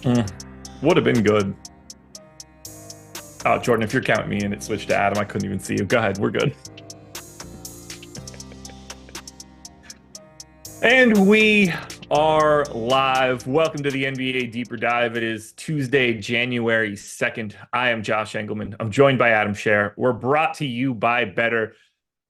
Would have been good. Oh, Jordan, if you're counting me in, it switched to Adam. I couldn't even see you. Go ahead. We're good. And we are live. Welcome to the NBA Deeper Dive. It is Tuesday, January 2nd. I am Josh Engleman. I'm joined by Adam Scherer. We're brought to you by Better.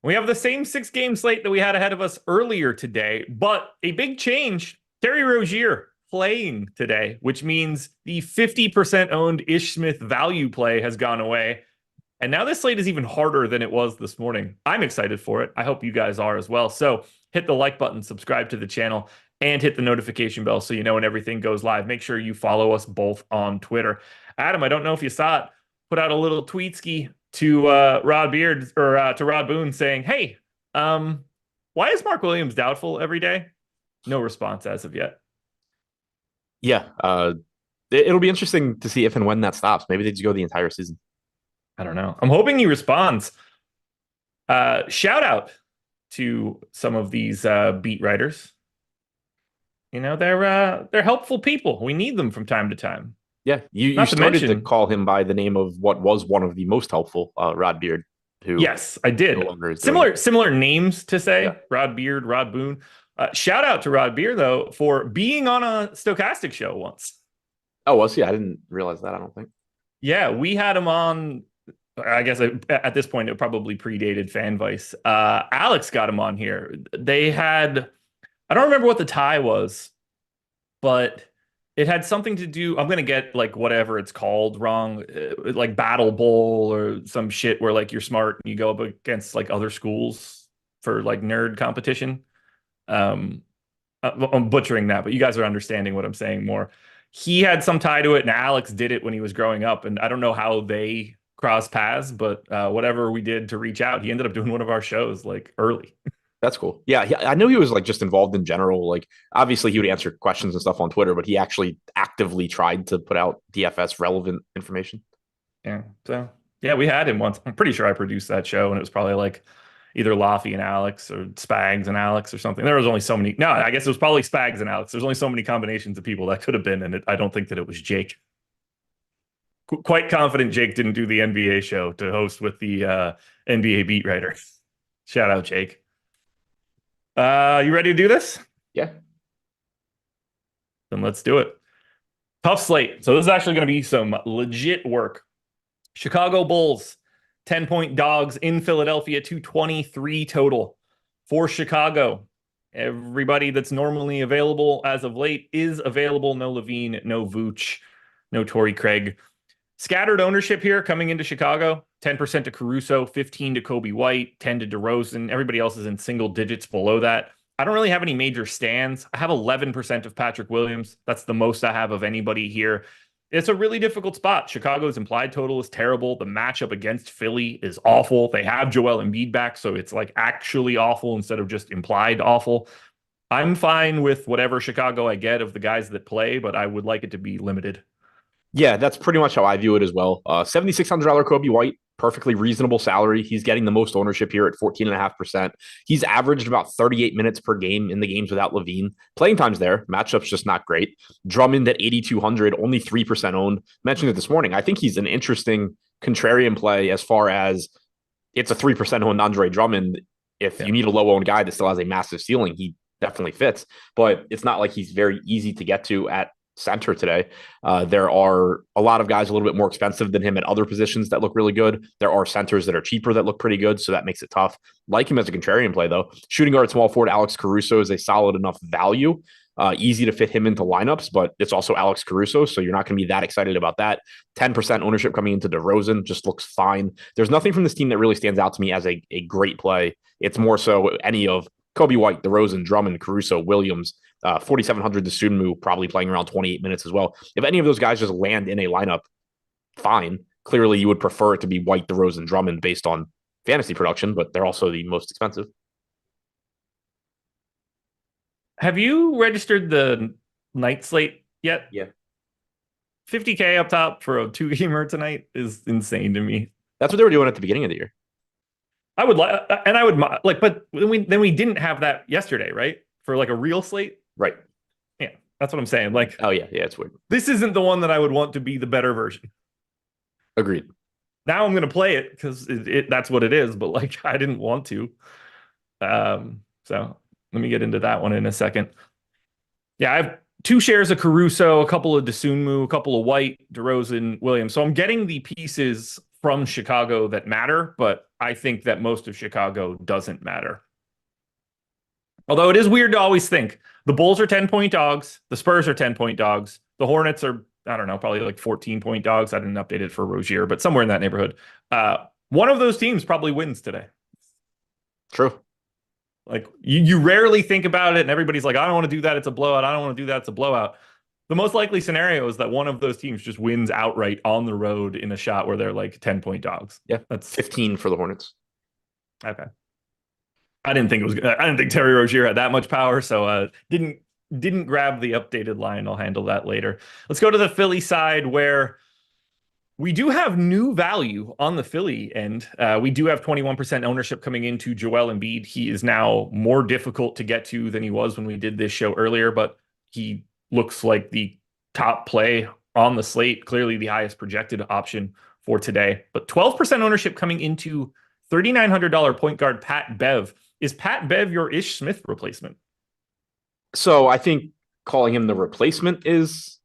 We have the same 6-game slate that we had ahead of us earlier today, but a big change. Terry Rozier playing today, which means the 50% owned Ish Smith value play has gone away. And now this slate is even harder than it was this morning. I'm excited for it. I hope you guys are as well. So hit the like button, subscribe to the channel, and hit the notification bell so you know when everything goes live. Make sure you follow us both on Twitter. Adam, I don't know if you saw it, put out a little tweetski to Rod Beard or to Rod Boone saying, "Hey, why is Mark Williams doubtful every day?" No response as of yet. Yeah, it'll be interesting to see if and when that stops. Maybe they just go the entire season. I don't know. I'm hoping he responds. Shout out to some of these beat writers. You know, they're helpful people. We need them from time to time. Yeah, you started to call him by the name of what was one of the most helpful, Rod Beard. Who yes, I did. No similar names to say. Yeah. Rod Beard, Rod Boone. Shout out to Rod Beard though for being on a Stochastic show once. Oh, was he? I didn't realize that. I don't think. Yeah, we had him on. I guess at this point it probably predated FanVice. Alex got him on here. They had, I don't remember what the tie was, but it had something to do. I'm gonna get like whatever it's called wrong, like Battle Bowl or some shit where like you're smart and you go up against like other schools for like nerd competition. I'm butchering that, but you guys are understanding what I'm saying more. He had some tie to it, and Alex did it when he was growing up, and I don't know how they cross paths, but whatever we did to reach out, he ended up doing one of our shows like early. That's cool. Yeah, I knew he was like just involved in general. Like obviously he would answer questions and stuff on Twitter, but he actually actively tried to put out DFS relevant information. Yeah. So yeah, we had him once. I'm pretty sure I produced that show, and it was probably like either Laffy and Alex or Spags and Alex or something. There was only so many. No, I guess it was probably Spags and Alex. There's only so many combinations of people that could have been, and I don't think that it was Jake. Quite confident Jake didn't do the NBA show to host with the NBA beat writer. Shout out, Jake. You ready to do this? Yeah. Then let's do it. Tough slate. So this is actually going to be some legit work. Chicago Bulls, 10-point dogs in Philadelphia, 223 total for Chicago. Everybody that's normally available as of late is available. No Levine, no Vooch, no Torrey Craig. Scattered ownership here coming into Chicago, 10% to Caruso, 15 to Kobe White, 10 to DeRozan. Everybody else is in single digits below that. I don't really have any major stands. I have 11% of Patrick Williams. That's the most I have of anybody here. It's a really difficult spot. Chicago's implied total is terrible. The matchup against Philly is awful. They have Joel Embiid back, so it's like actually awful instead of just implied awful. I'm fine with whatever Chicago I get of the guys that play, but I would like it to be limited. Yeah, that's pretty much how I view it as well. $7,600 Kobe White, perfectly reasonable salary. He's getting the most ownership here at 14.5%. He's averaged about 38 minutes per game in the games without Levine. Playing time's there. Matchup's just not great. Drummond at 8,200, only 3% owned. Mentioned it this morning. I think he's an interesting contrarian play as far as it's a 3% owned Andre Drummond. If you need a low owned guy that still has a massive ceiling, he definitely fits. But it's not like he's very easy to get to at center today. There are a lot of guys a little bit more expensive than him at other positions that look really good. There are centers that are cheaper that look pretty good, so that makes it tough. Like him as a contrarian play, though. Shooting guard, small forward, Alex Caruso is a solid enough value. Easy to fit him into lineups, but it's also Alex Caruso, so you're not going to be that excited about that. 10% ownership coming into DeRozan just looks fine. There's nothing from this team that really stands out to me as a great play. It's more so any of Kobe White, DeRozan, Drummond, Caruso, Williams, 4,700 to Sunmu, probably playing around 28 minutes as well. If any of those guys just land in a lineup, fine. Clearly, you would prefer it to be White, DeRozan, Drummond based on fantasy production, but they're also the most expensive. Have you registered the night slate yet? Yeah. 50K up top for a 2-gamer tonight is insane to me. That's what they were doing at the beginning of the year. I would like, and I would like, but then we didn't have that yesterday, right? For like a real slate. Right. Yeah. That's what I'm saying. Like, Oh yeah, it's weird. this isn't the one that I would want to be the better version. Agreed. Now I'm going to play it because that's what it is, but like I didn't want to. So let me get into that one in a second. Yeah, I have two shares of Caruso, a couple of Desunmu, a couple of White, DeRozan, Williams. So I'm getting the pieces from Chicago that matter, but I think that most of Chicago doesn't matter. Although it is weird to always think the Bulls are 10-point dogs, the Spurs are 10-point dogs, the Hornets are, I don't know, probably like 14-point dogs. I didn't update it for Rozier, but somewhere in that neighborhood. One of those teams probably wins today. True. Like you rarely think about it, and everybody's like, I don't want to do that. It's a blowout. I don't want to do that. It's a blowout. The most likely scenario is that one of those teams just wins outright on the road in a shot where they're like 10-point dogs. Yeah, that's 15 for the Hornets. Okay. I didn't think Terry Rozier had that much power, so didn't grab the updated line. I'll handle that later. Let's go to the Philly side where we do have new value on the Philly end. We do have 21% ownership coming into Joel Embiid. He is now more difficult to get to than he was when we did this show earlier, but he looks like the top play on the slate, clearly the highest projected option for today. But 12% ownership coming into $3,900 point guard Pat Bev. Is Pat Bev your Ish Smith replacement? So I think calling him the replacement is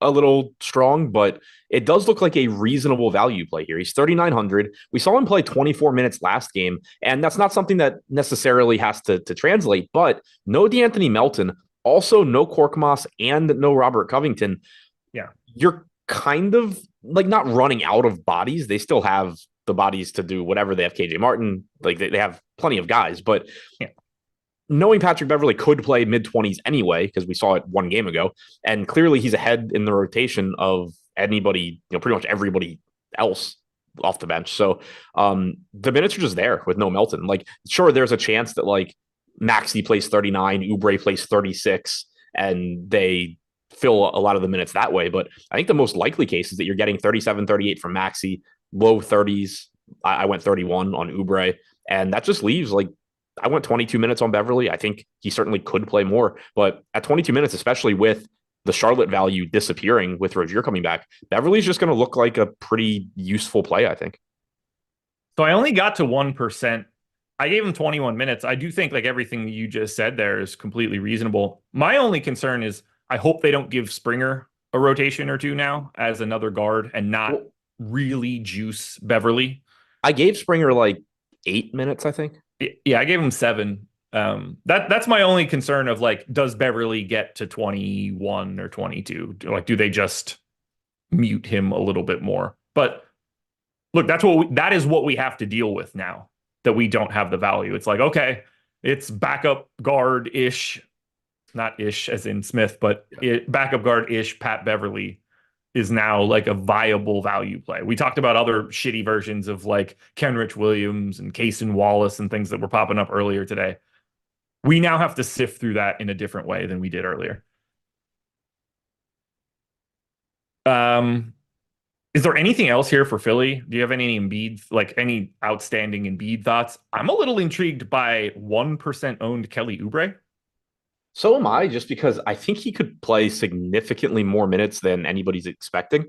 a little strong, but it does look like a reasonable value play here. He's 3,900. We saw him play 24 minutes last game, and that's not something that necessarily has to translate, but no DeAnthony Melton, also no Korkmaz, and no Robert Covington. Yeah. You're kind of like not running out of bodies. They still have the bodies to do whatever. They have KJ Martin. Like they have plenty of guys, but yeah. Knowing Patrick Beverley could play mid-20s anyway, because we saw it one game ago, and clearly he's ahead in the rotation of anybody, pretty much everybody else off the bench. So the minutes are just there with no Melton. Like, sure, there's a chance that like Maxey plays 39, Oubre plays 36, and they fill a lot of the minutes that way. But I think the most likely case is that you're getting 37, 38 from Maxey, low 30s. I went 31 on Oubre, and that just leaves like, I went 22 minutes on Beverley. I think he certainly could play more, but at 22 minutes, especially with the Charlotte value disappearing with Rozier coming back, Beverly's just going to look like a pretty useful play, I think. So I only got to 1%. I gave him 21 minutes. I do think like everything you just said there is completely reasonable. My only concern is I hope they don't give Springer a rotation or two now as another guard and not really juice Beverley. I gave Springer like 8 minutes, I think. Yeah, I gave him 7. That's my only concern of like, does Beverly get to 21 or 22? Like, do they just mute him a little bit more? But look, that is what we have to deal with now that we don't have the value. It's like, okay, it's backup guard-ish, not ish as in Smith, but backup guard-ish Pat Beverly is now like a viable value play. We talked about other shitty versions of like Kenrich Williams and Cason Wallace and things that were popping up earlier today. We now have to sift through that in a different way than we did earlier. Is there anything else here for Philly? Do you have any Embiid, like any outstanding Embiid thoughts? I'm a little intrigued by 1% owned Kelly Oubre. So am I, just because I think he could play significantly more minutes than anybody's expecting.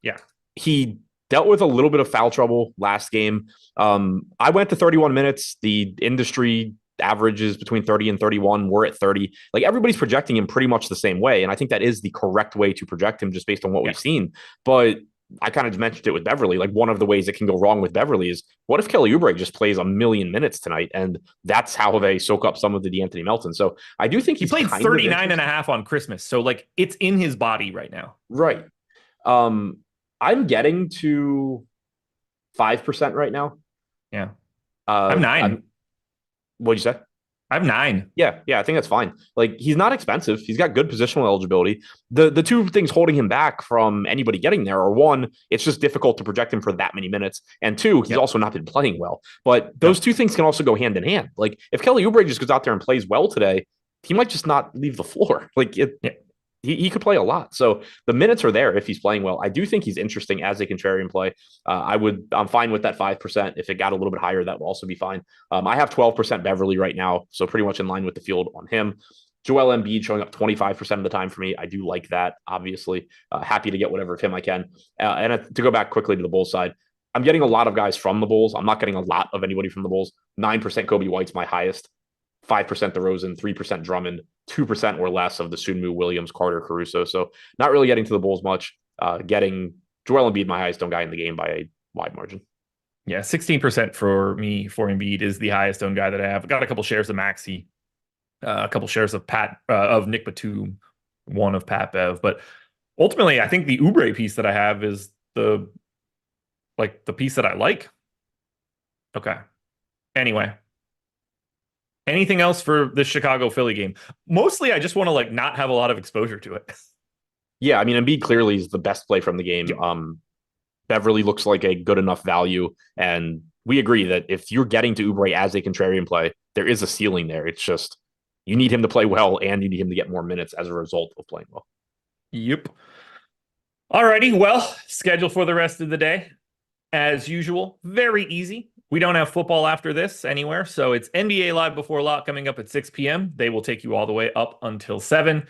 Yeah. He dealt with a little bit of foul trouble last game. I went to 31 minutes. The industry averages between 30 and 31. We're at 30. Like, everybody's projecting him pretty much the same way. And I think that is the correct way to project him just based on what we've seen. But I kind of mentioned it with Beverly. Like, one of the ways it can go wrong with Beverly is, what if Kelly Oubre just plays a million minutes tonight? And that's how they soak up some of the DeAnthony Melton. So I do think he played 39 and a half on Christmas. So like, it's in his body right now. Right. I'm getting to 5% right now. Yeah. I'm 9. What'd you say? I have 9. Yeah, I think that's fine. Like, he's not expensive. He's got good positional eligibility. The two things holding him back from anybody getting there are, one, it's just difficult to project him for that many minutes. And two, he's also not been playing well. But those two things can also go hand in hand. Like, if Kelly Oubre just goes out there and plays well today, he might just not leave the floor. Like, he could play a lot. So the minutes are there if he's playing well. I do think he's interesting as a contrarian play. I'm fine with that 5%. If it got a little bit higher, that will also be fine. I have 12% Beverly right now, so pretty much in line with the field on him. Joel Embiid showing up 25% of the time for me. I do like that, obviously. Happy to get whatever of him I can. And to go back quickly to the Bulls side, I'm getting a lot of guys from the Bulls. I'm not getting a lot of anybody from the Bulls. 9% Kobe White's my highest. 5% DeRozan, 3% Drummond, 2% or less of the Sunmu, Williams, Carter, Caruso. So not really getting to the Bulls much. Getting Joel Embiid, my highest owned guy in the game by a wide margin. Yeah, 16% for me for Embiid is the highest owned guy that I have. Got a couple shares of Maxey, a couple shares of Nick Batum, one of Pat Bev. But ultimately, I think the Oubre piece that I have is the piece that I like. Okay. Anyway, anything else for the Chicago Philly game? Mostly, I just want to not have a lot of exposure to it. Yeah, I mean, Embiid clearly is the best play from the game. Yeah. Beverly looks like a good enough value, and we agree that if you're getting to Oubre as a contrarian play, there is a ceiling there. It's just you need him to play well, and you need him to get more minutes as a result of playing well. Yep. Alrighty, well, schedule for the rest of the day. As usual, very easy. We don't have football after this anywhere, so it's NBA Live Before Lock coming up at 6 p.m. They will take you all the way up until 7.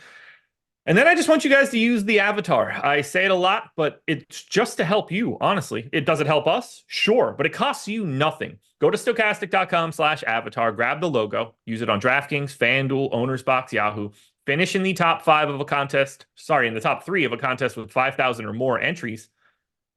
And then I just want you guys to use the avatar. I say it a lot, but it's just to help you, honestly. Does it help us? Sure, but it costs you nothing. Go to stokastic.com/avatar, grab the logo, use it on DraftKings, FanDuel, Owner's Box, Yahoo. Finish in the top 5 of a contest, in the top 3 of a contest with 5,000 or more entries.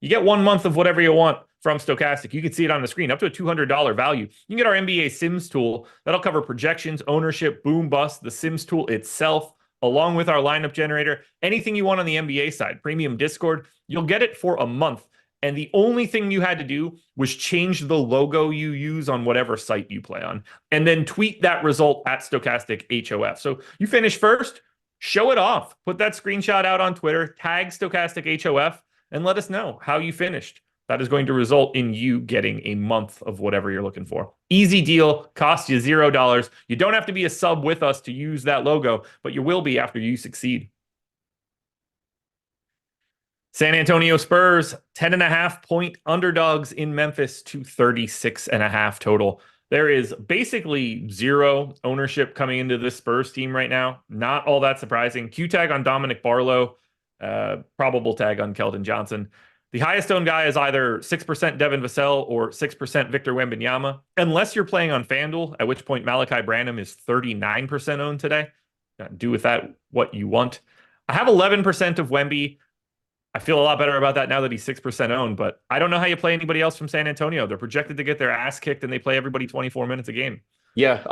You get 1 month of whatever you want from Stokastic. You can see it on the screen, up to a $200 value. You can get our NBA Sims tool. That'll cover projections, ownership, boom, bust, the Sims tool itself, along with our lineup generator, anything you want on the NBA side, premium Discord, you'll get it for a month. And the only thing you had to do was change the logo you use on whatever site you play on, and then tweet that result at Stokastic HOF. So you finish first, show it off. Put that screenshot out on Twitter, tag Stokastic HOF, and let us know how you finished. That is going to result in you getting a month of whatever you're looking for. Easy deal, costs you $0. You don't have to be a sub with us to use that logo, but you will be after you succeed. San Antonio Spurs, 10.5-point underdogs in Memphis to 36.5 total. There is basically zero ownership coming into this Spurs team right now. Not all that surprising. Q tag on Dominic Barlow, probable tag on Keldon Johnson. The highest owned guy is either 6% Devin Vassell or 6% Victor Wembanyama, unless you're playing on FanDuel, at which point Malachi Branham is 39% owned today. Do with that what you want. I have 11% of Wemby. I feel a lot better about that now that he's 6% owned, but I don't know how you play anybody else from San Antonio. They're projected to get their ass kicked, and they play everybody 24 minutes a game. Yeah,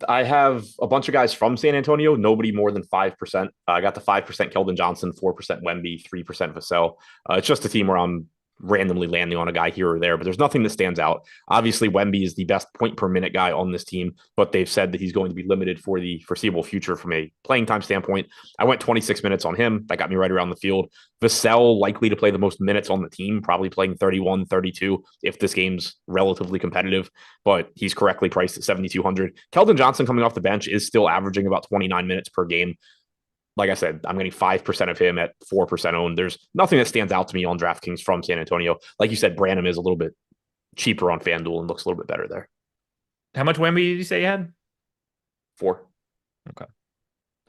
I have a bunch of guys from San Antonio, nobody more than 5%. I got the 5% Keldon Johnson, 4% Wemby, 3% Vassell. It's just a team where I'm randomly landing on a guy here or there, but there's nothing that stands out. Obviously, Wemby is the best point per minute guy on this team, but they've said that he's going to be limited for the foreseeable future from a playing time standpoint. I went 26 minutes on him. That got me right around the field. Vassell likely to play the most minutes on the team, probably playing 31, 32 if this game's relatively competitive, but he's correctly priced at 7,200. Keldon Johnson coming off the bench is still averaging about 29 minutes per game. Like I said, I'm getting 5% of him at 4% owned. There's nothing that stands out to me on DraftKings from San Antonio. Like you said, Branham is a little bit cheaper on FanDuel and looks a little bit better there. How much Wemby did you say you had? 4. Okay.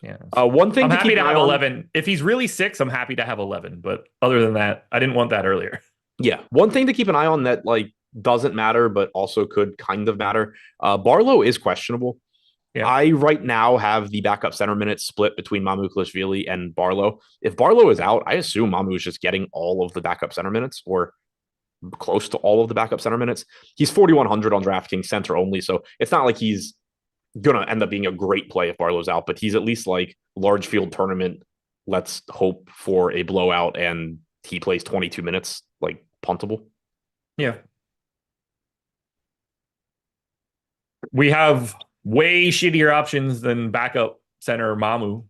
Yeah. One thing I'm happy to have 11. On, if he's really 6, I'm happy to have 11. But other than that, I didn't want that earlier. Yeah. One thing to keep an eye on that doesn't matter, but also could kind of matter. Barlow is questionable. Yeah. I right now have the backup center minutes split between Mamouklashvili and Barlow. If Barlow is out, I assume Mamu is just getting all of the backup center minutes or close to all of the backup center minutes. He's 4,100 on DraftKings center only, so it's not like he's going to end up being a great play if Barlow's out, but he's at least large field tournament. Let's hope for a blowout and he plays 22 minutes, puntable. Yeah. We have way shittier options than backup center Mamu.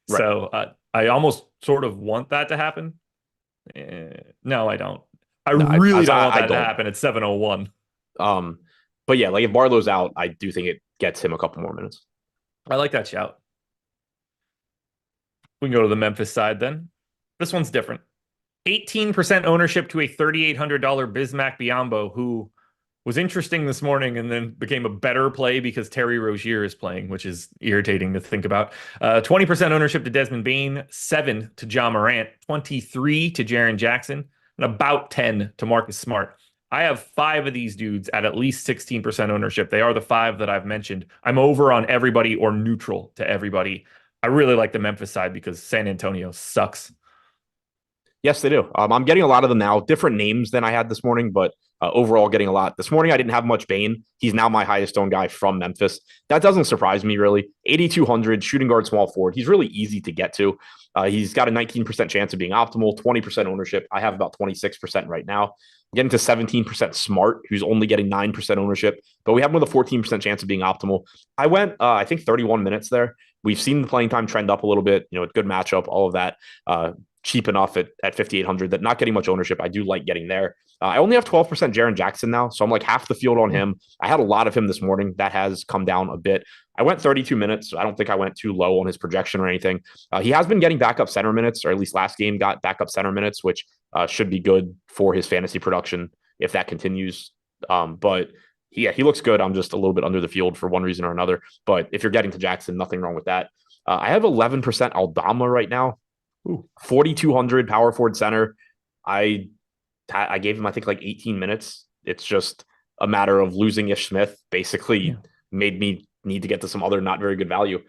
Right. So I almost sort of want that to happen. No, I don't. I really don't want that to happen at 7:01. But yeah, if Barlow's out, I do think it gets him a couple more minutes. I like that shout. We can go to the Memphis side then. This one's different. 18% ownership to a $3,800 Bismack Biyombo, who was interesting this morning and then became a better play because Terry Rozier is playing, which is irritating to think about. 20% ownership to Desmond Bane, 7 to Ja Morant, 23 to Jaren Jackson, and about 10 to Marcus Smart. I have 5 of these dudes at least 16% ownership. They are the 5 that I've mentioned. I'm over on everybody or neutral to everybody. I really like the Memphis side because San Antonio sucks. Yes, they do. I'm getting a lot of them now. Different names than I had this morning, but overall getting a lot. This morning, I didn't have much Bane. He's now my highest owned guy from Memphis. That doesn't surprise me, really. 8,200, shooting guard, small forward. He's really easy to get to. He's got a 19% chance of being optimal, 20% ownership. I have about 26% right now. I'm getting to 17% Smart, who's only getting 9% ownership, but we have him with a 14% chance of being optimal. I went, I think, 31 minutes there. We've seen the playing time trend up a little bit, a good matchup, all of that. Cheap enough at 5,800 that not getting much ownership. I do like getting there. I only have 12% Jaren Jackson now, so I'm like half the field on him. I had a lot of him this morning. That has come down a bit. I went 32 minutes, so I don't think I went too low on his projection or anything. He has been getting backup center minutes, or at least last game got backup center minutes, which should be good for his fantasy production if that continues. But he looks good. I'm just a little bit under the field for one reason or another. But if you're getting to Jackson, nothing wrong with that. I have 11% Aldama right now. 4,200 power forward center. I gave him, I think, like 18 minutes. It's just a matter of losing Ish Smith basically made me need to get to some other not very good value.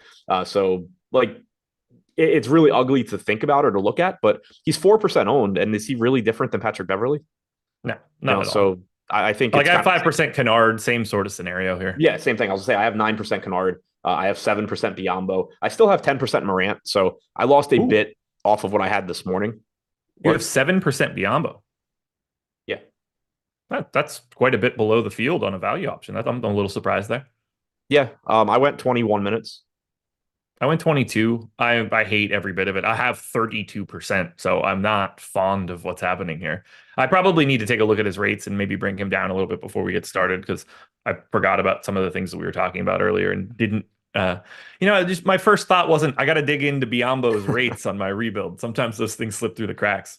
So like it's really ugly to think about or to look at, but he's 4% owned. And is he really different than Patrick Beverly? No, not at all. So I think like I have 5% Kennard, same sort of scenario here. Yeah, same thing. I was gonna say I have 9% Kennard. I have 7% Biyombo. I still have 10% Morant. So I lost a bit off of what I had this morning. You have 7% Biyombo. Yeah. That's quite a bit below the field on a value option. I'm a little surprised there. Yeah. I went 21 minutes. I went 22. I hate every bit of it. I have 32%, so I'm not fond of what's happening here. I probably need to take a look at his rates and maybe bring him down a little bit before we get started because I forgot about some of the things that we were talking about earlier and didn't just my first thought wasn't I got to dig into Biyombo's rates on my rebuild. Sometimes those things slip through the cracks.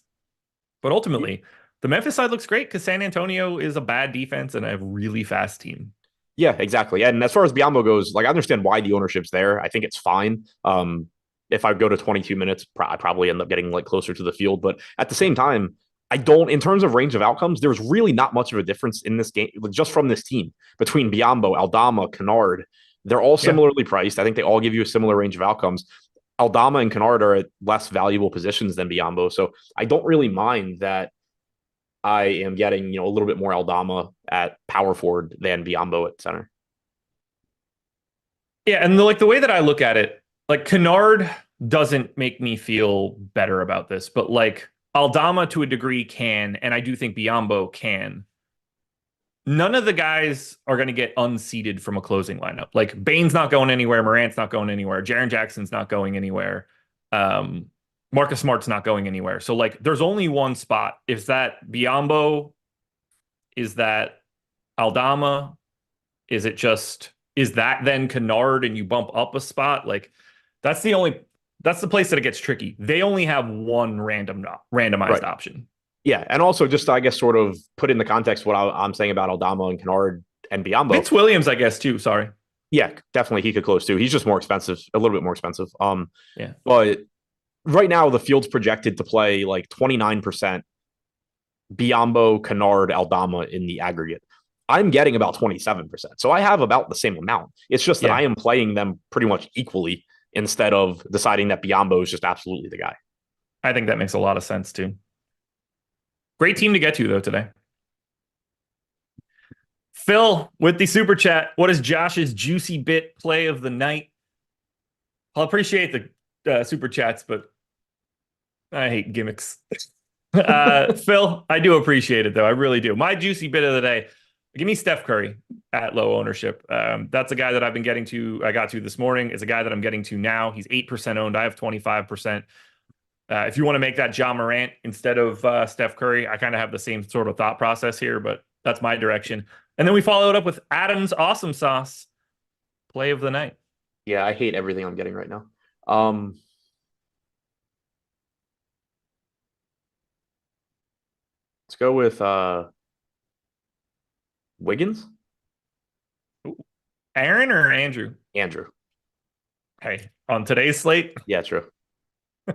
But ultimately, the Memphis side looks great because San Antonio is a bad defense and a really fast team. Yeah, exactly. And as far as Biyombo goes, like I understand why the ownership's there. I think it's fine. If I go to 22 minutes, I probably end up getting like closer to the field. But at the same time, I don't, in terms of range of outcomes, there's really not much of a difference in this game, just from this team between Biyombo, Aldama, Kennard. They're all similarly priced. I think they all give you a similar range of outcomes. Aldama and Kennard are at less valuable positions than Biyombo. So I don't really mind that I am getting, a little bit more Aldama at power forward than Biyombo at center. Yeah, and the way that I look at it, like Kennard doesn't make me feel better about this, but like Aldama to a degree can, and I do think Biyombo can. None of the guys are going to get unseated from a closing lineup. Like Bane's not going anywhere, Morant's not going anywhere, Jaren Jackson's not going anywhere. Marcus Smart's not going anywhere. So like there's only one spot. Is that Biyombo? Is that Aldama? Is that then Kennard and you bump up a spot? Like that's the place that it gets tricky. They only have one randomized option. Yeah. And also just, I guess, sort of put in the context what I'm saying about Aldama and Kennard and Biyombo. Vince Williams, I guess, too. Sorry. Yeah, definitely. He could close too. He's just more expensive, a little bit more expensive. But right now the field's projected to play like 29% Biyombo, Kennard, Aldama in the aggregate. I'm getting about 27%. So I have about the same amount. It's just that I am playing them pretty much equally instead of deciding that Biyombo is just absolutely the guy. I think that makes a lot of sense too. Great team to get to though today. Phil with the super chat. What is Josh's juicy bit play of the night? I'll appreciate the super chats, but I hate gimmicks. Phil, I do appreciate it though. I really do. My juicy bit of the day. Give me Steph Curry at low ownership. That's a guy that I've been getting to. I got to this morning. It's a guy that I'm getting to now. He's 8% owned. I have 25%. If you want to make that Ja Morant instead of Steph Curry, I kind of have the same sort of thought process here, but that's my direction. And then we followed up with Adam's Awesome Sauce play of the night. Yeah, I hate everything I'm getting right now. Let's go with Wiggins? Aaron or Andrew? Andrew. Hey, on today's slate. Yeah, true.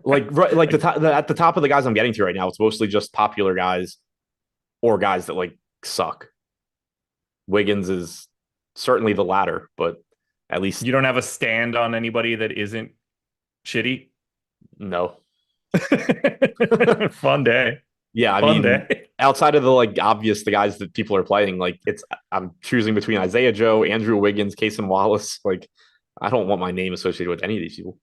Like at the top of the guys I'm getting to right now, it's mostly just popular guys or guys that like suck. Wiggins is certainly the latter, but at least You don't have a stand on anybody that isn't shitty. no. Fun day. Yeah, I Fun mean, day. outside of the like obvious the guys that people are playing, like I'm choosing between Isaiah Joe, Andrew Wiggins, Cason Wallace. Like, I don't want my name associated with any of these people.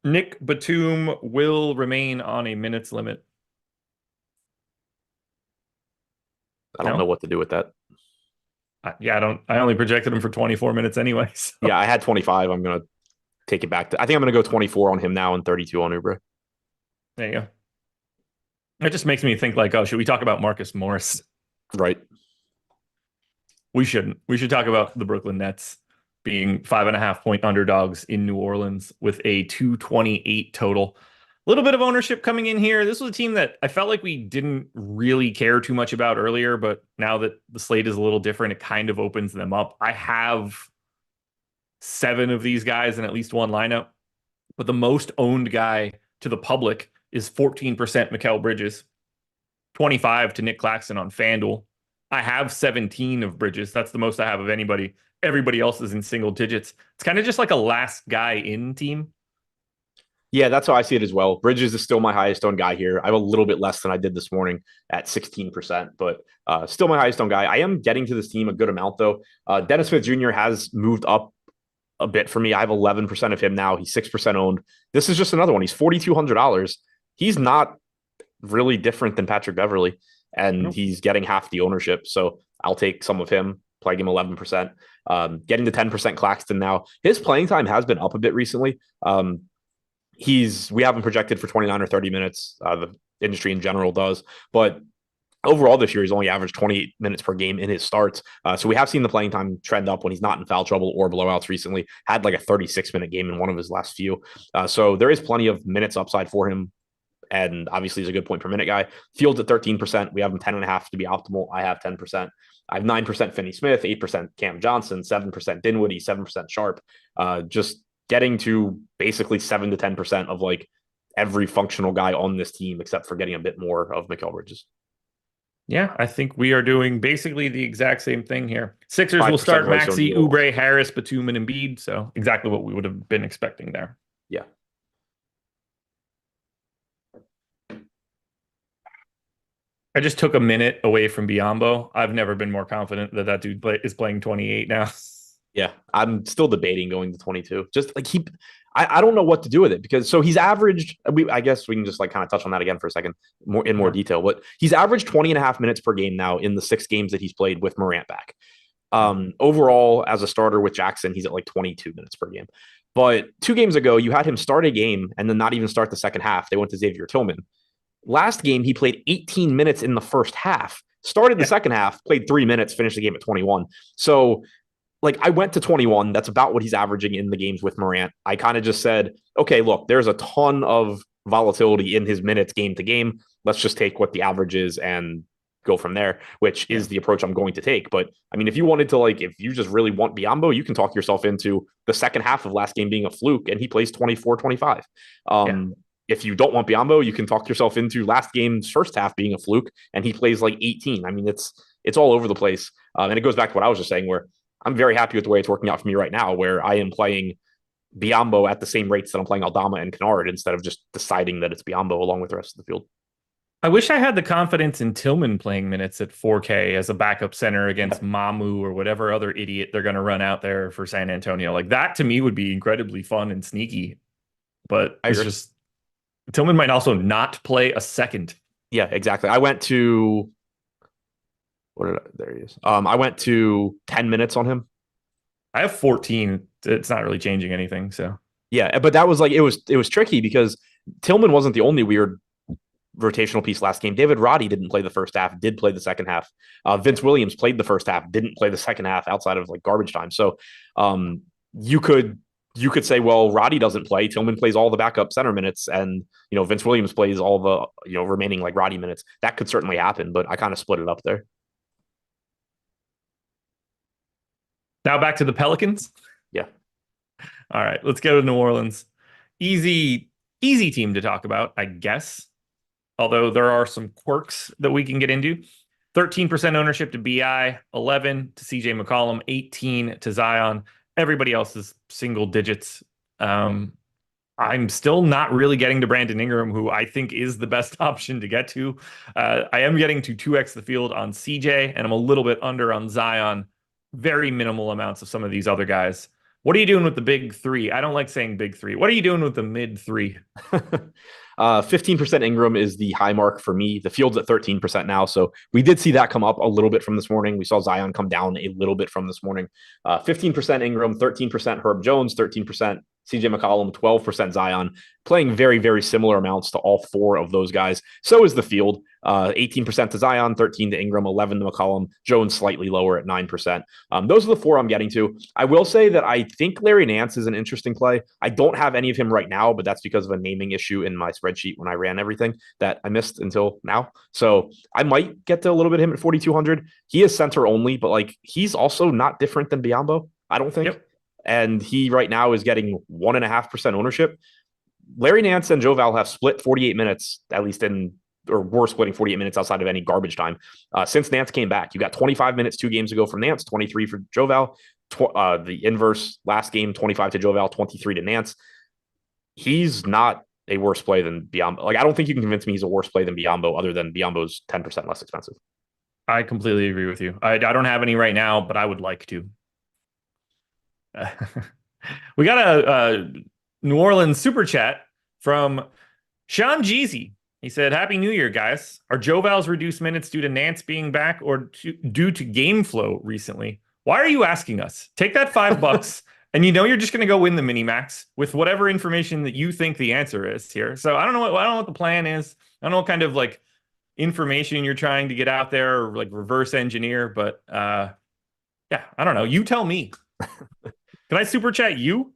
Nick Batum will remain on a minutes limit. I don't know what to do with that. Yeah, I don't. I only projected him for 24 minutes anyway. So. Yeah, I had 25. I'm gonna take it back to. I think I'm gonna go 24 on him now and 32 on Uber. There you go. It just makes me think like, oh, should we talk about Marcus Morris? Right. We shouldn't. We should talk about the Brooklyn Nets being 5.5-point underdogs in New Orleans with a 228 total. A little bit of ownership coming in here. This was a team that I felt like we didn't really care too much about earlier, but now that the slate is a little different, it kind of opens them up. I have 7 of these guys in at least one lineup, but the most owned guy to the public is 14% Mikal Bridges, 25 to Nick Claxton on FanDuel. I have 17 of Bridges. That's the most I have of anybody. Everybody else is in single digits. It's kind of just like a last guy in team. Yeah, that's how I see it as well. Bridges is still my highest owned guy here. I have a little bit less than I did this morning at 16%, but still my highest owned guy. I am getting to this team a good amount, though. Dennis Smith Jr. has moved up a bit for me. I have 11% of him now. He's 6% owned. This is just another one. He's $4,200. He's not really different than Patrick Beverley, and he's getting half the ownership. So I'll take some of him, playing him 11%. Getting to 10% Claxton now. His playing time has been up a bit recently. We haven't projected for 29 or 30 minutes. The industry in general does, but overall this year he's only averaged 28 minutes per game in his starts. So we have seen the playing time trend up when he's not in foul trouble or blowouts recently. Had like a 36-minute game in one of his last few. So there is plenty of minutes upside for him. And obviously he's a good point per minute guy. Fields at 13%. We have him 10.5 to be optimal. I have 10%. I have 9% Finney Smith, 8% Cam Johnson, 7% Dinwiddie, 7% Sharp. Just getting to basically 7 to 10% of like every functional guy on this team, except for getting a bit more of Mikal Bridges. Yeah, I think we are doing basically the exact same thing here. Sixers will start Maxey, Oubre, Harris, Batum, and Embiid. So exactly what we would have been expecting there. Yeah. I just took a minute away from Biyombo. I've never been more confident that dude is playing 28 now. Yeah, I'm still debating going to 22. Just like I don't know what to do with it because he's averaged. I guess we can just like kind of touch on that again for a second, more detail. But he's averaged 20.5 minutes per game now in the 6 games that he's played with Morant back. Overall, as a starter with Jackson, he's at like 22 minutes per game. But 2 games ago, you had him start a game and then not even start the second half. They went to Xavier Tillman. Last game, he played 18 minutes in the first half, started the second half, played 3 minutes, finished the game at 21. So, like, I went to 21. That's about what he's averaging in the games with Morant. I kind of just said, okay, look, there's a ton of volatility in his minutes game to game. Let's just take what the average is and go from there, which is the approach I'm going to take. But I mean, if you wanted to, like, if you just really want Biyombo, you can talk yourself into the second half of last game being a fluke and he plays 24-25. If you don't want Biyombo, you can talk yourself into last game's first half being a fluke and he plays like 18. I mean, it's all over the place. And it goes back to what I was just saying, where I'm very happy with the way it's working out for me right now, where I am playing Biyombo at the same rates that I'm playing Aldama and Kennard instead of just deciding that it's Biyombo along with the rest of the field. I wish I had the confidence in Tillman playing minutes at 4K as a backup center against Mamu or whatever other idiot they're going to run out there for San Antonio. Like that to me would be incredibly fun and sneaky, but it's just Tillman might also not play a second. Yeah, exactly. I went to there he is. I went to 10 minutes on him. I have 14. It's not really changing anything. So yeah, but that was like it was tricky because Tillman wasn't the only weird rotational piece last game. David Roddy didn't play the first half, did play the second half. Vince Williams played the first half, didn't play the second half outside of like garbage time. So you could say, well, Roddy doesn't play. Tillman plays all the backup center minutes, and Vince Williams plays all the remaining like Roddy minutes. That could certainly happen, but I kind of split it up there. Now back to the Pelicans. Yeah. All right, let's go to New Orleans. Easy, easy team to talk about, I guess. Although there are some quirks that we can get into. 13% ownership to BI, 11 to CJ McCollum, 18 to Zion. Everybody else is single digits. I'm still not really getting to Brandon Ingram, who I think is the best option to get to. I am getting to 2x the field on CJ, and I'm a little bit under on Zion. Very minimal amounts of some of these other guys. What are you doing with the big three? I don't like saying big three. What are you doing with the mid three? 15% Ingram is the high mark for me. The field's at 13% now. So we did see that come up a little bit from this morning. We saw Zion come down a little bit from this morning. 15% Ingram, 13% Herb Jones, 13% CJ McCollum, 12% Zion, playing very, very similar amounts to all four of those guys. So is the field. 18% to Zion, 13 to Ingram, 11 to McCollum, Jones slightly lower at 9%. Those are the four I'm getting to. I will say that I think Larry Nance is an interesting play. I don't have any of him right now, but that's because of a naming issue in my spreadsheet when I ran everything that I missed until now. So I might get to a little bit of him at 4,200. He is center only, but like he's also not different than Biyombo, I don't think. Yep. And he right now is getting 1.5% ownership. Larry Nance and Joe Val have split 48 minutes, at least or were splitting 48 minutes outside of any garbage time. Since Nance came back, you got 25 minutes 2 games ago from Nance, 23 for Joe Val. The inverse last game, 25 to Joe Val, 23 to Nance. He's not a worse play than Biyombo. Like, I don't think you can convince me he's a worse play than Biyombo other than Biyombo's 10% less expensive. I completely agree with you. I don't have any right now, but I would like to. We got a New Orleans super chat from Sean Jeezy. He said, "Happy New Year, guys. Are Joe Val's reduced minutes due to Nance being back or due to game flow recently? Why are you asking us? Take that $5 and you're just going to go win the mini max with whatever information that you think the answer is here. So I don't know what the plan is. I don't know what kind of like information you're trying to get out there or like reverse engineer, but yeah, I don't know. You tell me. Can I super chat you?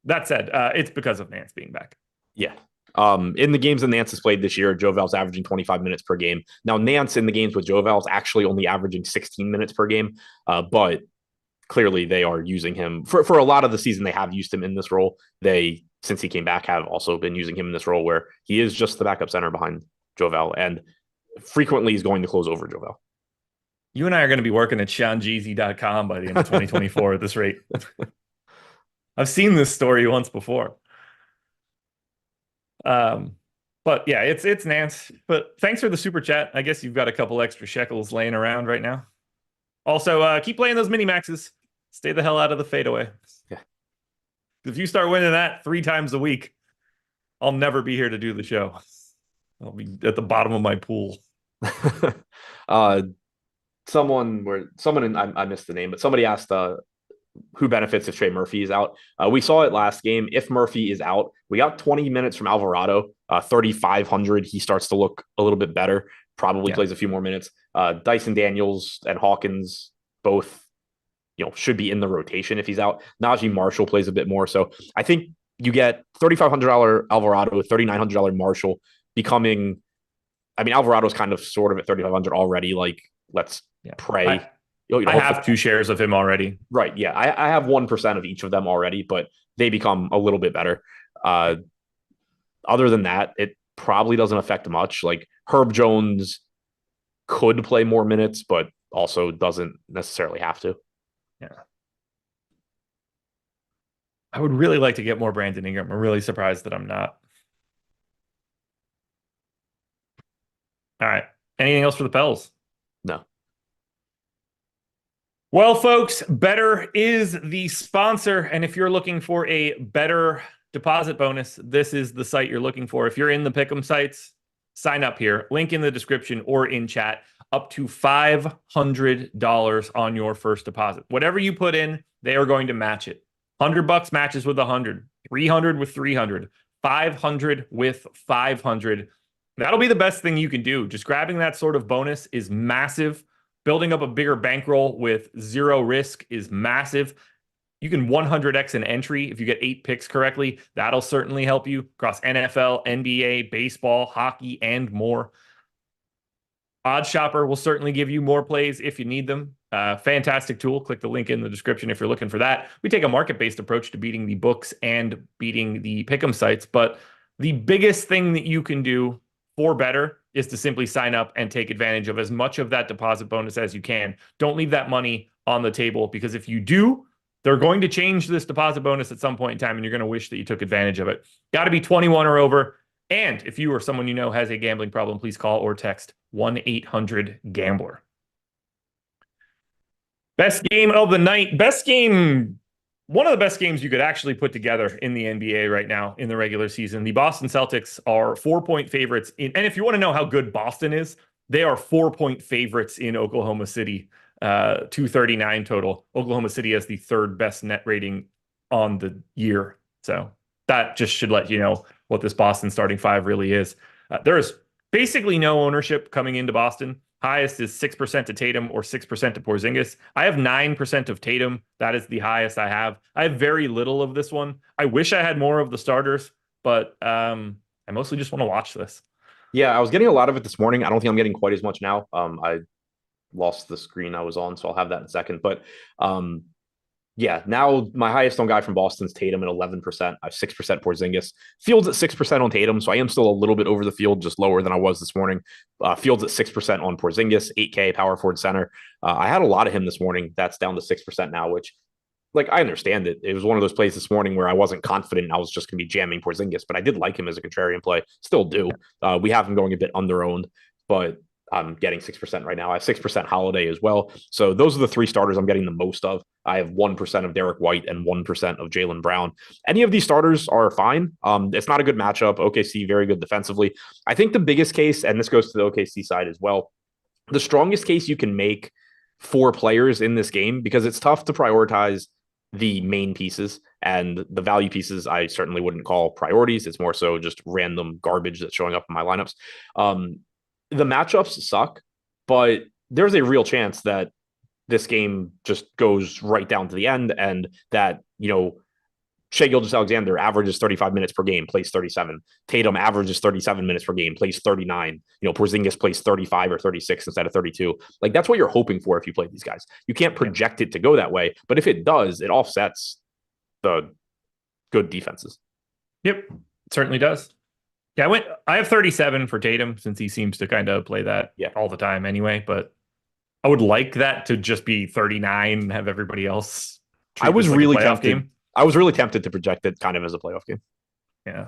That said, it's because of Nance being back. Yeah. In the games that Nance has played this year, Joe Val's averaging 25 minutes per game. Now, Nance in the games with Joe Val is actually only averaging 16 minutes per game, but clearly they are using him for a lot of the season. They have used him in this role. Since he came back, have also been using him in this role where he is just the backup center behind Joe Val and frequently is going to close over Joe Val. You and I are going to be working at SeanJeezy.com by the end of 2024 at this rate. I've seen this story once before. But yeah, it's Nance. But thanks for the super chat. I guess you've got a couple extra shekels laying around right now. Also, keep playing those mini maxes. Stay the hell out of the fadeaway. Yeah. If you start winning that 3 times a week, I'll never be here to do the show. I'll be at the bottom of my pool. I missed the name, but somebody asked who benefits if Trey Murphy is out. We saw it last game. If Murphy is out, we got 20 minutes from Alvarado, 3,500. He starts to look a little bit better. Probably plays a few more minutes. Dyson Daniels and Hawkins both, should be in the rotation if he's out. Najee Marshall plays a bit more. So I think you get $3,500 Alvarado, $3,900 Marshall becoming. I mean, Alvarado's kind of sort of at 3,500 already. Like, let's pray. I have 2 shares of him already. Right. Yeah. I have 1% of each of them already, but they become a little bit better. Other than that, it probably doesn't affect much. Like Herb Jones could play more minutes, but also doesn't necessarily have to. Yeah. I would really like to get more Brandon Ingram. I'm really surprised that I'm not. All right. Anything else for the Pels? No. Well, folks, Better is the sponsor. And if you're looking for a better deposit bonus, this is the site you're looking for. If you're in the Pick'em sites, sign up here. Link in the description or in chat. Up to $500 on your first deposit. Whatever you put in, they are going to match it. $100 matches with 100, 300 with 300, 500 with 500. That'll be the best thing you can do. Just grabbing that sort of bonus is massive. Building up a bigger bankroll with 0 risk is massive. You can 100x an entry if you get 8 picks correctly. That'll certainly help you across NFL, NBA, baseball, hockey, and more. Odds Shopper will certainly give you more plays if you need them. Fantastic tool. Click the link in the description if you're looking for that. We take a market-based approach to beating the books and beating the pick'em sites, but the biggest thing that you can do for better is to simply sign up and take advantage of as much of that deposit bonus as you can. Don't leave that money on the table, because if you do, they're going to change this deposit bonus at some point in time, and you're going to wish that you took advantage of it. Got to be 21 or over. And if you or someone you know has a gambling problem, please call or text 1-800-GAMBLER. Best game of the night. Best game. One of the best games you could actually put together in the NBA right now in the regular season. The Boston Celtics are 4-point favorites. And if you want to know how good Boston is, they are 4-point favorites in Oklahoma City. 239 total. Oklahoma City has the third best net rating on the year. So that just should let you know what this Boston starting five really is. There is basically no ownership coming into Boston. Highest is 6% to Tatum or 6% to Porzingis. I have 9% of Tatum. That is the highest I have. I have very little of this one. I wish I had more of the starters, but I mostly just want to watch this. Yeah, I was getting a lot of it this morning. I don't think I'm getting quite as much now. I lost the screen I was on, so I'll have that in a second. But yeah, now my highest owned guy from Boston's Tatum at 11%. I have 6% Porzingis. Fields at 6% on Tatum, so I am still a little bit over the field, just lower than I was this morning. Fields at 6% on Porzingis, 8K power forward center. I had a lot of him this morning. That's down to 6% now, which, like, I understand it. It was one of those plays this morning where I wasn't confident I was just going to be jamming Porzingis, but I did like him as a contrarian play. Still do. We have him going a bit under-owned, but I'm getting 6% right now. I have 6% Holiday as well. So those are the three starters I'm getting the most of. I have 1% of Derek White and 1% of Jaylen Brown. Any of these starters are fine. It's not a good matchup. OKC, very good defensively. I think the biggest case, and this goes to the OKC side as well, the strongest case you can make for players in this game, because it's tough to prioritize the main pieces, and the value pieces I certainly wouldn't call priorities. It's more so just random garbage that's showing up in my lineups. The matchups suck, but there's a real chance that this game just goes right down to the end, and that, Shai Gilgeous-Alexander averages 35 minutes per game, plays 37. Tatum averages 37 minutes per game, plays 39. Porzingis plays 35 or 36 instead of 32. Like, that's what you're hoping for if you play these guys. You can't project it to go that way, but if it does, it offsets the good defenses. Yep, it certainly does. Yeah, I have 37 for Tatum, since he seems to kind of play that all the time anyway, but I would like that to just be 39 and have everybody else I was really tempted. Game. I was really tempted to project it kind of as a playoff game. Yeah.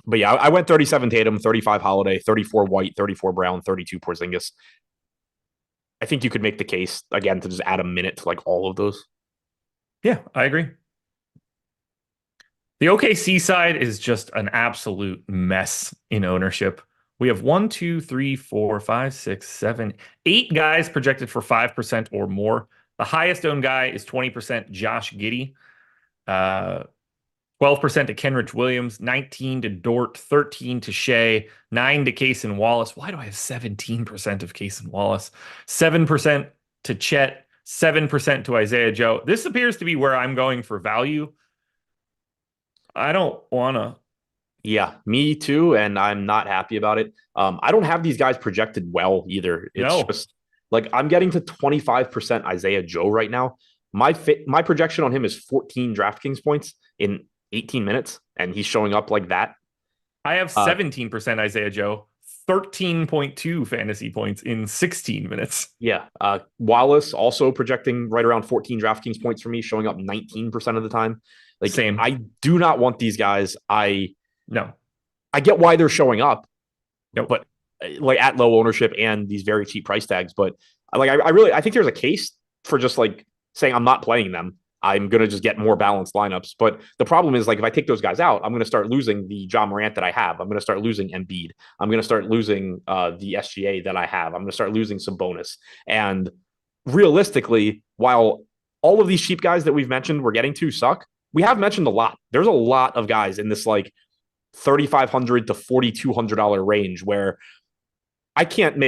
But yeah, I went 37 Tatum, 35 Holiday, 34 White, 34 Brown, 32 Porzingis. I think you could make the case, again, to just add a minute to like all of those. Yeah, I agree. The OKC side is just an absolute mess in ownership. We have 1, 2, 3, 4, 5, 6, 7, 8 guys projected for 5% or more. The highest owned guy is 20% Josh Giddey, 12% to Kenrich Williams, 19 to Dort, 13 to Shea, 9 to Cason Wallace. Why do I have 17% of Cason Wallace? 7% to Chet, 7% to Isaiah Joe. This appears to be where I'm going for value. I don't want to. Yeah, me too, and I'm not happy about it. I don't have these guys projected well either. It's just like I'm getting to 25% Isaiah Joe right now. My projection on him is 14 DraftKings points in 18 minutes, and he's showing up like that. I have 17% Isaiah Joe, 13.2 fantasy points in 16 minutes. Yeah. Wallace also projecting right around 14 DraftKings points for me, showing up 19% of the time. Like, same. I do not want these guys. No. I get why they're showing up. Nope. But like at low ownership and these very cheap price tags. But like, I think there's a case for just like saying I'm not playing them. I'm going to just get more balanced lineups. But the problem is, like, if I take those guys out, I'm going to start losing the Ja Morant that I have. I'm going to start losing Embiid. I'm going to start losing the SGA that I have. I'm going to start losing some bonus. And realistically, while all of these cheap guys that we've mentioned we're getting to suck, we have mentioned a lot. There's a lot of guys in this like $3,500 to $4,200 range where I can't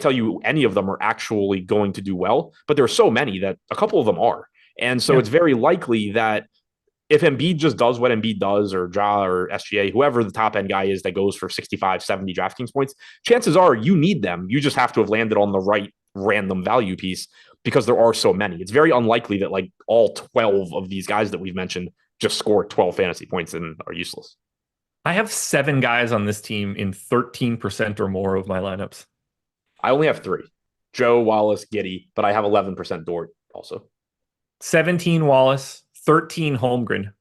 tell you any of them are actually going to do well, but there are so many that a couple of them are. And so it's very likely that if Embiid just does what Embiid does, or Ja or SGA, whoever the top end guy is that goes for 65, 70 DraftKings points, chances are you need them. You just have to have landed on the right random value piece because there are so many. It's very unlikely that like all 12 of these guys that we've mentioned just score 12 fantasy points and are useless. I have 7 guys on this team in 13% or more of my lineups. I only have 3. Joe, Wallace, Giddy, but I have 11% Dort also. 17 Wallace, 13 Holmgren.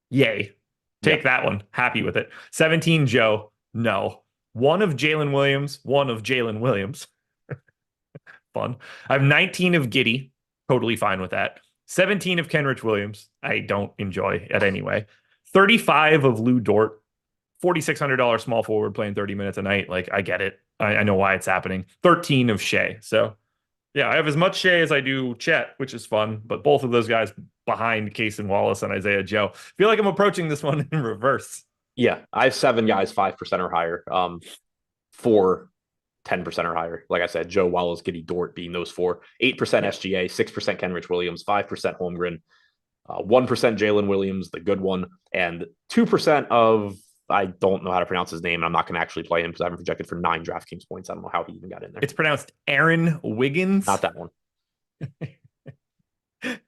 Yay. Take that one. Happy with it. 17 Joe. No. 1 of Jalen Williams. 1 of Jalen Williams. Fun. I have 19 of Giddy. Totally fine with that. 17 of Kenrich Williams. I don't enjoy it anyway. 35 of Lou Dort. $4,600 small forward playing 30 minutes a night. Like, I get it. I know why it's happening. 13 of Shea. So, yeah, I have as much Shea as I do Chet, which is fun. But both of those guys behind Case and Wallace and Isaiah Joe. Feel like I'm approaching this one in reverse. Yeah, I have 7 guys 5% or higher. 4 10% or higher. Like I said, Joe, Wallace, Giddy, Dort being those 4. 8% SGA, 6% Kenrich Williams, 5% Holmgren, 1% Jalen Williams, the good one, and 2% of, I don't know how to pronounce his name, and I'm not going to actually play him because I haven't projected for 9 DraftKings points. I don't know how he even got in there. It's pronounced Aaron Wiggins. Not that one.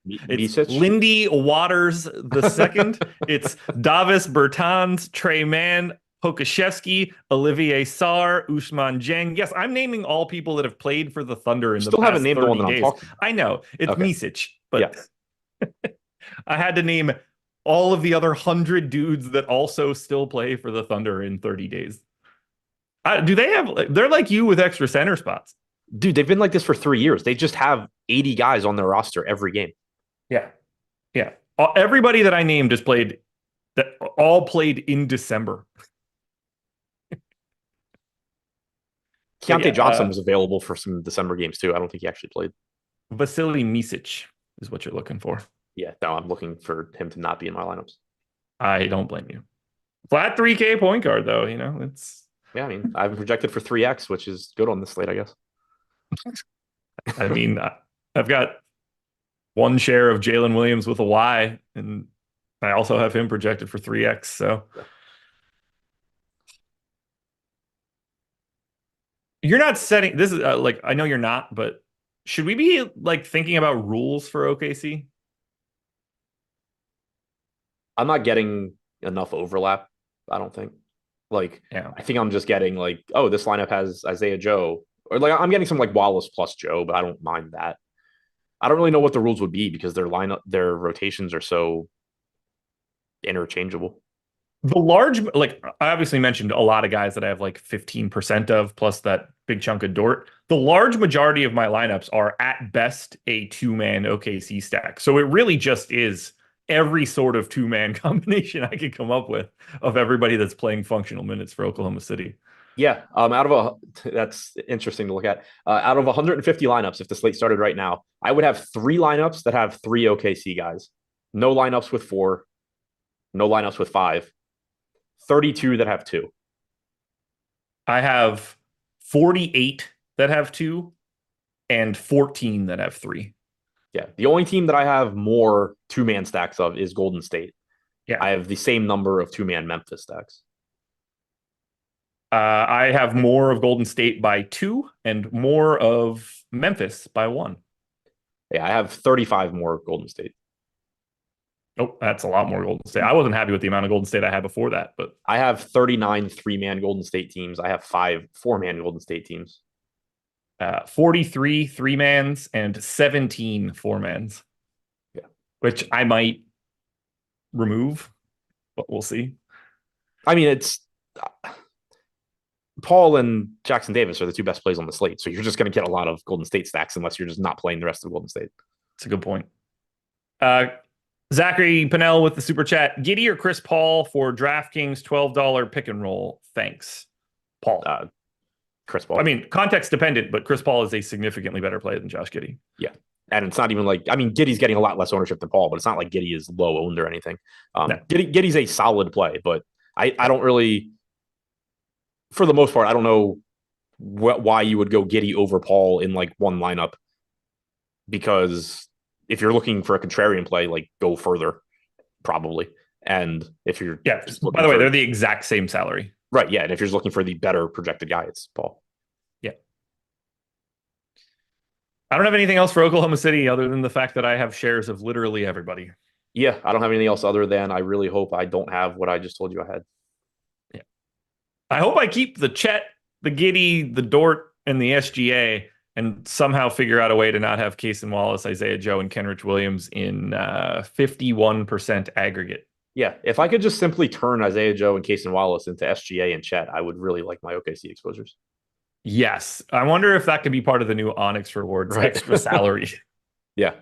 It's Lindy Waters the second. It's Davis Bertans, Trey Mann, Pokashevsky, Olivier Sarr, Ousmane Dieng. Yes, I'm naming all people that have played for the Thunder in the past 30 days. Still haven't named the one that I'm talking about. I know. It's okay. Micic, but yeah. I had to name all of the other 100 dudes that also still play for the Thunder in 30 days. Do they have, they're like you with extra center spots. Dude, they've been like this for 3 years. They just have 80 guys on their roster every game. Yeah. Yeah. Everybody that I named just played, that all played in December. Keontae Johnson was available for some December games too. I don't think he actually played. Vasily Micic is what you're looking for. Yeah, no, I'm looking for him to not be in my lineups. I don't blame you. Flat 3K point guard, though, you know, it's... Yeah, I mean, I've projected for 3X, which is good on this slate, I guess. I mean, I've got 1 share of Jalen Williams with a Y, and I also have him projected for 3X, so... Yeah. You're not setting... This is, like, I know you're not, but should we be, like, thinking about rules for OKC? I'm not getting enough overlap, I don't think. Like, yeah. I think I'm just getting like, oh, this lineup has Isaiah Joe. Or like I'm getting some like Wallace plus Joe, but I don't mind that. I don't really know what the rules would be because their rotations are so interchangeable. The large, like I obviously mentioned a lot of guys that I have like 15% of, plus that big chunk of Dort. The large majority of my lineups are at best a 2-man OKC stack. So it really just is every sort of 2-man combination I could come up with of everybody that's playing functional minutes for Oklahoma City. Yeah, that's interesting to look at. Out of 150 lineups, if the slate started right now, I would have 3 lineups that have 3 OKC guys. No lineups with 4. No lineups with 5. 32 that have 2. I have 48 that have 2 and 14 that have 3. Yeah, the only team that I have more 2-man stacks of is Golden State. Yeah, I have the same number of 2-man Memphis stacks. I have more of Golden State by 2 and more of Memphis by 1. Yeah, I have 35 more Golden State. Oh, that's a lot more Golden State. I wasn't happy with the amount of Golden State I had before that, but I have 39 3-man Golden State teams. I have 5 4-man Golden State teams. 43 3-mans and 17 4-mans. Yeah, which I might remove, but we'll see. I mean, it's Paul and Jackson Davis are the 2 best plays on the slate, so you're just going to get a lot of Golden State stacks unless you're just not playing the rest of Golden State. That's a good point. Zachary Pinnell with the super chat. Giddey or Chris Paul for DraftKings $12 pick and roll? Thanks. Paul. Chris Paul. I mean, context dependent, but Chris Paul is a significantly better player than Josh Giddey. Yeah. And it's not even like, I mean, Giddey's getting a lot less ownership than Paul, but it's not like Giddey is low owned or anything. No. Giddey's a solid play, but I don't really, for the most part, I don't know why you would go Giddey over Paul in like one lineup, because if you're looking for a contrarian play, like go further. probably. And if you're by the way, they're the exact same salary. Right, yeah. And if you're just looking for the better projected guy, it's Paul. Yeah. I don't have anything else for Oklahoma City other than the fact that I have shares of literally everybody. Yeah, I don't have anything else other than I really hope I don't have what I just told you I had. Yeah. I hope I keep the Chet, the Giddy, the Dort, and the SGA and somehow figure out a way to not have Cason Wallace, Isaiah Joe, and Kenrich Williams in 51% aggregate. Yeah, if I could just simply turn Isaiah Joe and Cason Wallace into SGA and Chet, I would really like my OKC exposures. Yes. I wonder if that could be part of the new Onyx rewards, Right. extra salary. Yeah.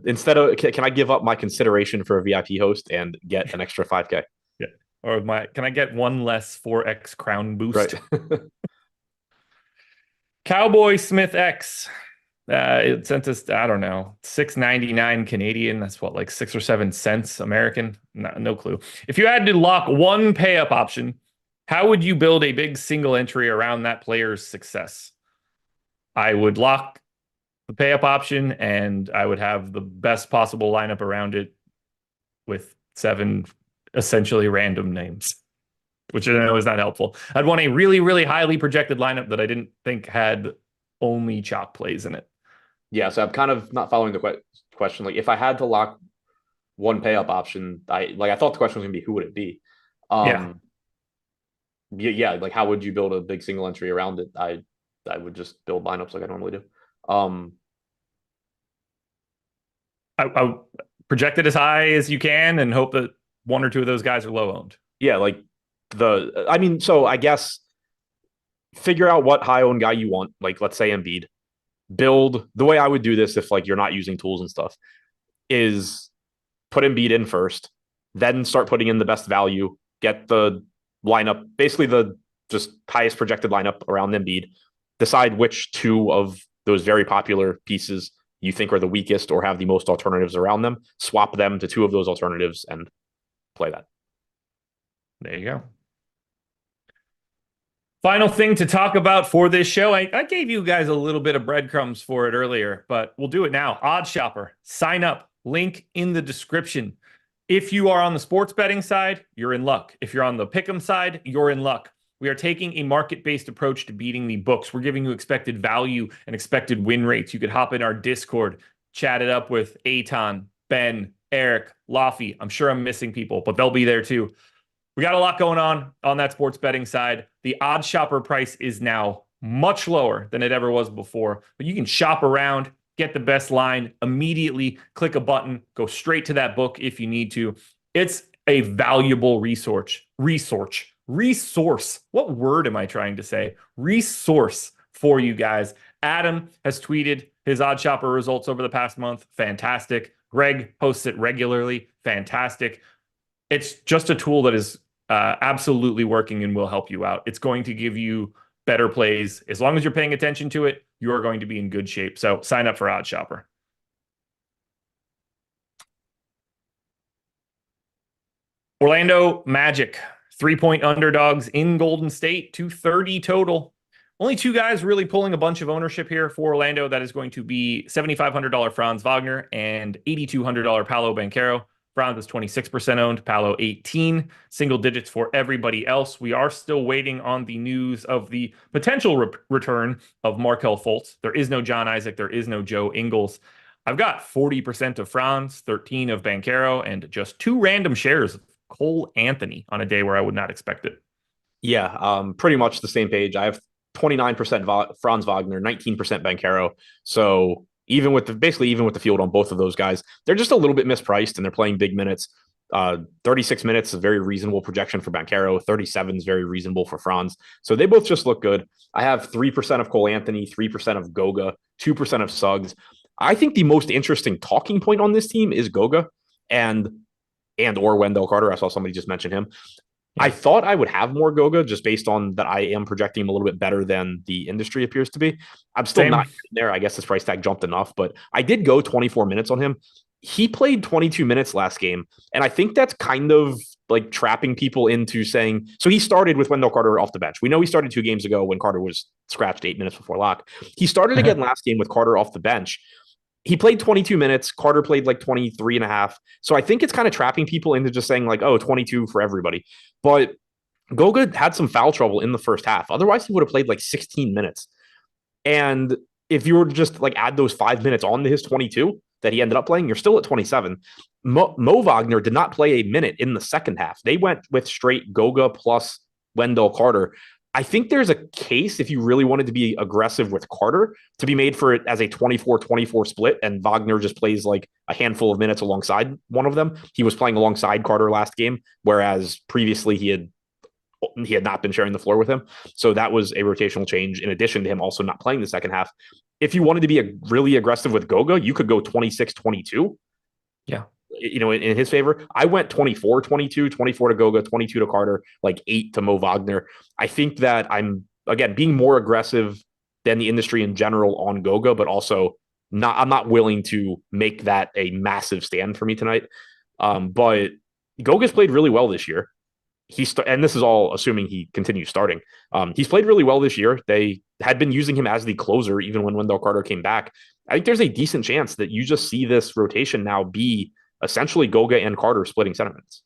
Instead of, can I give up my consideration for a VIP host and get an extra 5K? Yeah. Or can I get one less 4X crown boost? Right. Cowboy Smith X. It sent us, I don't know, $6.99 Canadian. That's what, like 6 or 7 cents American? No clue. If you had to lock one pay up option, how would you build a big single entry around that player's success? I would lock the pay up option and I would have the best possible lineup around it with 7 essentially random names, which I know is not helpful. I'd want a really, really highly projected lineup that I didn't think had only chalk plays in it. Yeah, so I'm kind of not following the question. Like, if I had to lock one pay up option, I thought the question was gonna be who would it be? Yeah, like how would you build a big single entry around it? I would just build lineups like I normally do. I project it as high as you can and hope that 1 or 2 of those guys are low owned. Yeah, so I guess figure out what high owned guy you want. Like, let's say Embiid. Build the way I would do this if like you're not using tools and stuff is put Embiid in first, then start putting in the best value, get the lineup, basically the just highest projected lineup around Embiid, decide which 2 of those very popular pieces you think are the weakest or have the most alternatives around them, swap them to 2 of those alternatives and play that. There you go. Final thing to talk about for this show. I gave you guys a little bit of breadcrumbs for it earlier, but we'll do it now. Odds Shopper. Sign up. Link in the description. If you are on the sports betting side, you're in luck. If you're on the pick'em side, you're in luck. We are taking a market-based approach to beating the books. We're giving you expected value and expected win rates. You could hop in our Discord, chat it up with Eitan, Ben, Eric, Laffy. I'm sure I'm missing people, but they'll be there too. We got a lot going on that sports betting side. The Odds Shopper price is now much lower than it ever was before, but you can shop around, get the best line, immediately click a button, go straight to that book if you need to. It's a valuable resource. What word am I trying to say? Resource for you guys. Adam has tweeted his Odds Shopper results over the past month. Fantastic. Greg posts it regularly. Fantastic. It's just a tool that is absolutely working and will help you out. It's going to give you better plays. As long as you're paying attention to it, you are going to be in good shape. So sign up for Odds Shopper. Orlando Magic, 3-point underdogs in Golden State, 230 total. Only 2 guys really pulling a bunch of ownership here for Orlando. That is going to be $7,500 Franz Wagner and $8,200 Paolo Banchero. Franz is 26% owned, Paolo 18, single digits for everybody else. We are still waiting on the news of the potential return of Markelle Fultz. There is no John Isaac. There is no Joe Ingles. I've got 40% of Franz, 13 of Banchero, and just 2 random shares of Cole Anthony on a day where I would not expect it. Yeah, pretty much the same page. I have 29% Franz Wagner, 19% Banchero. So even with the field on both of those guys, they're just a little bit mispriced and they're playing big minutes. 36 minutes is a very reasonable projection for Banchero. 37 is very reasonable for Franz. So they both just look good. I have 3% of Cole Anthony, 3% of Goga, 2% of Suggs. I think the most interesting talking point on this team is Goga and or Wendell Carter. I saw somebody just mention him. I thought I would have more Goga just based on that I am projecting him a little bit better than the industry appears to be. I'm still not there. I guess his price tag jumped enough, but I did go 24 minutes on him. He played 22 minutes last game, and I think that's kind of like trapping people into saying, so he started with Wendell Carter off the bench. We know he started 2 games ago when Carter was scratched 8 minutes before lock. He started again last game with Carter off the bench. he played 22 minutes. Carter played like 23 and a half. So I think it's kind of trapping people into just saying like, oh, 22 for everybody. But Goga had some foul trouble in the first half. Otherwise, he would have played like 16 minutes. And if you were to just like add those 5 minutes on to his 22 that he ended up playing, you're still at 27. Mo Wagner did not play a minute in the second half. They went with straight Goga plus Wendell Carter. I think there's a case, if you really wanted to be aggressive with Carter, to be made for it as a 24-24 split, and Wagner just plays like a handful of minutes alongside one of them. He was playing alongside Carter last game, whereas previously he had not been sharing the floor with him. So that was a rotational change in addition to him also not playing the second half. If you wanted to be really aggressive with Goga, you could go 26-22. Yeah. In his favor. I went 24-22, 24 to Goga, 22 to Carter, like 8 to Mo Wagner. I think that I'm, again, being more aggressive than the industry in general on Goga, but also I'm not willing to make that a massive stand for me tonight. But Goga's played really well this year. And this is all assuming he continues starting. He's played really well this year. They had been using him as the closer even when Wendell Carter came back. I think there's a decent chance that you just see this rotation now be essentially Goga and Carter splitting center minutes.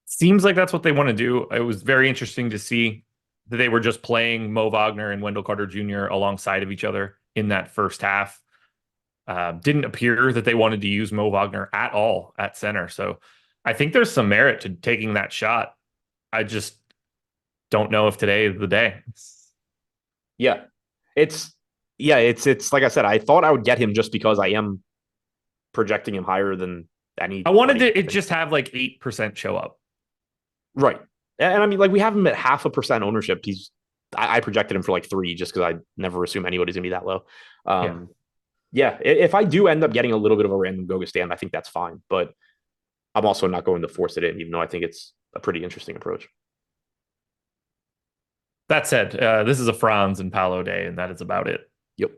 Seems like that's what they want to do. It was very interesting to see that they were just playing Mo Wagner and Wendell Carter Jr. alongside of each other in that first half. Didn't appear that they wanted to use Mo Wagner at all at center. So I think there's some merit to taking that shot. I just don't know if today is the day. It's like I said, I thought I would get him just because I am projecting him higher than any. I wanted to just have like 8% show up. Right. And I mean, like we have him at 0.5% ownership. I projected him for like 3 just because I never assume anybody's gonna be that low. If I do end up getting a little bit of a random Goga stand, I think that's fine. But I'm also not going to force it in, even though I think it's a pretty interesting approach. That said, this is a Franz and Paolo day, and that is about it. Yep.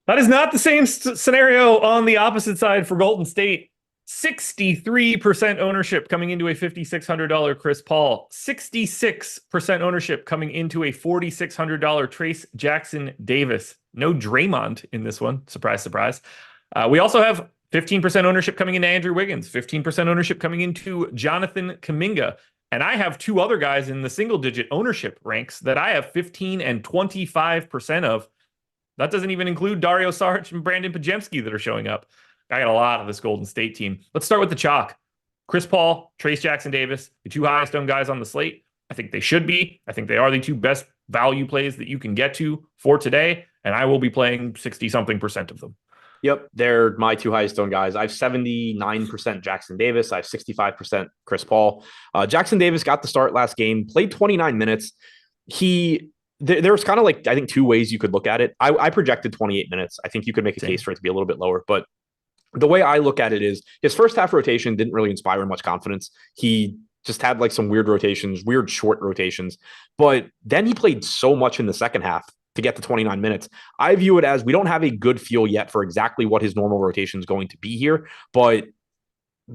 That is not the same scenario on the opposite side for Golden State. 63% ownership coming into a $5,600 Chris Paul. 66% ownership coming into a $4,600 Trace Jackson Davis. No Draymond in this one. Surprise, surprise. We also have 15% ownership coming into Andrew Wiggins. 15% ownership coming into Jonathan Kuminga. And I have 2 other guys in the single-digit ownership ranks that I have 15 and 25% of. That doesn't even include Dario Saric and Brandon Podziemski that are showing up. I got a lot of this Golden State team. Let's start with the chalk. Chris Paul, Trace Jackson Davis, the 2 highest owned guys on the slate. I think they should be. I think they are the 2 best value plays that you can get to for today. And I will be playing 60-something% of them. Yep, they're my 2 highest owned guys. I have 79% Jackson Davis. I have 65% Chris Paul. Jackson Davis got the start last game, played 29 minutes. There's kind of like, I think 2 ways you could look at it. I projected 28 minutes. I think you could make a case for it to be a little bit lower, but the way I look at it is his first half rotation didn't really inspire much confidence. He just had like some weird rotations, weird short rotations, but then he played so much in the second half to get to 29 minutes. I view it as we don't have a good feel yet for exactly what his normal rotation is going to be here, but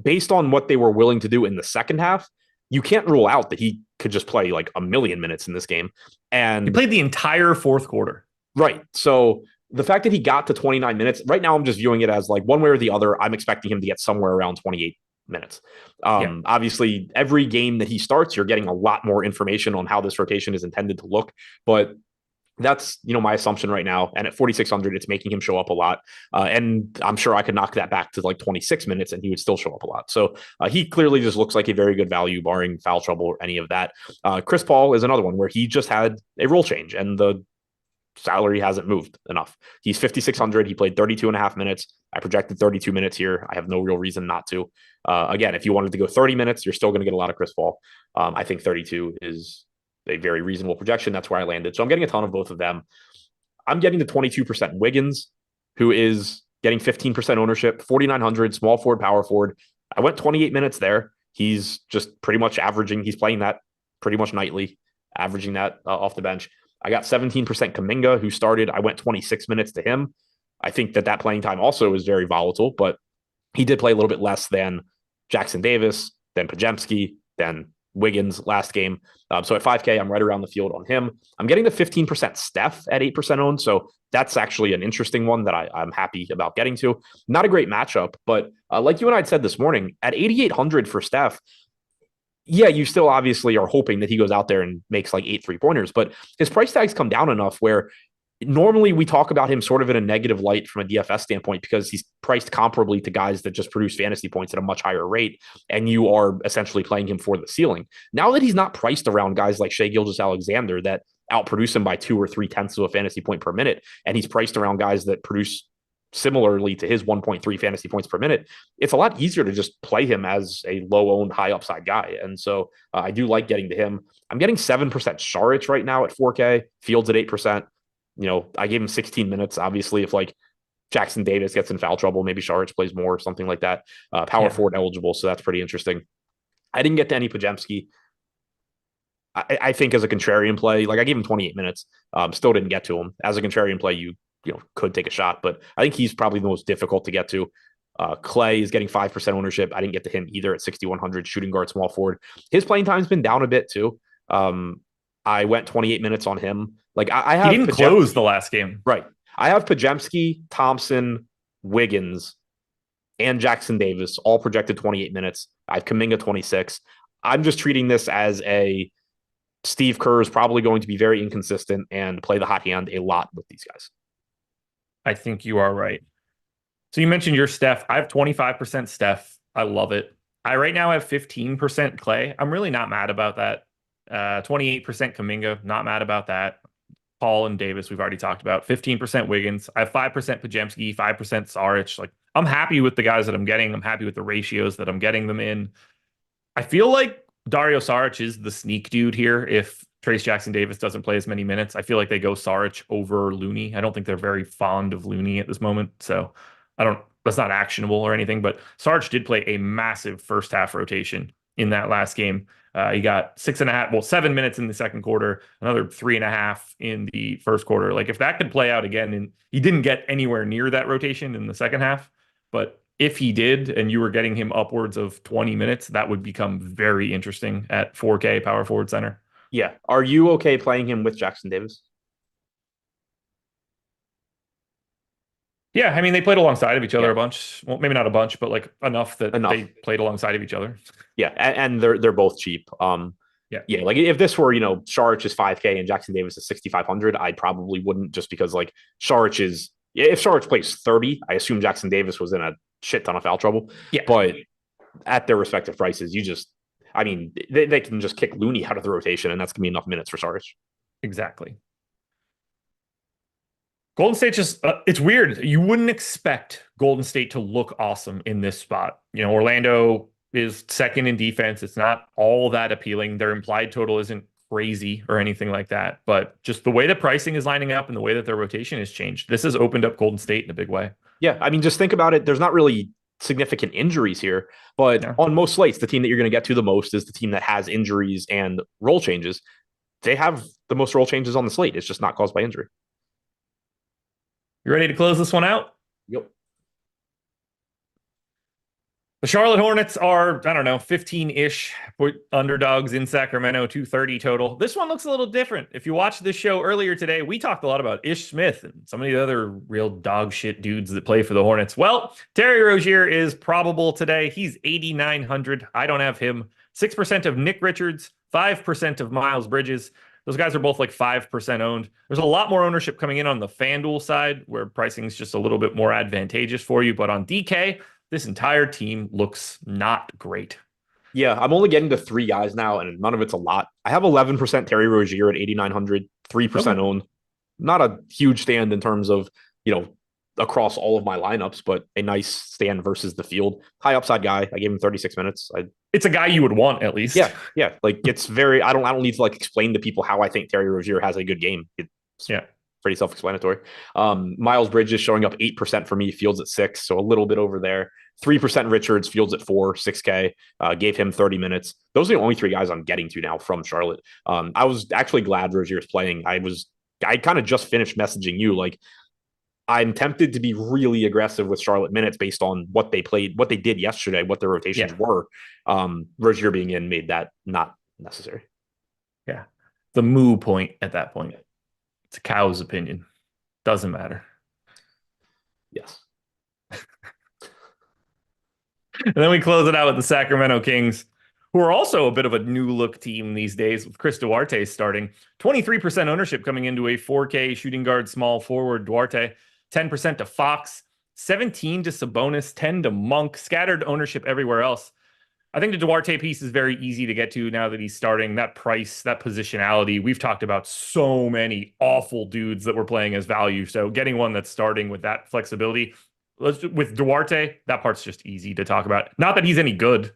based on what they were willing to do in the second half, you can't rule out that he could just play like a million minutes in this game. And he played the entire fourth quarter. Right. So the fact that he got to 29 minutes, right now I'm just viewing it as like one way or the other, I'm expecting him to get somewhere around 28 minutes. Obviously, every game that he starts, you're getting a lot more information on how this rotation is intended to look. But that's, my assumption right now. And at 4,600, it's making him show up a lot. And I'm sure I could knock that back to like 26 minutes and he would still show up a lot. So he clearly just looks like a very good value, barring foul trouble or any of that. Chris Paul is another one where he just had a role change and the salary hasn't moved enough. He's 5,600. He played 32 and a half minutes. I projected 32 minutes here. I have no real reason not to. Again, if you wanted to go 30 minutes, you're still going to get a lot of Chris Paul. I think 32 is a very reasonable projection. That's where I landed. So I'm getting a ton of both of them. I'm getting the 22% Wiggins, who is getting 15% ownership, 4,900, small forward, power forward. I went 28 minutes there. He's just pretty much averaging. He's playing that pretty much nightly, averaging that off the bench. I got 17% Kuminga, who started. I went 26 minutes to him. I think that playing time also is very volatile, but he did play a little bit less than Jackson Davis, than Podziemski, than Wiggins last game. So at 5K, I'm right around the field on him. I'm getting the 15% Steph at 8% owned. So that's actually an interesting one that I'm happy about getting to. Not a great matchup, but like you and I had said this morning, at 8,800 for Steph, yeah, you still obviously are hoping that he goes out there and makes like 8 3-pointers, but his price tags come down enough where normally we talk about him sort of in a negative light from a DFS standpoint because he's priced comparably to guys that just produce fantasy points at a much higher rate, and you are essentially playing him for the ceiling. Now that he's not priced around guys like Shai Gilgeous-Alexander that outproduce him by 2 or 3 tenths of a fantasy point per minute, and he's priced around guys that produce similarly to his 1.3 fantasy points per minute, it's a lot easier to just play him as a low-owned, high-upside guy. And so I do like getting to him. I'm getting 7% Saric right now at 4K, Fields at 8%. I gave him 16 minutes. Obviously, if like Jackson Davis gets in foul trouble, maybe Saric plays more, something like that. Power forward eligible, so that's pretty interesting. I didn't get to any Pajemski. I think as a contrarian play, like I gave him 28 minutes, still didn't get to him. As a contrarian play, you could take a shot, but I think he's probably the most difficult to get to. Clay is getting 5% ownership. I didn't get to him either at 6,100, shooting guard, small forward. His playing time's been down a bit too. I went 28 minutes on him. Like I have he didn't close the last game. Right. I have Pajemski, Thompson, Wiggins, and Jackson Davis all projected 28 minutes. I have Kuminga 26. I'm just treating this as a Steve Kerr is probably going to be very inconsistent and play the hot hand a lot with these guys. I think you are right. So you mentioned your Steph. I have 25% Steph. I love it. I right now have 15% Clay. I'm really not mad about that. 28% Kuminga, not mad about that. Paul and Davis, we've already talked about. 15% Wiggins. I have 5% Pajemski, 5% Saric. Like, I'm happy with the guys that I'm getting. I'm happy with the ratios that I'm getting them in. I feel like Dario Saric is the sneak dude here if Trace Jackson Davis doesn't play as many minutes. I feel like they go Saric over Looney. I don't think they're very fond of Looney at this moment. So that's not actionable or anything, but Saric did play a massive first half rotation in that last game. He got 7 minutes in the second quarter, another 3.5 in the first quarter. Like if that could play out again, and he didn't get anywhere near that rotation in the second half, but if he did, and you were getting him upwards of 20 minutes, that would become very interesting at 4K power forward center. Yeah. Are you okay playing him with Jackson Davis? Yeah, I mean, they played alongside of each other a bunch. Well, maybe not a bunch, but like enough that they played alongside of each other. Yeah, and they're both cheap. Yeah, like if this were, Saric is 5K and Jackson Davis is 6,500, I probably wouldn't, just because like if Saric plays 30, I assume Jackson Davis was in a shit ton of foul trouble. Yeah. But at their respective prices, they can just kick Looney out of the rotation, and that's gonna be enough minutes for Saric. Exactly. Golden State it's weird. You wouldn't expect Golden State to look awesome in this spot. Orlando is second in defense. It's not all that appealing. Their implied total isn't crazy or anything like that, but just the way the pricing is lining up and the way that their rotation has changed, this has opened up Golden State in a big way. Yeah, I mean, just think about it. There's not really significant injuries here, but on most slates, the team that you're going to get to the most is the team that has injuries and role changes. They have the most role changes on the slate. It's just not caused by injury. You ready to close this one out? Yep. The Charlotte Hornets are, 15-ish underdogs in Sacramento, 230 total. This one looks a little different. If you watched this show earlier today, we talked a lot about Ish Smith and some of the other real dog shit dudes that play for the Hornets. Well, Terry Rozier is probable today. He's 8,900. I don't have him. 6% of Nick Richards, 5% of Miles Bridges. Those guys are both like 5% owned. There's a lot more ownership coming in on the FanDuel side, where pricing is just a little bit more advantageous for you. But on DK, this entire team looks not great. Yeah, I'm only getting to 3 guys now, and none of it's a lot. I have 11% Terry Rozier at 8,900, 3% owned. Not a huge stand in terms of, across all of my lineups, but a nice stand versus the field. High upside guy. I gave him 36 minutes. It's a guy you would want, at least. Yeah. Like it's very. I don't need to like explain to people how I think Terry Rozier has a good game. It's pretty self-explanatory. Miles Bridges showing up 8% for me. Fields at 6, so a little bit over there. 3% Richards. Fields at 4, 6K. Gave him 30 minutes. Those are the only 3 guys I'm getting to now from Charlotte. I was actually glad Rozier is playing. I kind of just finished messaging you like, I'm tempted to be really aggressive with Charlotte minutes based on what they played, what they did yesterday, what their rotations were. Rozier being in made that not necessary. Yeah. The moo point at that point. It's a cow's opinion. Doesn't matter. Yes. And then we close it out with the Sacramento Kings, who are also a bit of a new look team these days with Chris Duarte starting. 23% ownership coming into a 4K shooting guard small forward Duarte, 10% to Fox, 17 to Sabonis, 10 to Monk, scattered ownership everywhere else. I think the Duarte piece is very easy to get to now that he's starting. That price, that positionality. We've talked about so many awful dudes that we're playing as value. So getting one that's starting with that flexibility, with Duarte, that part's just easy to talk about. Not that he's any good.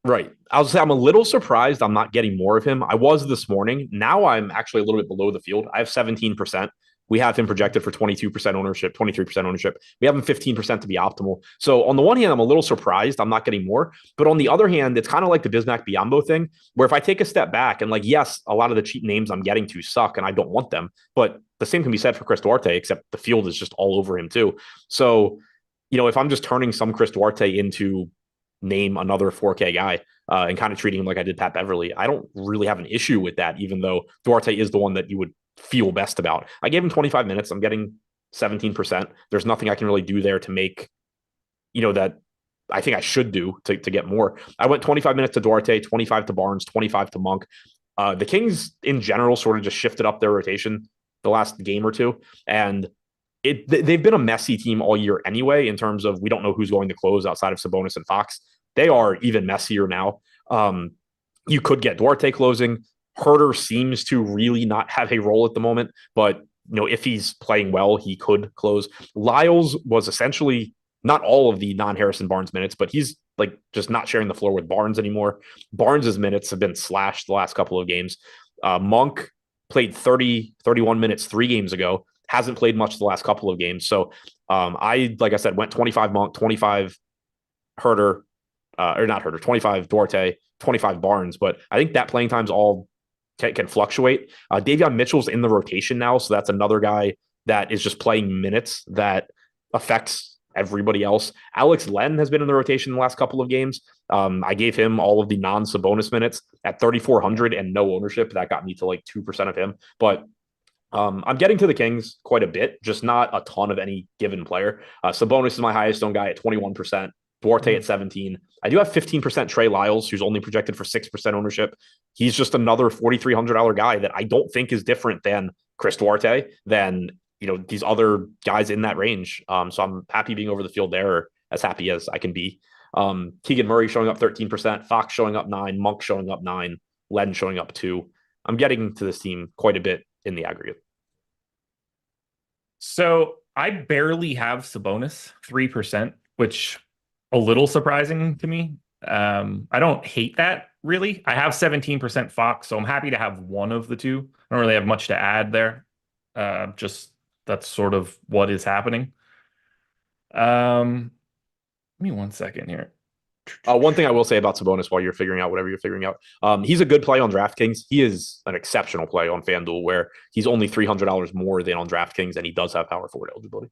Right. I'll say I'm a little surprised I'm not getting more of him. I was this morning. Now I'm actually a little bit below the field. I have 17%. We have him projected for 22% ownership, 23% ownership. We have him 15% to be optimal. So on the one hand, I'm a little surprised I'm not getting more. But on the other hand, it's kind of like the Bismack Biyombo thing, where if I take a step back and like, yes, a lot of the cheap names I'm getting to suck and I don't want them. But the same can be said for Chris Duarte, except the field is just all over him too. So, if I'm just turning some Chris Duarte into name another 4K guy and kind of treating him like I did Pat Beverly, I don't really have an issue with that, even though Duarte is the one that you would feel best about. I gave him 25 minutes. I'm getting 17%. There's nothing I can really do there to make, that I think I should do to get more. I went 25 minutes to Duarte, 25 to Barnes, 25 to Monk. The Kings in general sort of just shifted up their rotation the last game or two. And they've been a messy team all year anyway, in terms of we don't know who's going to close outside of Sabonis and Fox. They are even messier now. You could get Duarte closing. Herter seems to really not have a role at the moment, but if he's playing well, he could close. Lyles was essentially not all of the non-Harrison Barnes minutes, but he's like just not sharing the floor with Barnes anymore. Barnes's minutes have been slashed the last couple of games. Monk played 31 minutes 3 games ago, hasn't played much the last couple of games. So like I said, went 25 Monk, 25 Herter, or not Herter, 25 Duarte, 25 Barnes. But I think that playing time's all can fluctuate. Davion Mitchell's in the rotation now, so that's another guy that is just playing minutes that affects everybody else. Alex Len has been in the rotation the last couple of games. I gave him all of the non-Sabonis minutes at 3,400 and no ownership. That got me to like 2% of him. But I'm getting to the Kings quite a bit, just not a ton of any given player. Sabonis is my highest owned guy at 21%. Duarte at 17. I do have 15% Trey Lyles, who's only projected for 6% ownership. He's just another $4,300 guy that I don't think is different than Chris Duarte, than these other guys in that range. So I'm happy being over the field there, or as happy as I can be. Keegan Murray showing up 13%, Fox showing up 9, Monk showing up 9, Len showing up 2. I'm getting to this team quite a bit in the aggregate. So I barely have Sabonis, 3%, which a little surprising to me. I don't hate that, really. I have 17% Fox, so I'm happy to have one of the two. I don't really have much to add there. Just that's sort of what is happening. Give me 1 second here. One thing I will say about Sabonis while you're figuring out whatever you're figuring out, he's a good play on DraftKings. He is an exceptional play on FanDuel, where he's only $300 more than on DraftKings, and he does have power forward eligibility.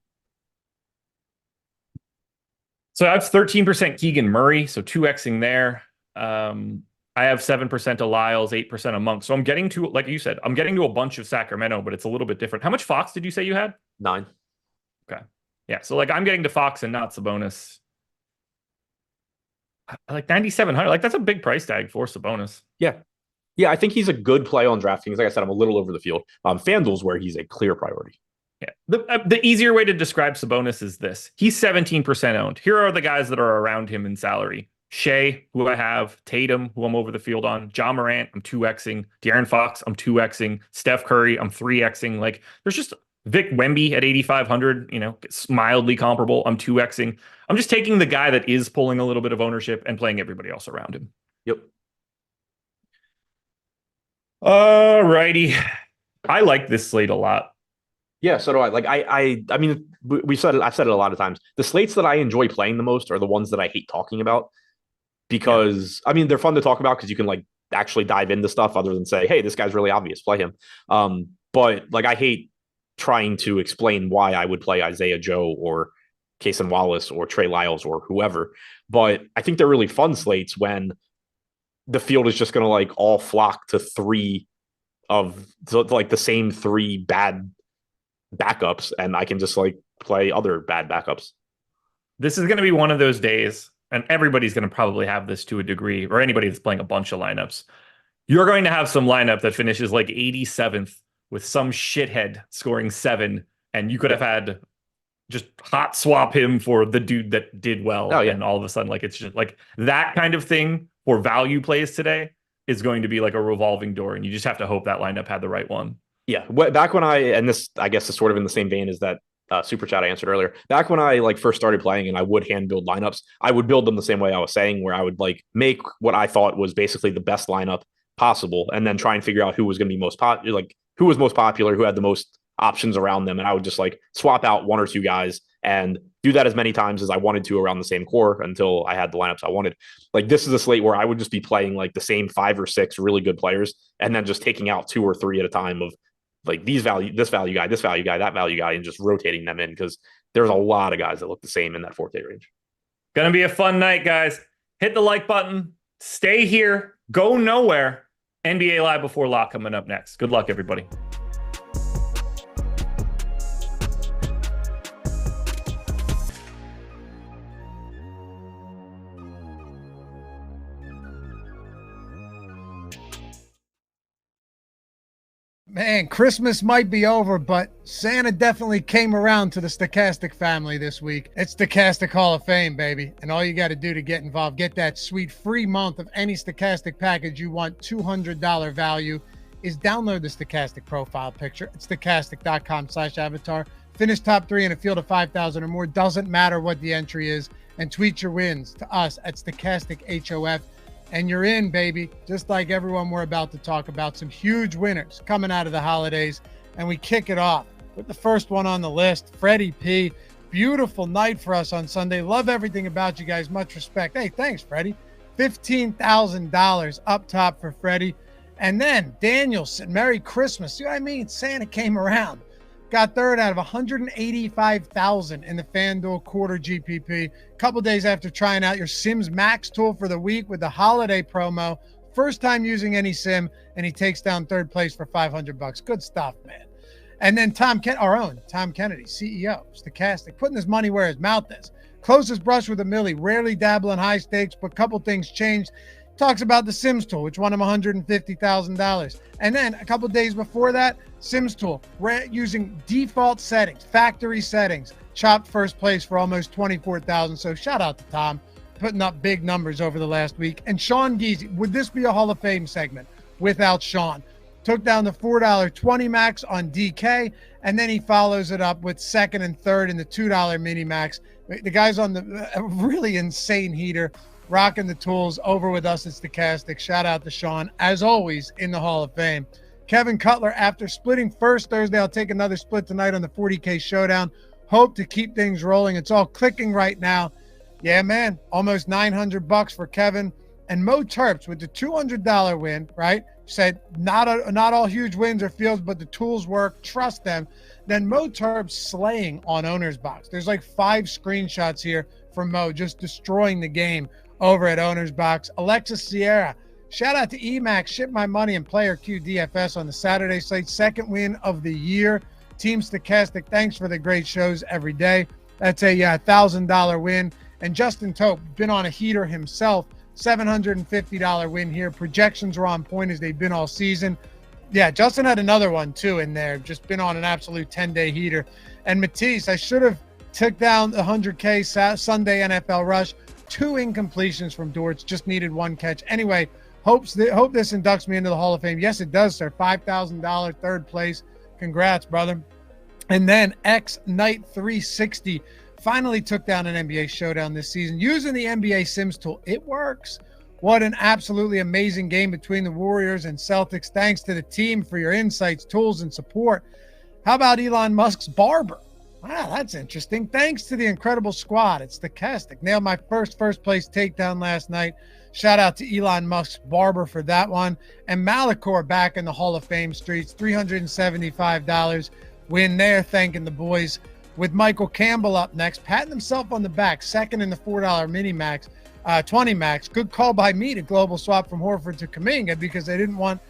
So I have 13% Keegan Murray, so 2xing there. I have 7% of Lyles, 8% of Monk. So I'm getting to, like you said, I'm getting to a bunch of Sacramento, but it's a little bit different. How much Fox did you say you had? 9. Okay. Yeah, so like I'm getting to Fox and not Sabonis. Like 9,700. Like that's a big price tag for Sabonis. Yeah. Yeah, I think he's a good play on DraftKings. Like I said, I'm a little over the field. FanDuel's where he's a clear priority. Yeah. The easier way to describe Sabonis is this. He's 17% owned. Here are the guys that are around him in salary. Shea, who I have, Tatum, who I'm over the field on, John Morant, I'm 2xing, De'Aaron Fox, I'm 2xing, Steph Curry, I'm 3xing. Like there's just Vic Wemby at 8,500, it's mildly comparable. I'm 2xing. I'm just taking the guy that is pulling a little bit of ownership and playing everybody else around him. Yep. All righty. I like this slate a lot. Yeah, so do I. Like I mean, I've said it a lot of times. The slates that I enjoy playing the most are the ones that I hate talking about, because I mean they're fun to talk about because you can like actually dive into stuff other than say, hey, this guy's really obvious, play him. But like I hate trying to explain why I would play Isaiah Joe or Cason Wallace or Trey Lyles or whoever. But I think they're really fun slates when the field is just going to like all flock to like the same three bad backups, and I can just like play other bad backups. This is going to be one of those days, and everybody's going to probably have this to a degree, or anybody that's playing a bunch of lineups. You're going to have some lineup that finishes like 87th with some shithead scoring 7, and you could have had just hot swap him for the dude that did well. Oh, yeah. And all of a sudden, like, it's just like that kind of thing for value plays today is going to be like a revolving door, and you just have to hope that lineup had the right one. Yeah. Back when and this, I guess, is sort of in the same vein as that super chat I answered earlier. Back when I like first started playing and I would hand build lineups, I would build them the same way I was saying, where I would like make what I thought was basically the best lineup possible, and then try and figure out who was going to be most popular, like who was most popular, who had the most options around them. And I would just like swap out 1 or 2 guys and do that as many times as I wanted to around the same core until I had the lineups I wanted. Like, this is a slate where I would just be playing like the same 5 or 6 really good players, and then just taking out 2 or 3 at a time of like this value guy, that value guy, and just rotating them in, because there's a lot of guys that look the same in that 4K range. Gonna be a fun night, guys. Hit the like button. Stay here. Go nowhere. NBA Live Before Lock coming up next. Good luck, everybody. Man, Christmas might be over, but Santa definitely came around to the Stochastic family this week. It's Stochastic Hall of Fame, baby. And all you got to do to get involved, get that sweet free month of any Stochastic package you want, $200 value, is download the Stochastic profile picture. It's stochastic.com/avatar. Finish top 3 in a field of 5,000 or more. Doesn't matter what the entry is. And tweet your wins to us at StochasticHOF. And you're in, baby. Just like everyone, we're about to talk about some huge winners coming out of the holidays. And we kick it off with the first one on the list, Freddie P. Beautiful night for us on Sunday. Love everything about you guys. Much respect. Hey, thanks, Freddie. $15,000 up top for Freddie. And then Danielson, Merry Christmas. See what I mean? Santa came around. Got third out of 185,000 in the FanDuel quarter GPP. A couple days after trying out your Sims Max tool for the week with the holiday promo. First time using any sim, and he takes down third place for $500. Good stuff, man. And then our own Tom Kennedy, CEO, Stochastic, putting his money where his mouth is. Closest brush with a milli, rarely dabble in high stakes, but a couple things changed. Talks about the Sims tool, which won him $150,000. And then a couple days before that, Sims tool, using default settings, factory settings, chopped first place for almost $24,000. So shout out to Tom, putting up big numbers over the last week. And Sean Geezy, would this be a Hall of Fame segment without Sean? Took down the $4.20 max on DK, and then he follows it up with second and third in the $2 mini max. The guy's on the really insane heater. Rocking the tools over with us at Stochastic. Shout out to Sean, as always, in the Hall of Fame. Kevin Cutler, after splitting first Thursday, I'll take another split tonight on the 40K Showdown. Hope to keep things rolling. It's all clicking right now. Yeah, man, almost $900 for Kevin. And Mo Terps with the $200 win, right? Said not all huge wins or fields, but the tools work. Trust them. Then Mo Terps slaying on Owner's Box. There's like 5 screenshots here from Mo just destroying the game over at Owner's Box. Alexis Sierra, shout out to Emax, ship my money and player Q DFS on the Saturday slate. Second win of the year. Team Stochastic, thanks for the great shows every day. That's a $1,000 win. And Justin Tope, been on a heater himself. $750 win here. Projections were on point as they've been all season. Yeah, Justin had another one too in there. Just been on an absolute 10-day heater. And Matisse, I should have took down the 100K Sunday NFL rush. 2 incompletions from Dortz, just needed 1 catch. Anyway, hope this inducts me into the Hall of Fame. Yes, it does, sir. $5,000, third place. Congrats, brother. And then X Knight 360 finally took down an NBA Showdown this season using the NBA Sims tool. It works. What an absolutely amazing game between the Warriors and Celtics. Thanks to the team for your insights, tools, and support. How about Elon Musk's barber? Wow, that's interesting. Thanks to the incredible squad. It's Stochastic. Nailed my first place takedown last night. Shout out to Elon Musk's barber for that one. And Malachor back in the Hall of Fame streets. $375 win there. Thanking the boys. With Michael Campbell up next, patting himself on the back. Second in the $4 mini max. 20 max. Good call by me to global swap from Horford to Kuminga because they didn't want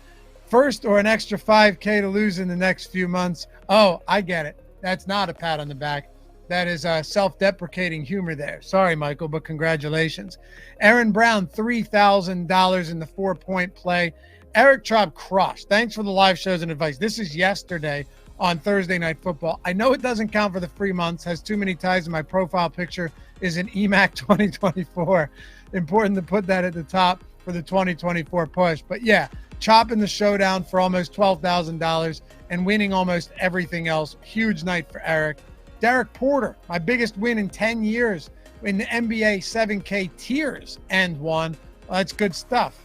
first or an extra 5K to lose in the next few months. Oh, I get it. That's not a pat on the back. That is self-deprecating humor there. Sorry, Michael, but congratulations. Aaron Brown, $3,000 in the 4-point play. Eric Traub crushed. Thanks for the live shows and advice. This is yesterday on Thursday Night Football. I know it doesn't count for the free months, has too many ties, and my profile picture is an EMAC 2024. Important to put that at the top for the 2024 push. But yeah, chopping the showdown for almost $12,000 and winning almost everything else. Huge night for Eric. Derek Porter, my biggest win in 10 years in the NBA 7K tiers and won. Well, that's good stuff.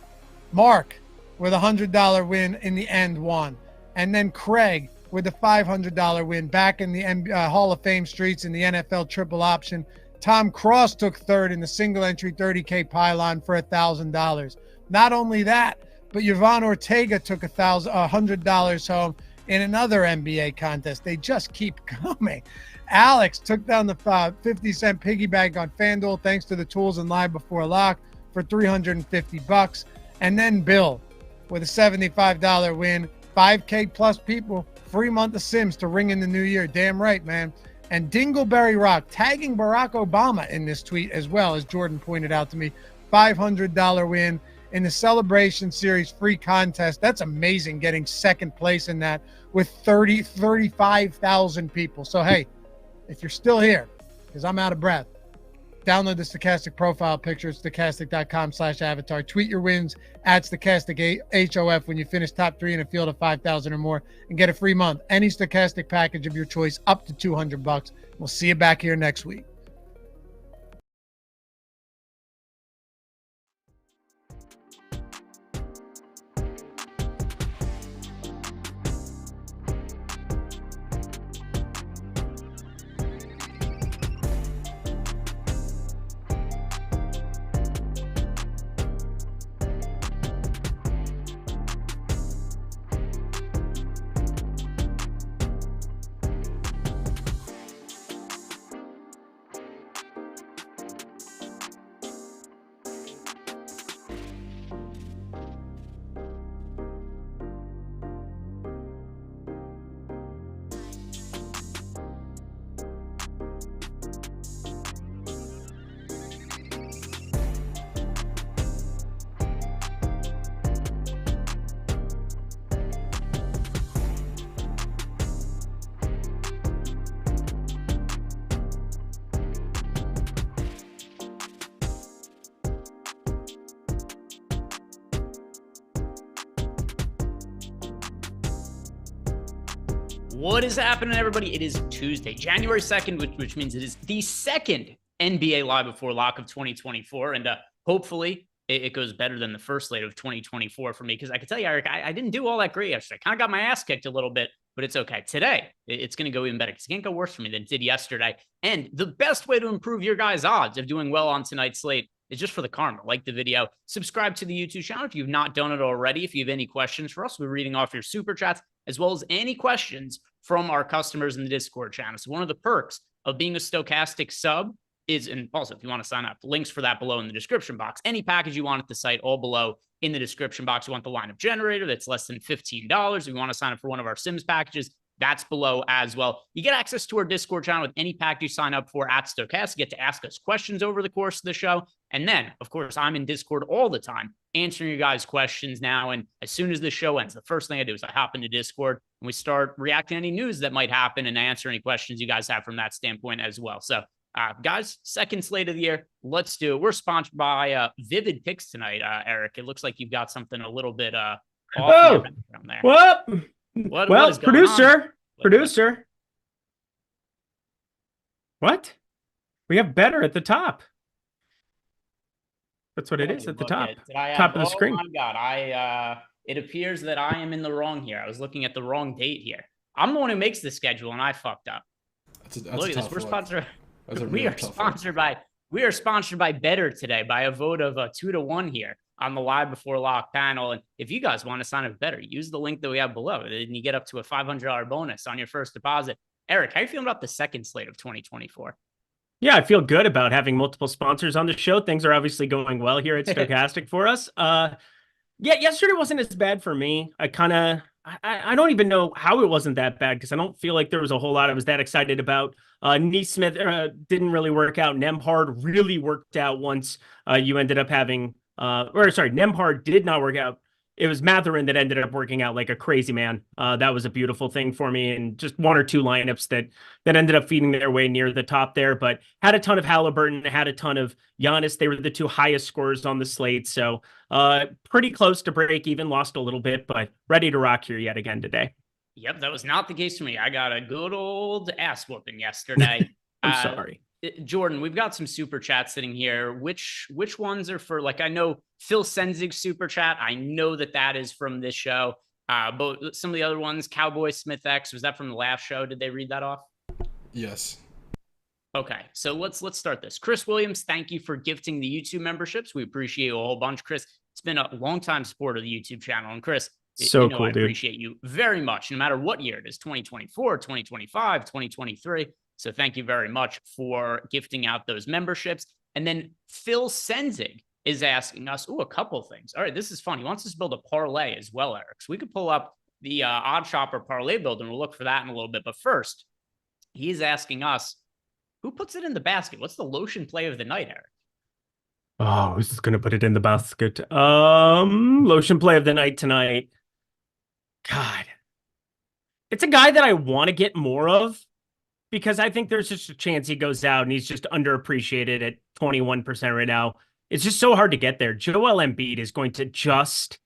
Mark with a $100 win in the end one. And then Craig with a $500 win back in the Hall of Fame streets in the NFL triple option. Tom Cross took third in the single entry 30K pylon for $1,000. Not only that, but Yvonne Ortega took $100 home in another NBA contest. They just keep coming. Alex took down the 50-cent piggy bank on FanDuel thanks to the tools and live before lock for $350. And then Bill with a $75 win, 5K plus people, free month of Sims to ring in the new year. Damn right, man. And Dingleberry Rock tagging Barack Obama in this tweet as well, as Jordan pointed out to me. $500 win in the Celebration Series free contest. That's amazing, getting second place in that with 35,000 people. So, hey, if you're still here, because I'm out of breath, download the Stochastic profile picture, stochastic.com/avatar. Tweet your wins at Stochastic HOF when you finish top 3 in a field of 5,000 or more and get a free month. Any Stochastic package of your choice up to $200. We'll see you back here next week. What is happening, everybody? It is Tuesday, January 2nd, which means it is the second NBA Live Before Lock of 2024. And hopefully it goes better than the first slate of 2024 for me, because I can tell you, Eric, I didn't do all that great yesterday. I kind of got my ass kicked a little bit, but it's okay. Today, it's going to go even better because it can't go worse for me than it did yesterday. And the best way to improve your guys' odds of doing well on tonight's slate is just for the karma. Like the video, subscribe to the YouTube channel if you've not done it already. If you have any questions for us, we're reading off your super chats, as well as any questions from our customers in the Discord channel. So one of the perks of being a Stochastic sub is, and also if you want to sign up, links for that below in the description box. Any package you want at the site, all below in the description box. You want the lineup generator, that's less than $15. If you want to sign up for one of our Sims packages, that's below as well. You get access to our Discord channel with any pack you sign up for at Stochastic. You get to ask us questions over the course of the show. And then, of course, I'm in Discord all the time answering you guys' questions now. And as soon as the show ends, the first thing I do is I hop into Discord and we start reacting to any news that might happen and answer any questions you guys have from that standpoint as well. So, guys, second slate of the year. Let's do it. We're sponsored by Vivid Picks tonight, Eric. It looks like you've got something a little bit off there. What? What is going Producer. What? We have better at the top. That's what it is at the top. Top of the screen. Oh my God. It appears that I am in the wrong here. I was looking at the wrong date here. I'm the one who makes the schedule and I fucked up. Look at this. We're sponsored. We are sponsored by Better today by a vote of 2-1 here on the Live Before Lock panel. And if you guys want to sign up Better, use the link that we have below and you get up to a $500 bonus on your first deposit. Eric, how are you feeling about the second slate of 2024? Yeah, I feel good about having multiple sponsors on the show. Things are obviously going well here at Stochastic for us. Yeah, yesterday wasn't as bad for me. I don't even know how it wasn't that bad because I don't feel like there was a whole lot I was that excited about. Neesmith didn't really work out. Nemhard really worked out once you ended up having, Nemhard did not work out. It was Matherin that ended up working out like a crazy man. That was a beautiful thing for me, and just one or two lineups that ended up feeding their way near the top there. But had a ton of Halliburton, had a ton of Giannis. They were the two highest scorers on the slate, so pretty close to break even. Lost a little bit, but ready to rock here yet again today. Yep, that was not the case for me. I got a good old ass whooping yesterday. I'm sorry. Jordan, we've got some super chats sitting here. Which ones are for, like, I know Phil Senzig's super chat. I know that is from this show. But some of the other ones, Cowboy Smith X, was that from the last show? Did they read that off? Yes. Okay, so let's start this. Chris Williams, thank you for gifting the YouTube memberships. We appreciate you a whole bunch, Chris. It's been a long time support of the YouTube channel, and Chris, so cool, I dude. appreciate you very much, no matter what year it is, 2024, 2025, 2023. So thank you very much for gifting out those memberships. And then Phil Senzig is asking us, a couple of things. All right, this is fun. He wants us to build a parlay as well, Eric. So we could pull up the Odd Shopper parlay builder, and we'll look for that in a little bit. But first, he is asking us, who puts it in the basket? What's the lotion play of the night, Eric? Oh, who's going to put it in the basket? Lotion play of the night tonight. God. It's a guy that I want to get more of, because I think there's just a chance he goes out and he's just underappreciated at 21% right now. It's just so hard to get there. Joel Embiid is going to just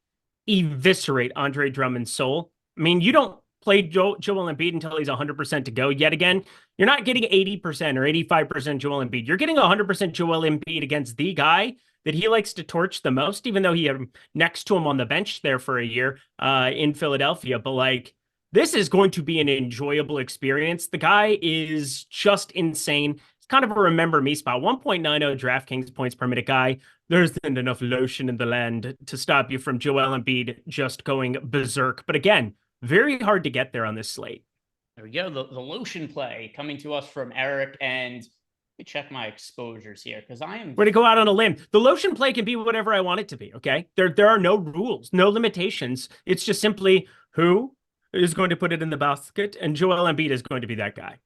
eviscerate Andre Drummond's soul. I mean, you don't play Joel Embiid until he's 100% to go yet again. You're not getting 80% or 85% Joel Embiid. You're getting 100% Joel Embiid against the guy that he likes to torch the most, even though he had him next to him on the bench there for a year in Philadelphia. But like, this is going to be an enjoyable experience. The guy is just insane. It's kind of a remember me spot. 1.90 DraftKings points per minute guy. There isn't enough lotion in the land to stop you from Joel Embiid just going berserk. But again, very hard to get there on this slate. There we go. The lotion play coming to us from Eric. And let me check my exposures here, because I am... We're going to go out on a limb. The lotion play can be whatever I want it to be, okay? There are no rules, no limitations. It's just simply who is going to put it in the basket, and Joel Embiid is going to be that guy.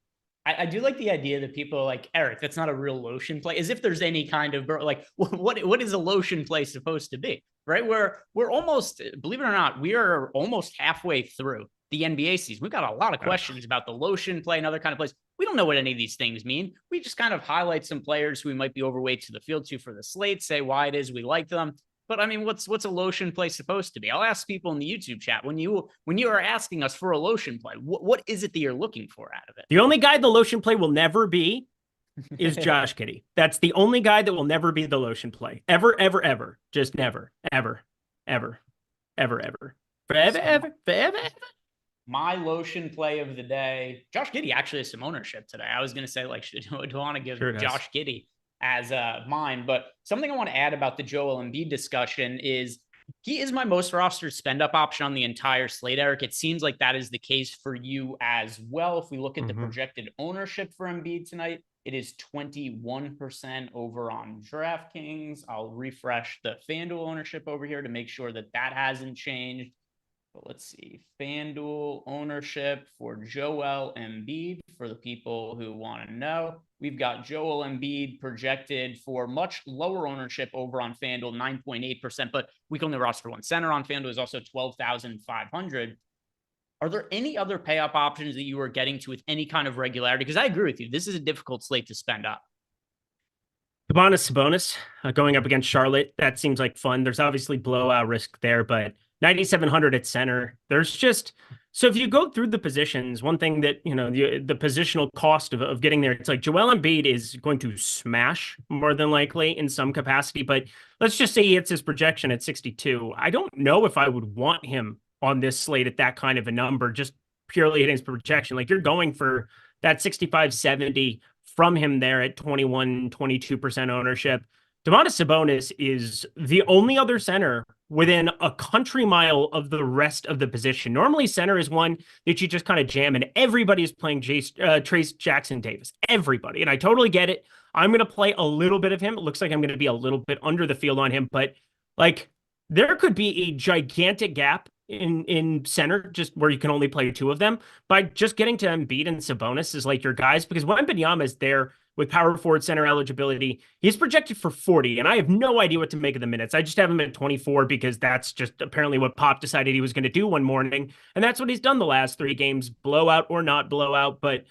I do like the idea that people are like, Eric, that's not a real lotion play, as if there's any kind of, like, what is a lotion play supposed to be, right? We're almost, believe it or not, we are almost halfway through the NBA season. We've got a lot of questions about the lotion play and other kind of plays. We don't know what any of these things mean. We just kind of highlight some players who we might be overweight to the field to for the slate, say why it is we like them. But I mean, what's a lotion play supposed to be? I'll ask people in the YouTube chat, when you are asking us for a lotion play, what is it that you're looking for out of it? The only guy the lotion play will never be is Josh Giddey. That's the only guy that will never be the lotion play. Ever, ever, ever. Just never. Ever. Ever. Ever, ever. Forever, ever. Forever, ever. My lotion play of the day, Josh Giddey actually has some ownership today. I was going to say, like, do I want to give Josh Giddey as mine? But something I want to add about the Joel Embiid discussion is he is my most rostered spend up option on the entire slate, Eric. It seems like that is the case for you as well. If we look at the projected ownership for Embiid tonight, it is 21% over on DraftKings. I'll refresh the FanDuel ownership over here to make sure that hasn't changed. But let's see, FanDuel ownership for Joel Embiid, for the people who want to know. We've got Joel Embiid projected for much lower ownership over on FanDuel, 9.8%, but we can only roster one center on FanDuel is also 12,500. Are there any other pay-up options that you are getting to with any kind of regularity? Because I agree with you. This is a difficult slate to spend up. Sabonis going up against Charlotte. That seems like fun. There's obviously blowout risk there, but 9,700 at center. There's just, so if you go through the positions, one thing that, the positional cost of getting there, it's like Joel Embiid is going to smash more than likely in some capacity, but let's just say he hits his projection at 62. I don't know if I would want him on this slate at that kind of a number, just purely hitting his projection. Like, you're going for that 65, 70 from him there at 21, 22% ownership. Domantas Sabonis is the only other center within a country mile of the rest of the position. Normally, center is one that you just kind of jam, and everybody is playing Trace Jackson Davis. Everybody. And I totally get it. I'm going to play a little bit of him. It looks like I'm going to be a little bit under the field on him, but like there could be a gigantic gap in center, just where you can only play two of them. By just getting to Embiid and Sabonis is like your guys, because Wembanyama is there with power forward center eligibility. He's projected for 40, and I have no idea what to make of the minutes. I just have him at 24 because that's just apparently what Pop decided he was going to do one morning, and that's what he's done the last 3 games, blowout or not blowout. But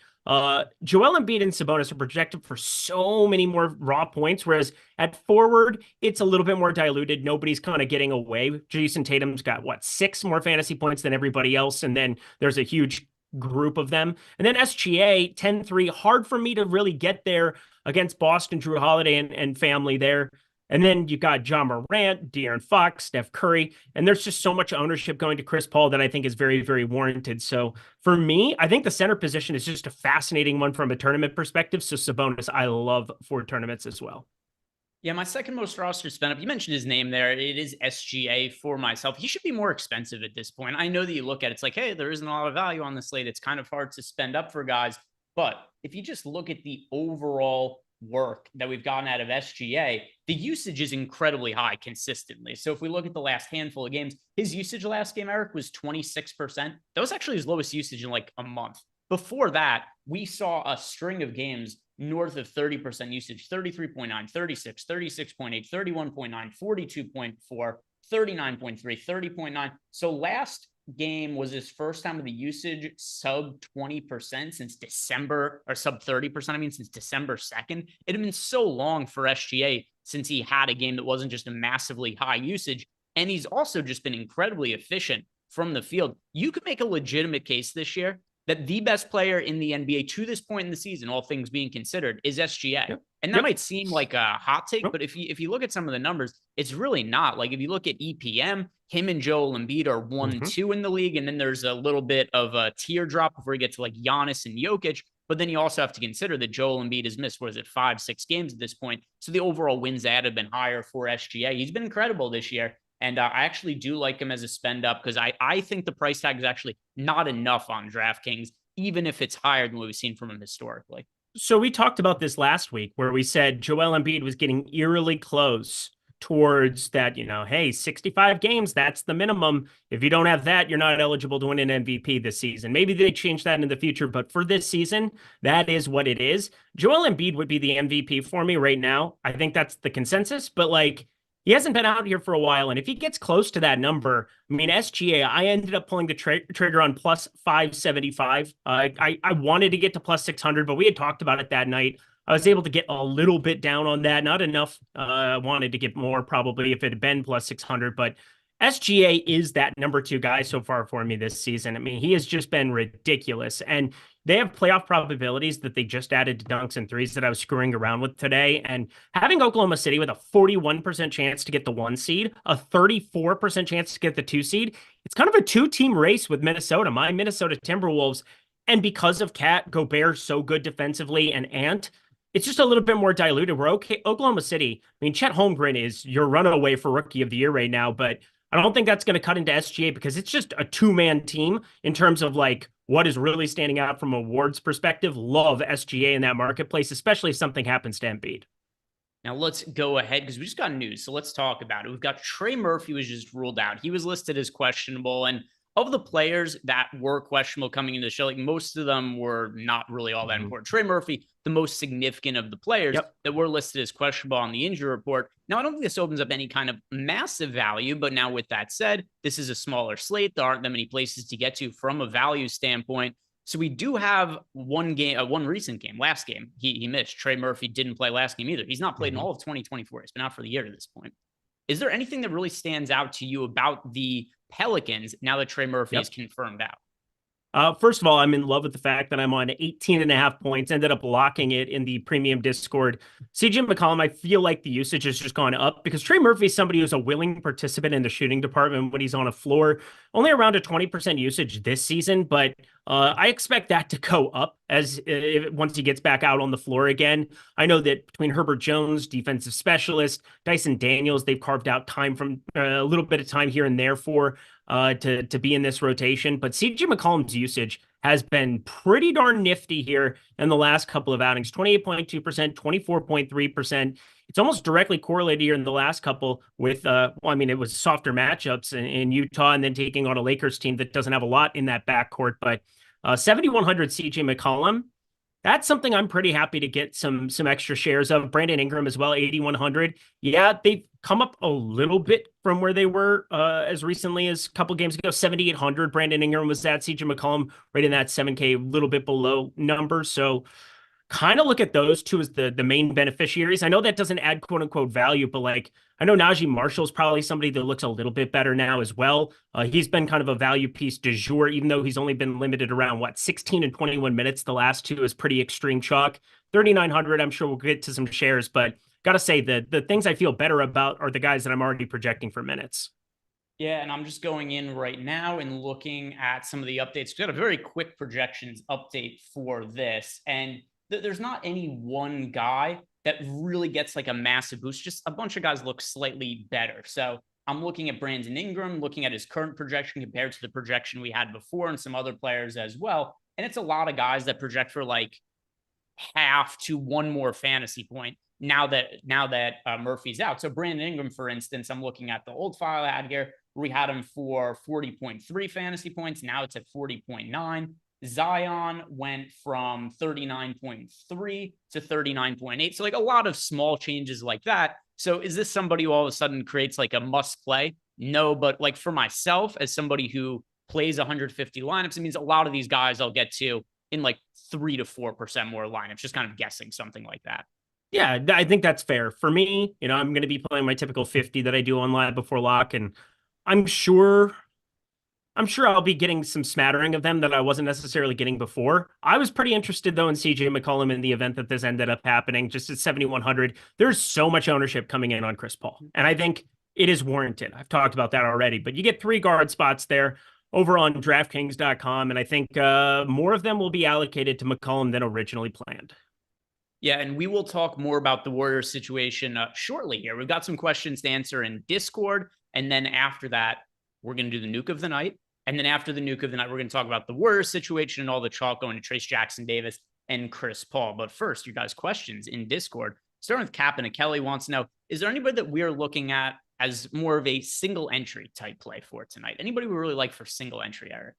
Joel Embiid and Sabonis are projected for so many more raw points, whereas at forward, it's a little bit more diluted. Nobody's kind of getting away. Jason Tatum's got, 6 more fantasy points than everybody else, and then there's a huge group of them. And then SGA, 10-3, hard for me to really get there against Boston, Drew Holiday and family there. And then you've got John Morant, De'Aaron Fox, Steph Curry, and there's just so much ownership going to Chris Paul that I think is very, very warranted. So for me, I think the center position is just a fascinating one from a tournament perspective. So Sabonis, I love for tournaments as well. Yeah, my second most roster spend up, you mentioned his name there. It is SGA for myself. He should be more expensive at this point. I know that you look at it, it's like, hey, there isn't a lot of value on the slate. It's kind of hard to spend up for guys. But if you just look at the overall work that we've gotten out of SGA, the usage is incredibly high consistently. So if we look at the last handful of games, his usage last game, Eric, was 26%. That was actually his lowest usage in like a month. Before that, we saw a string of games north of 30% usage, 33.9, 36, 36.8, 31.9, 42.4, 39.3, 30.9. So last game was his first time with the usage sub 20% since December, or sub 30%, I mean, since December 2nd. It had been so long for SGA since he had a game that wasn't just a massively high usage. And he's also just been incredibly efficient from the field. You could make a legitimate case this year that the best player in the NBA to this point in the season, all things being considered, is SGA. Yep. And that might seem like a hot take, but if you look at some of the numbers, it's really not. Like if you look at EPM, him and Joel Embiid are 1-2 in the league. And then there's a little bit of a teardrop before you get to like Giannis and Jokic. But then you also have to consider that Joel Embiid has missed, 5-6 games at this point. So the overall wins added have been higher for SGA. He's been incredible this year. And I actually do like him as a spend up because I think the price tag is actually not enough on DraftKings, even if it's higher than what we've seen from him historically. So we talked about this last week where we said Joel Embiid was getting eerily close towards that, hey, 65 games, that's the minimum. If you don't have that, you're not eligible to win an MVP this season. Maybe they change that in the future, but for this season, that is what it is. Joel Embiid would be the MVP for me right now. I think that's the consensus, but he hasn't been out here for a while, and if he gets close to that number, I mean, SGA, I ended up pulling the trigger on plus 575. I wanted to get to plus 600, but we had talked about it that night. I was able to get a little bit down on that, not enough. I wanted to get more probably if it had been plus 600, but SGA is that number 2 guy so far for me this season. I mean, he has just been ridiculous, and they have playoff probabilities that they just added to dunks and threes that I was screwing around with today. And having Oklahoma City with a 41% chance to get the 1 seed, a 34% chance to get the 2 seed, it's kind of a 2-team race with Minnesota, my Minnesota Timberwolves. And because of Cat, Gobert so good defensively, and Ant, it's just a little bit more diluted. We're okay. Oklahoma City, I mean, Chet Holmgren is your runaway for Rookie of the Year right now, but I don't think that's going to cut into SGA because it's just a 2-man team in terms of what is really standing out from awards perspective. Love SGA in that marketplace, especially if something happens to Embiid. Now let's go ahead because we just got news. So let's talk about it. We've got Trey Murphy was just ruled out. He was listed as questionable. And of the players that were questionable coming into the show, most of them were not really all that important. Trey Murphy, the most significant of the players that were listed as questionable on the injury report. Now, I don't think this opens up any kind of massive value, but now with that said, this is a smaller slate. There aren't that many places to get to from a value standpoint. So we do have one recent game, last game, he missed. Trey Murphy didn't play last game either. He's not played in all of 2024. He's been out for the year to this point. Is there anything that really stands out to you about the Pelicans now that Trey Murphy is confirmed out? First of all, I'm in love with the fact that I'm on 18.5 points, ended up locking it in the premium Discord. CJ McCollum, I feel like the usage has just gone up because Trey Murphy is somebody who's a willing participant in the shooting department when he's on a floor. Only around a 20% usage this season, but I expect that to go up once he gets back out on the floor again. I know that between Herbert Jones, defensive specialist, Dyson Daniels, they've carved out time from a little bit of time here and there for to be in this rotation. But CJ McCollum's usage has been pretty darn nifty here in the last couple of outings. 28.2%, 24.3%. It's almost directly correlated here in the last couple with, it was softer matchups in Utah and then taking on a Lakers team that doesn't have a lot in that backcourt. But 7,100 CJ McCollum, that's something I'm pretty happy to get some extra shares of. Brandon Ingram as well, 8,100. Yeah, they've come up a little bit from where they were as recently as a couple games ago. 7,800. Brandon Ingram was at. CJ McCollum right in that 7K, a little bit below number. So kind of look at those two as the main beneficiaries. I know that doesn't add quote unquote value, but like I know Najee Marshall's probably somebody that looks a little bit better now as well. He's been kind of a value piece du jour, even though he's only been limited around 16 and 21 minutes. The last two is pretty extreme chalk. 3,900. I'm sure we'll get to some shares, but got to say the things I feel better about are the guys that I'm already projecting for minutes. Yeah, and I'm just going in right now and looking at some of the updates. We got a very quick projections update for this, and there's not any one guy that really gets like a massive boost. Just a bunch of guys look slightly better. So I'm looking at Brandon Ingram, looking at his current projection compared to the projection we had before and some other players as well. And it's a lot of guys that project for like half to one more fantasy point now that Murphy's out. So Brandon Ingram, for instance, I'm looking at the old file I had here. We had him for 40.3 fantasy points. Now it's at 40.9. Zion went from 39.3 to 39.8. So like a lot of small changes like that. So is this somebody who all of a sudden creates like a must play? No, but like for myself, as somebody who plays 150 lineups, it means a lot of these guys I'll get to in like 3 to 4% more lineups, just kind of guessing something like that. Yeah, I think that's fair. For me, I'm going to be playing my typical 50 that I do on live before lock, and I'm sure I'll be getting some smattering of them that I wasn't necessarily getting before. I was pretty interested, though, in CJ McCollum in the event that this ended up happening, just at 7,100. There's so much ownership coming in on Chris Paul, and I think it is warranted. I've talked about that already, but you get 3 guard spots there over on DraftKings.com, and I think more of them will be allocated to McCollum than originally planned. Yeah, and we will talk more about the Warriors situation shortly here. We've got some questions to answer in Discord, and then after that, we're going to do the nuke of the night. And then after the nuke of the night, we're going to talk about the Warriors situation and all the chalk going to Trace Jackson Davis and Chris Paul. But first, you guys' questions in Discord. Starting with Captain and Kelly wants to know, is there anybody that we're looking at as more of a single entry type play for tonight? Anybody we really like for single entry, Eric?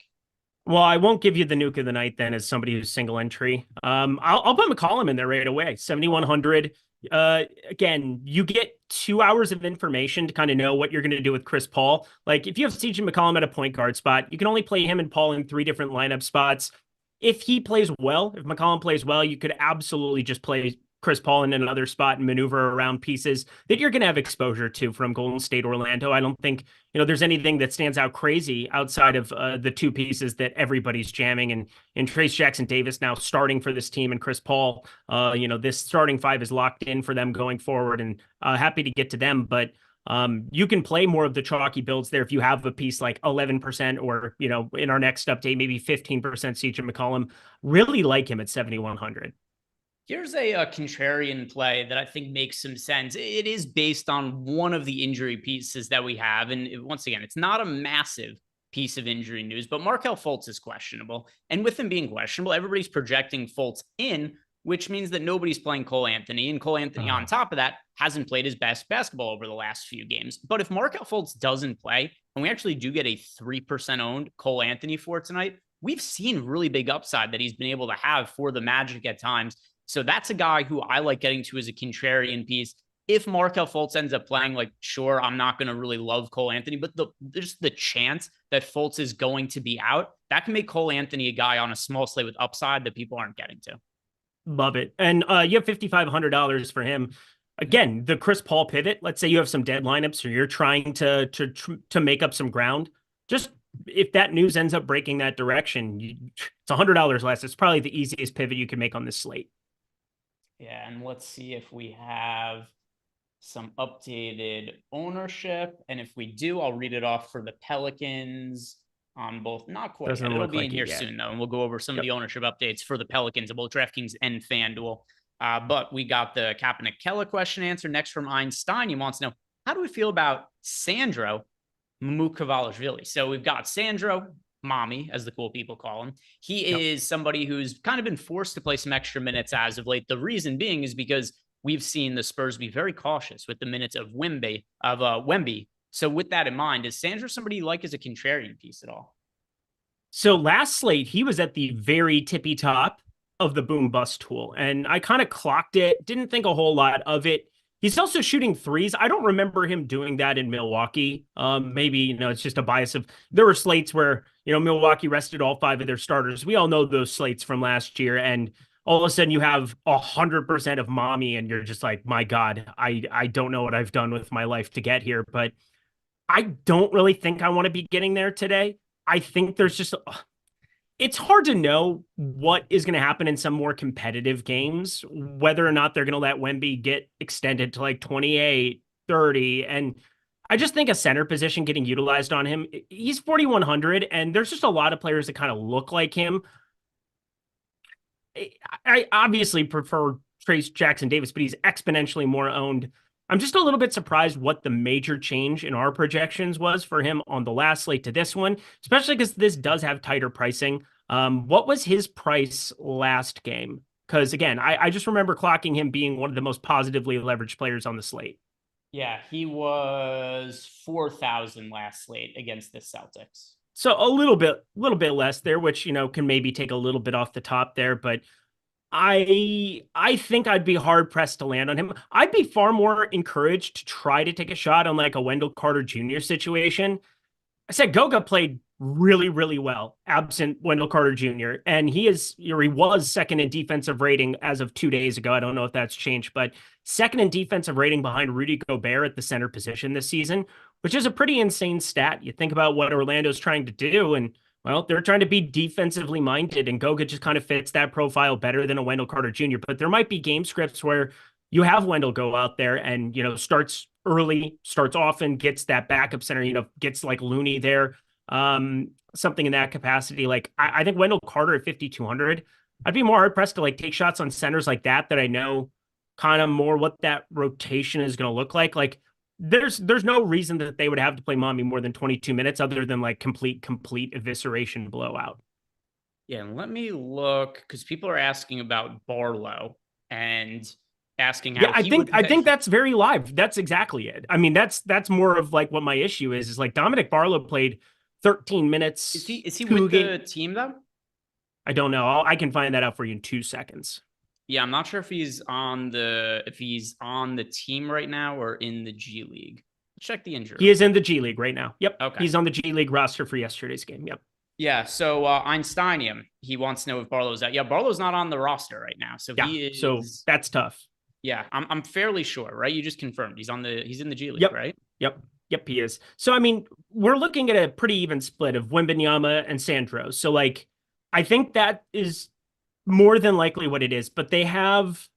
Well, I won't give you the nuke of the night then as somebody who's single entry. I'll put McCollum in there right away. 7,100. Again, you get 2 hours of information to kind of know what you're going to do with Chris Paul. Like if you have CJ McCollum at a point guard spot, you can only play him and Paul in 3 different lineup spots. If McCollum plays well, you could absolutely just play Chris Paul in another spot and maneuver around pieces that you're going to have exposure to from Golden State, Orlando. I don't think, there's anything that stands out crazy outside of the 2 pieces that everybody's jamming. And Trace Jackson Davis now starting for this team, and Chris Paul, this starting 5 is locked in for them going forward, and happy to get to them. But you can play more of the chalky builds there if you have a piece like 11% or, in our next update, maybe 15% CJ McCollum. Really like him at 7,100. Here's a contrarian play that I think makes some sense. It is based on one of the injury pieces that we have. And once again, it's not a massive piece of injury news, but Markelle Fultz is questionable. And with him being questionable, everybody's projecting Fultz in, which means that nobody's playing Cole Anthony. And Cole Anthony, on top of that, hasn't played his best basketball over the last few games. But if Markelle Fultz doesn't play, and we actually do get a 3% owned Cole Anthony for tonight, we've seen really big upside that he's been able to have for the Magic at times. So that's a guy who I like getting to as a contrarian piece. If Markelle Fultz ends up playing, like, sure, I'm not going to really love Cole Anthony, but there's the chance that Fultz is going to be out. That can make Cole Anthony a guy on a small slate with upside that people aren't getting to. Love it. And you have $5,500 for him. Again, the Chris Paul pivot. Let's say you have some dead lineups or you're trying to make up some ground. Just if that news ends up breaking that direction, it's $100 less. It's probably the easiest pivot you can make on this slate. Yeah, and let's see if we have some updated ownership. And if we do, I'll read it off for the Pelicans on both. Not quite yet. It'll be in here soon, though. And we'll go over some of the ownership updates for the Pelicans of both DraftKings and FanDuel. But we got the Kaepernick Kella question answered. Next from Einstein, he wants to know, how do we feel about Sandro Mamukelashvili? So we've got Sandro, mommy, as the cool people call him. He is somebody who's kind of been forced to play some extra minutes as of late. The reason being is because we've seen the Spurs be very cautious with the minutes of Wemby. So with that in mind, is Sandro somebody you like as a contrarian piece at all? So last slate, he was at the very tippy top of the boom bust tool, and I kind of clocked it, didn't think a whole lot of it. He's also shooting threes. I don't remember him doing that in Milwaukee. Maybe, it's just a bias of, there were slates where, Milwaukee rested all 5 of their starters. We all know those slates from last year, and all of a sudden you have 100% of mommy, and you're just like, my God, I don't know what I've done with my life to get here, but I don't really think I want to be getting there today. I think there's just, it's hard to know what is going to happen in some more competitive games, whether or not they're going to let Wemby get extended to like 28, 30. And I just think a center position getting utilized on him, he's 4,100, and there's just a lot of players that kind of look like him. I obviously prefer Trace Jackson Davis, but he's exponentially more owned. I'm just a little bit surprised what the major change in our projections was for him on the last slate to this one, especially because this does have tighter pricing. What was his price last game? Because again, I just remember clocking him being one of the most positively leveraged players on the slate. Yeah, he was 4,000 last slate against the Celtics. So a little bit less there, which, can maybe take a little bit off the top there, but I think I'd be hard pressed to land on him. I'd be far more encouraged to try to take a shot on like a Wendell Carter Jr. situation. I said Goga played really, really well, absent Wendell Carter Jr. And he was second in defensive rating as of 2 days ago. I don't know if that's changed, but second in defensive rating behind Rudy Gobert at the center position this season, which is a pretty insane stat. You think about what Orlando's trying to do, and well, they're trying to be defensively minded, and Goga just kind of fits that profile better than a Wendell Carter Jr. But there might be game scripts where you have Wendell go out there and, starts early, starts often, gets that backup center, gets like Looney there, something in that capacity. Like I think Wendell Carter at 5,200, I'd be more hard pressed to like take shots on centers like that I know kind of more what that rotation is going to look like. Like there's no reason that they would have to play mommy more than 22 minutes other than like complete evisceration blowout. Yeah, and let me look, because people are asking about Barlow and asking how I think that's very live. That's exactly it. I mean, that's more of like what my issue is like Dominic Barlow played 13 minutes. Is he with the team though? I don't know. I can find that out for you in 2 seconds. Yeah, I'm not sure if he's on the team right now or in the G League. Check the injury. He is in the G League right now. Yep. Okay. He's on the G League roster for yesterday's game. Yep. Yeah. So Einsteinium, he wants to know if Barlow's out. Yeah, Barlow's not on the roster right now. So he is. So that's tough. Yeah, I'm fairly sure, right? You just confirmed he's in the G League, right? Yep, he is. So I mean, we're looking at a pretty even split of Wembanyama and Sandro. So like, I think that is more than likely what it is, but they have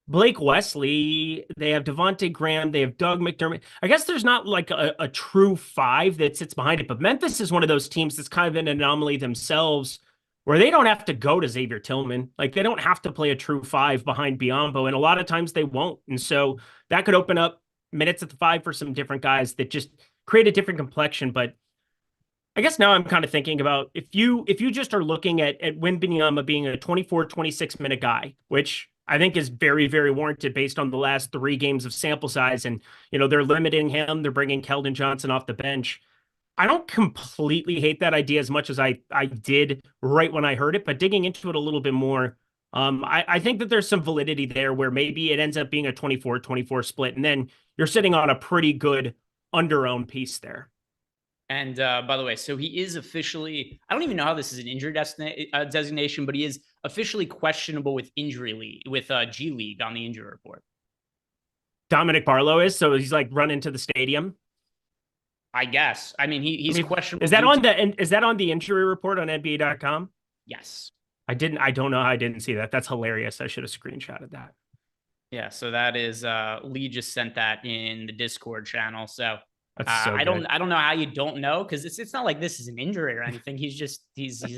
Blake Wesley, they have Devontae Graham, they have Doug McDermott. I guess there's not like a true 5 that sits behind it, but Memphis is one of those teams that's kind of an anomaly themselves where they don't have to go to Xavier Tillman. Like they don't have to play a true 5 behind Biyombo, and a lot of times they won't. And so that could open up minutes at the 5 for some different guys that just create a different complexion. But I guess now I'm kind of thinking about if you just are looking at Wembanyama being a 24, 26 minute guy, which I think is very, very warranted based on the last 3 games of sample size. And, they're limiting him. They're bringing Keldon Johnson off the bench. I don't completely hate that idea as much as I did right when I heard it, but digging into it a little bit more, I think that there's some validity there where maybe it ends up being a 24-24 split. And then you're sitting on a pretty good under-owned piece there. And by the way, so he is officially, I don't even know how this is an injury designation, but he is officially questionable with G League on the injury report. Dominic Barlow is, so he's like run into the stadium. I guess. I mean, he's questionable. Is that on the injury report on NBA.com? Yes. I don't know how I didn't see that. That's hilarious. I should have screenshotted that. Yeah. So that is, Lee just sent that in the Discord channel. So so I don't know how you don't know, because it's not like this is an injury or anything. He's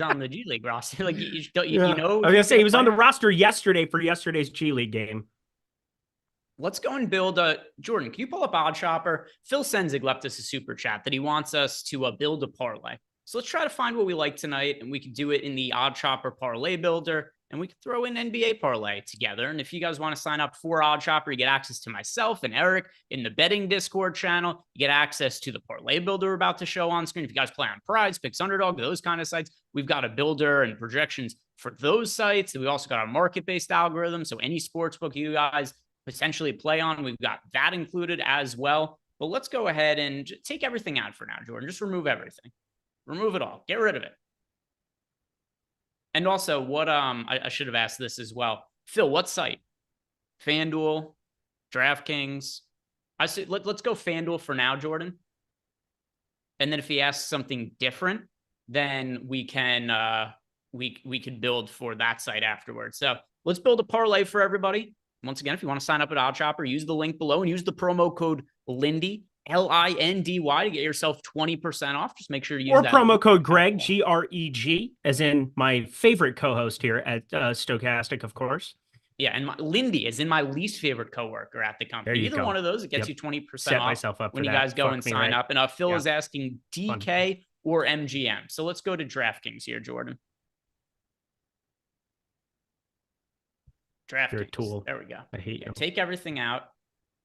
on the G League roster. Like you know. I was gonna say he was on the roster yesterday for yesterday's G League game. Let's go and build Jordan. Can you pull up Odd Shopper? Phil Senzig left us a super chat that he wants us to build a parlay. So let's try to find what we like tonight, and we can do it in the Odd Chopper Parlay Builder, and we can throw in NBA Parlay together. And if you guys want to sign up for Odd Chopper, you get access to myself and Eric in the betting Discord channel. You get access to the Parlay Builder we're about to show on screen. If you guys play on Prize, Picks, Underdog, those kind of sites, we've got a builder and projections for those sites. We also got our market-based algorithm, so any sportsbook you guys potentially play on, we've got that included as well. But let's go ahead and take everything out for now, Jordan. Just remove everything. Remove it all. Get rid of it. And also, what I should have asked this as well. Phil, what site? FanDuel, DraftKings. I say let's go FanDuel for now, Jordan. And then if he asks something different, then we can we could build for that site afterwards. So let's build a parlay for everybody. Once again, if you want to sign up at Odd Chopper, use the link below and use the promo code Lindy, LINDY, to get yourself 20% off. Just make sure to use or that. Promo code Greg, GREG, as in my favorite co-host here at Stochastic, of course. Yeah, and Lindy is in my least favorite coworker at the company. Either go. one of those, it gets you 20% Set off myself up when for you that. guys go and sign up. And Phil is asking DK or MGM. So let's go to DraftKings here, Jordan. DraftKings. You're a tool. There we go. I hate you. Take everything out.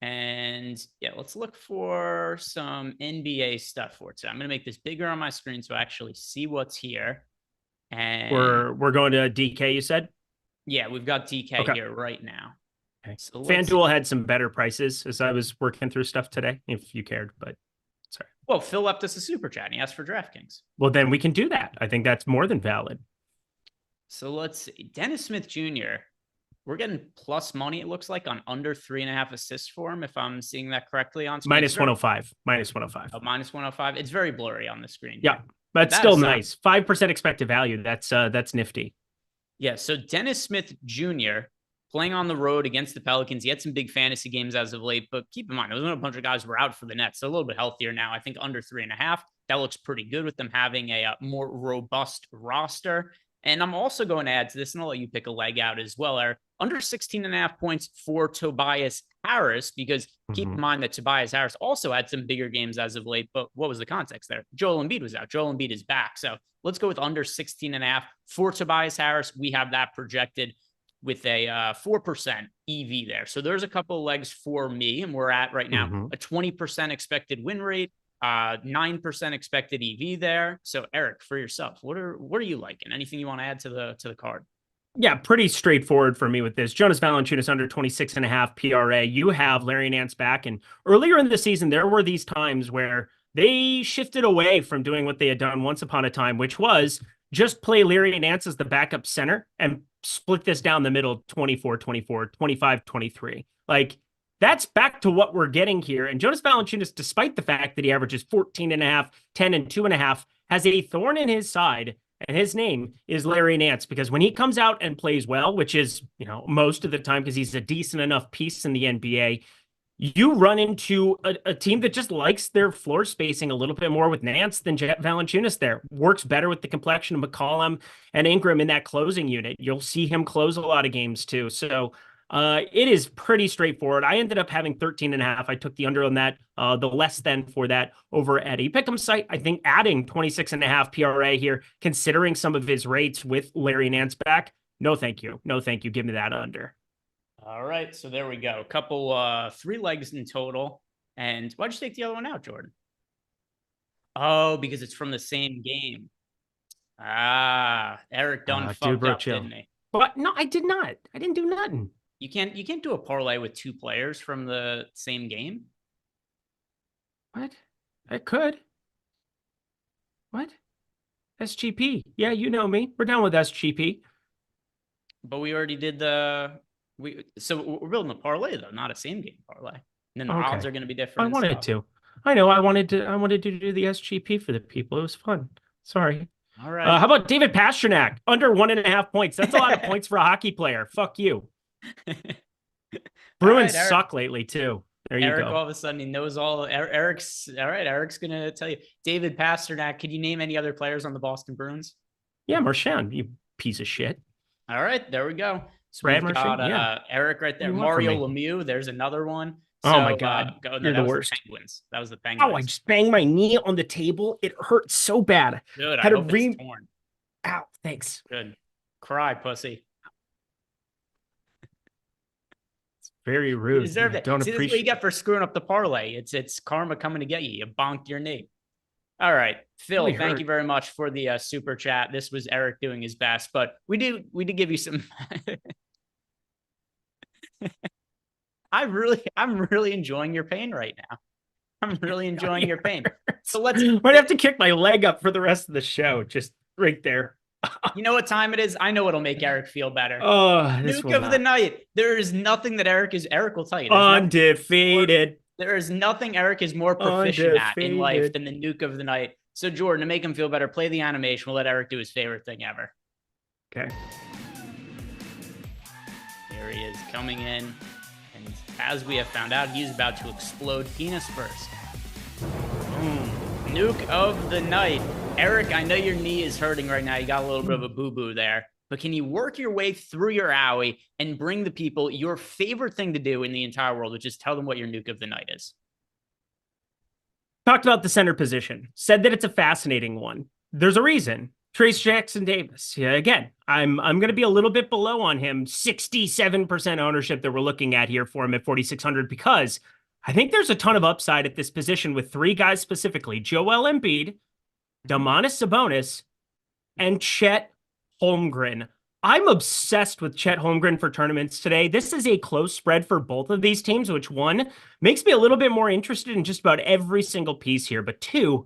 And yeah, let's look for some NBA stuff for today. I'm going to make this bigger on my screen so I actually see what's here. And we're going to DK, you said? Yeah, we've got DK here right now. Okay. So FanDuel had some better prices as I was working through stuff today, if you cared, but sorry. Well, Phil left us a super chat and he asked for DraftKings. Well, then we can do that. I think that's more than valid. So let's see. Dennis Smith Jr., we're getting plus money, it looks like, on under 3.5 assists for him, if I'm seeing that correctly on screen. Minus 105. Minus 105. Oh, minus 105. It's very blurry on the screen. Yeah, but still nice. 5% expected value. That's nifty. Yeah, so Dennis Smith Jr. playing on the road against the Pelicans. He had some big fantasy games as of late, but keep in mind, there was a bunch of guys who were out for the Nets. So a little bit healthier now. I think under 3.5. That looks pretty good with them having a more robust roster. And I'm also going to add to this, and I'll let you pick a leg out as well, Eric. Under 16.5 points for Tobias Harris, because keep in mind that Tobias Harris also had some bigger games as of late. But what was the context there? Joel Embiid was out. Joel Embiid is back. So let's go with under 16.5 for Tobias Harris. We have that projected with a 4% EV there. So there's a couple of legs for me, and we're at right now a 20% expected win rate. 9% expected EV there. So Eric, for yourself, what are you liking? Anything you want to add to the card? Yeah, pretty straightforward for me with this. Jonas Valanciunas under 26.5 PRA. You have Larry Nance back, and earlier in the season there were these times where they shifted away from doing what they had done once upon a time, which was just play Larry Nance as the backup center and split this down the middle, 24-24, 25-23. Like, that's back to what we're getting here. And Jonas Valanciunas, despite the fact that he averages 14.5, 10, and 2.5, has a thorn in his side, and his name is Larry Nance. Because when he comes out and plays well, which is, most of the time because he's a decent enough piece in the NBA, you run into a team that just likes their floor spacing a little bit more with Nance than Valanciunas there. Works better with the complexion of McCollum and Ingram in that closing unit. You'll see him close a lot of games too. So it is pretty straightforward. I ended up having 13.5. I took the under on that, the less than for that over at a pick'em site. I think adding 26.5 PRA here, considering some of his rates with Larry Nance back, no thank you. No thank you. Give me that under. All right, so there we go. A couple, 3 legs in total. And why'd you take the other one out, Jordan? Oh, because it's from the same game. Eric done fucked up, didn't he? But no, I did not. I didn't do nothing. You can't do a parlay with 2 players from the same game. What? I could. What? SGP. Yeah, you know me. We're down with SGP. But we already did so we're building a parlay though, not a same game parlay. And then the odds are going to be different. I wanted to. I know. I wanted to do the SGP for the people. It was fun. Sorry. All right. How about David Pasternak under 1.5 points? That's a lot of points for a hockey player. Fuck you. Bruins suck lately too. There you Eric, go. all of a sudden, he knows all. Eric's all right. Eric's gonna tell you. David Pasternak. Could you name any other players on the Boston Bruins? Yeah, Marchand, you piece of shit. All right, there we go. So Brad we've got Marchand, Eric right there. Mario Lemieux. There's another one. Oh my God. You're the worst. Penguins. That was the Penguins. Oh, I just banged my knee on the table. It hurt so bad. Good. I hope it's torn. Ow, thanks. Good. Cry, pussy. It's very rude. You deserve it. Don't See, appreciate. This is what you get for screwing up the parlay. It's karma coming to get you. You bonked your knee. All right, Phil, thank you very much for the super chat. This was Eric doing his best, but we did give you some. I'm really enjoying your pain right now. I'm really enjoying your pain. So let's. Might have to kick my leg up for the rest of the show, just right there. You know what time it is? I know what'll make Eric feel better. Oh, Nuke of the night. There is nothing that Eric will tell you. Undefeated. There is nothing Eric is more proficient at in life than the nuke of the night. So, Jordan, to make him feel better, play the animation. We'll let Eric do his favorite thing ever. Okay. Here he is coming in. And as we have found out, he's about to explode penis first. Nuke of the night. Eric, I know your knee is hurting right now. You got a little bit of a boo-boo there. But can you work your way through your owie and bring the people your favorite thing to do in the entire world, which is tell them what your nuke of the night is? Talked about the center position. Said that it's a fascinating one. There's a reason. Trayce Jackson-Davis. Yeah, again, I'm going to be a little bit below on him. 67% ownership that we're looking at here for him at 4,600 because I think there's a ton of upside at this position with three guys specifically: Joel Embiid, Domantas Sabonis, and Chet Holmgren. I'm obsessed with Chet Holmgren for tournaments today. This is a close spread for both of these teams, which one makes me a little bit more interested in just about every single piece here. But two,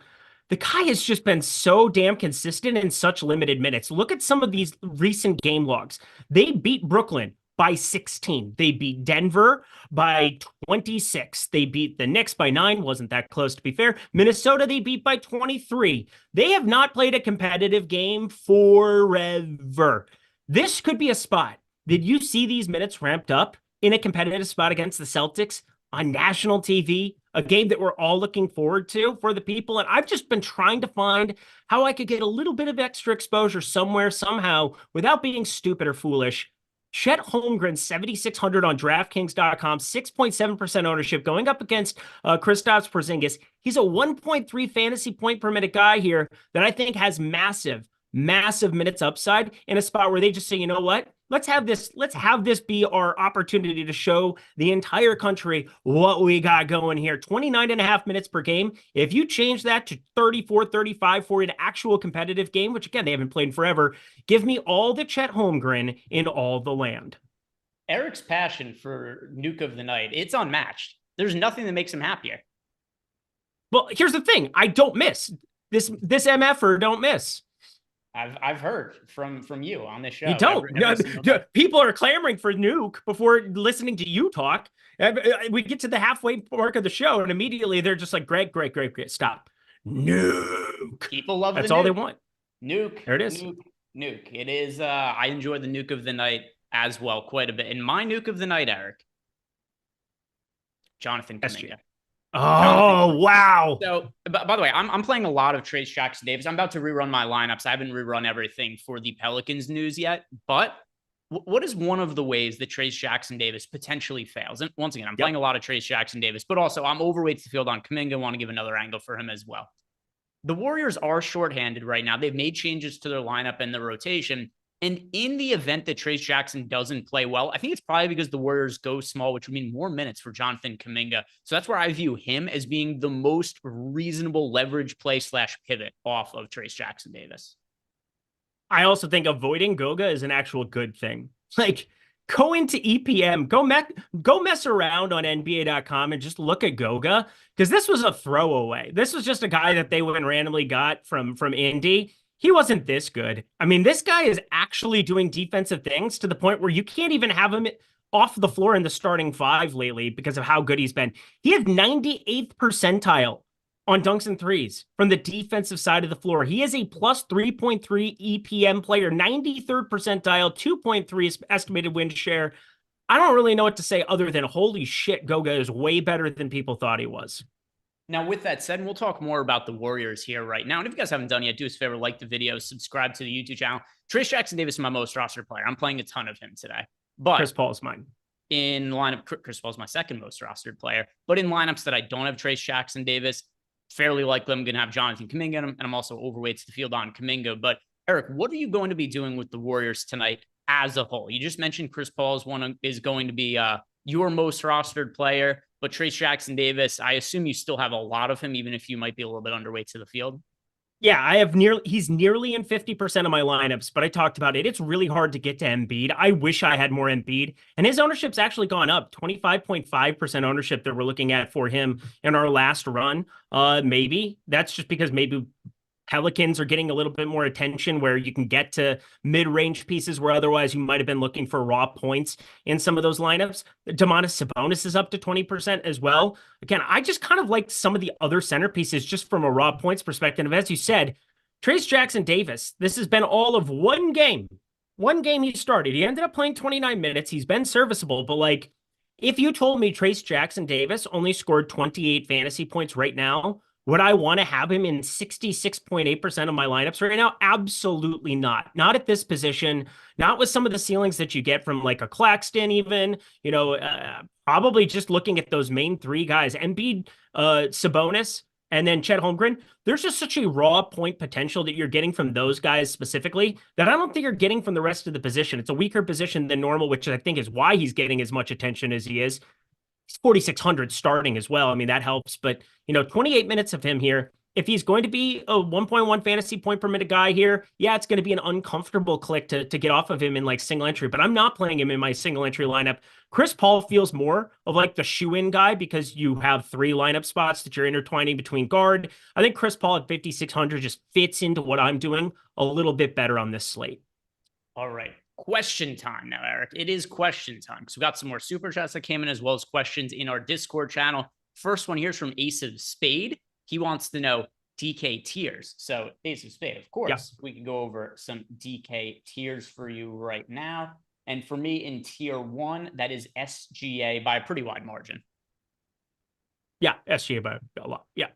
the guy has just been so damn consistent in such limited minutes. Look at some of these recent game logs. They beat Brooklyn by 16. They beat Denver by 26. They beat the Knicks by 9. Wasn't that close, to be fair. Minnesota, they beat by 23. They have not played a competitive game forever. This could be a spot. Did you see these minutes ramped up in a competitive spot against the Celtics on national TV? A game that we're all looking forward to for the people. And I've just been trying to find how I could get a little bit of extra exposure somewhere, somehow, without being stupid or foolish. Chet Holmgren, 7,600 on DraftKings.com, 6.7% ownership, going up against Kristaps Porzingis. He's a 1.3 fantasy point per minute guy here that I think has massive minutes upside in a spot where they just say, you know what? Let's have this be our opportunity to show the entire country what we got going here. 29.5 minutes per game. If you change that to 34, 35 for an actual competitive game, which again, they haven't played in forever, give me all the Chet Holmgren in all the land. Eric's passion for nuke of the night, it's unmatched. There's nothing that makes him happier. Well, here's the thing. I don't miss. This MFer don't miss. I've heard from you on this show. You don't. People are clamoring for nuke before listening to you talk. We get to the halfway mark of the show, and immediately they're just like, great, stop. Nuke. People love That's all they want. Nuke. There it is. Nuke. It is. I enjoy the nuke of the night as well quite a bit. And my nuke of the night, Eric, Jonathan Kuminga. Oh, wow. So, by the way, I'm playing a lot of Trayce Jackson-Davis. I'm about to rerun my lineups. I haven't rerun everything for the Pelicans news yet, but what is one of the ways that Trayce Jackson-Davis potentially fails? And once again, I'm playing a lot of Trayce Jackson-Davis, but also I'm overweight to the field on Kuminga. Want to give another angle for him as well. The Warriors are shorthanded right now. They've made changes to their lineup and the rotation. And in the event that Trayce Jackson doesn't play well, I think it's probably because the Warriors go small, which would mean more minutes for Jonathan Kuminga. So that's where I view him as being the most reasonable leverage play / pivot off of Trayce Jackson-Davis. I also think avoiding Goga is an actual good thing. Like, go into EPM, go mess around on NBA.com and just look at Goga, because this was a throwaway. This was just a guy that they went randomly got from Indy. He wasn't this good. I mean, this guy is actually doing defensive things to the point where you can't even have him off the floor in the starting five lately because of how good he's been. He is 98th percentile on dunks and threes from the defensive side of the floor. He is a plus 3.3 EPM player, 93rd percentile, 2.3 estimated win share. I don't really know what to say other than holy shit, Goga is way better than people thought he was. Now, with that said, we'll talk more about the Warriors here right now. And if you guys haven't done yet, do us a favor, like the video, subscribe to the YouTube channel. Trayce Jackson-Davis is my most rostered player. I'm playing a ton of him today. But Chris Paul is mine. in lineup. Chris Paul's my second most rostered player, but in lineups that I don't have Trace Jackson Davis, fairly likely I'm going to have Jonathan Kuminga in them, and I'm also overweight to the field on Kuminga. But Eric, what are you going to be doing with the Warriors tonight as a whole? You just mentioned Chris Paul is going to be your most rostered player, but Trace Jackson Davis, I assume you still have a lot of him, even if you might be a little bit underweight to the field. Yeah, he's nearly in 50% of my lineups, but I talked about it. It's really hard to get to Embiid. I wish I had more Embiid, and his ownership's actually gone up. 25.5% ownership that we're looking at for him in our last run. Maybe that's just because maybe Pelicans are getting a little bit more attention where you can get to mid-range pieces where otherwise you might have been looking for raw points in some of those lineups. Domantas Sabonis is up to 20% as well. Again, I just kind of like some of the other centerpieces just from a raw points perspective. And as you said, Trace Jackson Davis, this has been all of one game. One game he started. He ended up playing 29 minutes. He's been serviceable, but like, if you told me Trace Jackson Davis only scored 28 fantasy points right now, would I want to have him in 66.8% of my lineups right now? Absolutely not. Not at this position. Not with some of the ceilings that you get from like a Claxton even. Probably just looking at those main three guys, Embiid, Sabonis, and then Chet Holmgren. There's just such a raw point potential that you're getting from those guys specifically that I don't think you're getting from the rest of the position. It's a weaker position than normal, which I think is why he's getting as much attention as he is. He's 4,600 starting as well. I mean, that helps. But, 28 minutes of him here. If he's going to be a 1.1 fantasy point per minute guy here, yeah, it's going to be an uncomfortable click to get off of him in like single entry. But I'm not playing him in my single entry lineup. Chris Paul feels more of like the shoe-in guy because you have 3 lineup spots that you're intertwining between guard. I think Chris Paul at 5,600 just fits into what I'm doing a little bit better on this slate. All right. Question time now, Eric. It is question time because we got some more super chats that came in as well as questions in our Discord channel. First one here is from Ace of Spade. He wants to know DK tiers. So Ace of Spade, of course, yeah. We can go over some DK tiers for you right now. And for me in tier 1, that is SGA by a pretty wide margin. Yeah, SGA by a lot. Yeah.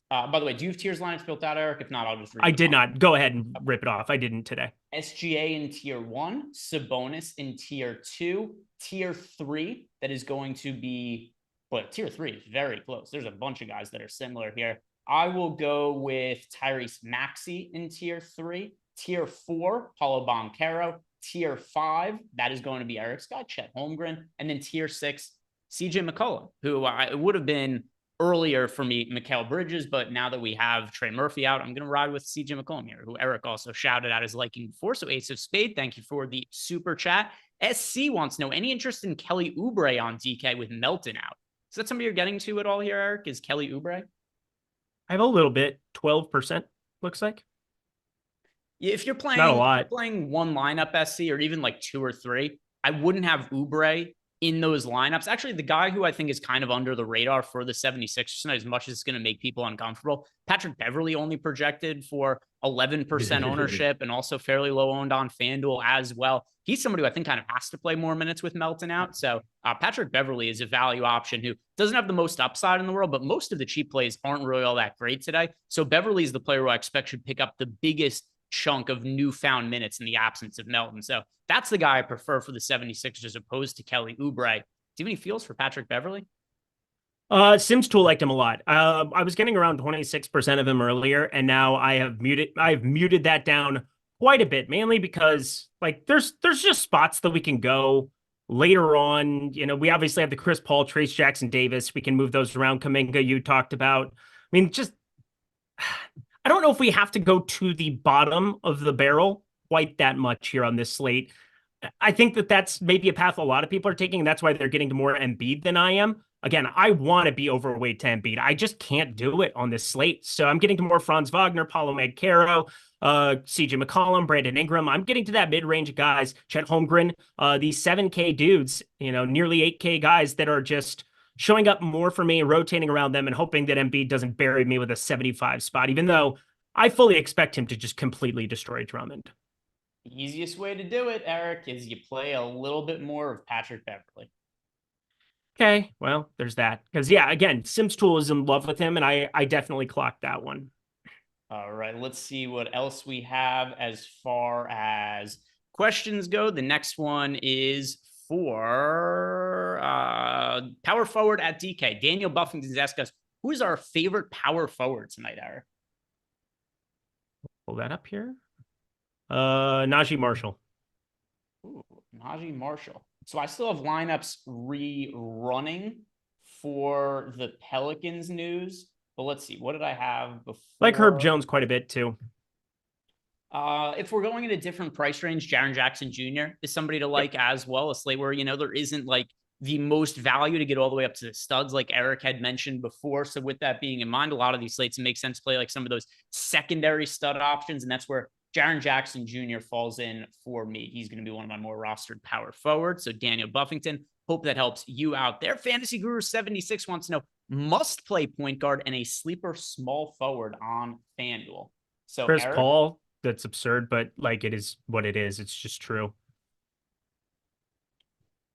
By the way, do you have tiers lines built out, Eric? If not, I'll just read I did not. Go ahead and rip it off. I didn't today. SGA in tier 1, Sabonis in tier 2, tier 3, that is going to be, but tier 3 is very close. There's a bunch of guys that are similar here. I will go with Tyrese Maxey in tier 3, tier 4, Paulo Banchero, tier 5, that is going to be Eric's guy, Chet Holmgren, and then tier 6, CJ McCollum, who it would have been earlier for me, Mikal Bridges, but now that we have Trey Murphy out, I'm going to ride with CJ McCollum here, who Eric also shouted out his liking before. So Ace of Spade, thank you for the super chat. SC wants to know, any interest in Kelly Oubre on DK with Melton out? Is that somebody you're getting to at all here, Eric? Is Kelly Oubre? I have a little bit, 12%, looks like. Yeah, if you're playing, not a lot. If you're playing one lineup SC or even like 2 or 3, I wouldn't have Oubre in those lineups. Actually, the guy who I think is kind of under the radar for the 76ers tonight, as much as it's going to make people uncomfortable, Patrick Beverley only projected for 11% ownership and also fairly low owned on FanDuel as well. He's somebody who I think kind of has to play more minutes with Melton out. So Patrick Beverley is a value option who doesn't have the most upside in the world, but most of the cheap plays aren't really all that great today. So Beverley is the player who I expect should pick up the biggest chunk of newfound minutes in the absence of Melton. So that's the guy I prefer for the 76ers as opposed to Kelly Oubre. Do you have any feels for Patrick Beverley? Sims Tool liked him a lot. I was getting around 26% of him earlier, and now I've muted that down quite a bit, mainly because like there's just spots that we can go later on. We obviously have the Chris Paul, Trace Jackson Davis. We can move those around. Kuminga, you talked about. I mean, just I don't know if we have to go to the bottom of the barrel quite that much here on this slate. I think that that's maybe a path a lot of people are taking, and that's why they're getting to more Embiid than I am. Again, I want to be overweight to Embiid. I just can't do it on this slate. So I'm getting to more Franz Wagner, Paulo Banchero, CJ McCollum, Brandon Ingram. I'm getting to that mid-range guys, Chet Holmgren, these 7K dudes, nearly 8K guys that are just showing up more for me, rotating around them and hoping that Embiid doesn't bury me with a 75 spot, even though I fully expect him to just completely destroy Drummond. The easiest way to do it, Eric, is you play a little bit more of Patrick Beverley. Okay, well, there's that. Because, yeah, again, Sims Tool is in love with him, and I definitely clocked that one. All right, let's see what else we have as far as questions go. The next one is for power forward at DK. Daniel Buffington's asked us, who is our favorite power forward tonight, Eric? Pull that up here. Najee Marshall. Ooh, Najee Marshall. So I still have lineups rerunning for the Pelicans news, but let's see. What did I have before? Like Herb Jones quite a bit too. If we're going in a different price range, Jaren Jackson Jr. is somebody to like as well. A slate where, there isn't like the most value to get all the way up to the studs like Eric had mentioned before. So with that being in mind, a lot of these slates, it makes sense to play like some of those secondary stud options. And that's where Jaren Jackson Jr. falls in for me. He's going to be one of my more rostered power forwards. So Daniel Buffington, hope that helps you out there. Fantasy Guru 76 wants to know must play point guard and a sleeper small forward on FanDuel. So Chris Eric, Paul, that's absurd, but like it is what it is. It's just true.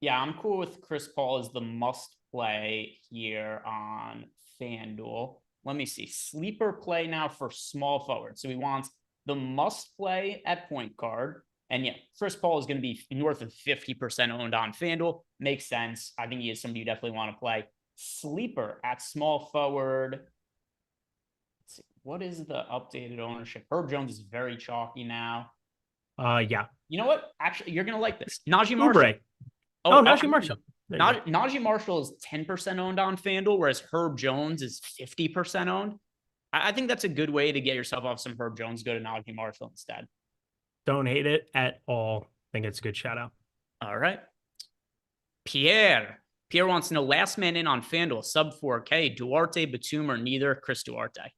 Yeah, I'm cool with Chris Paul as the must play here on FanDuel. Let me see. Sleeper play now for small forward. So he wants the must play at point guard. And yeah, Chris Paul is going to be north of 50% owned on FanDuel. Makes sense. I think he is somebody you definitely want to play. Sleeper at small forward. Let's see. What is the updated ownership? Herb Jones is very chalky now. Yeah. You know what? Actually, you're going to like this. Najee Marshall. Oubre. Oh, Najee Marshall. Najee Marshall is 10% owned on FanDuel, whereas Herb Jones is 50% owned. I think that's a good way to get yourself off some Herb Jones. Go to Najee Marshall instead. Don't hate it at all. I think it's a good shout out. All right. Pierre wants to know last man in on FanDuel, sub 4K, Duarte, Batum, or neither. Chris Duarte.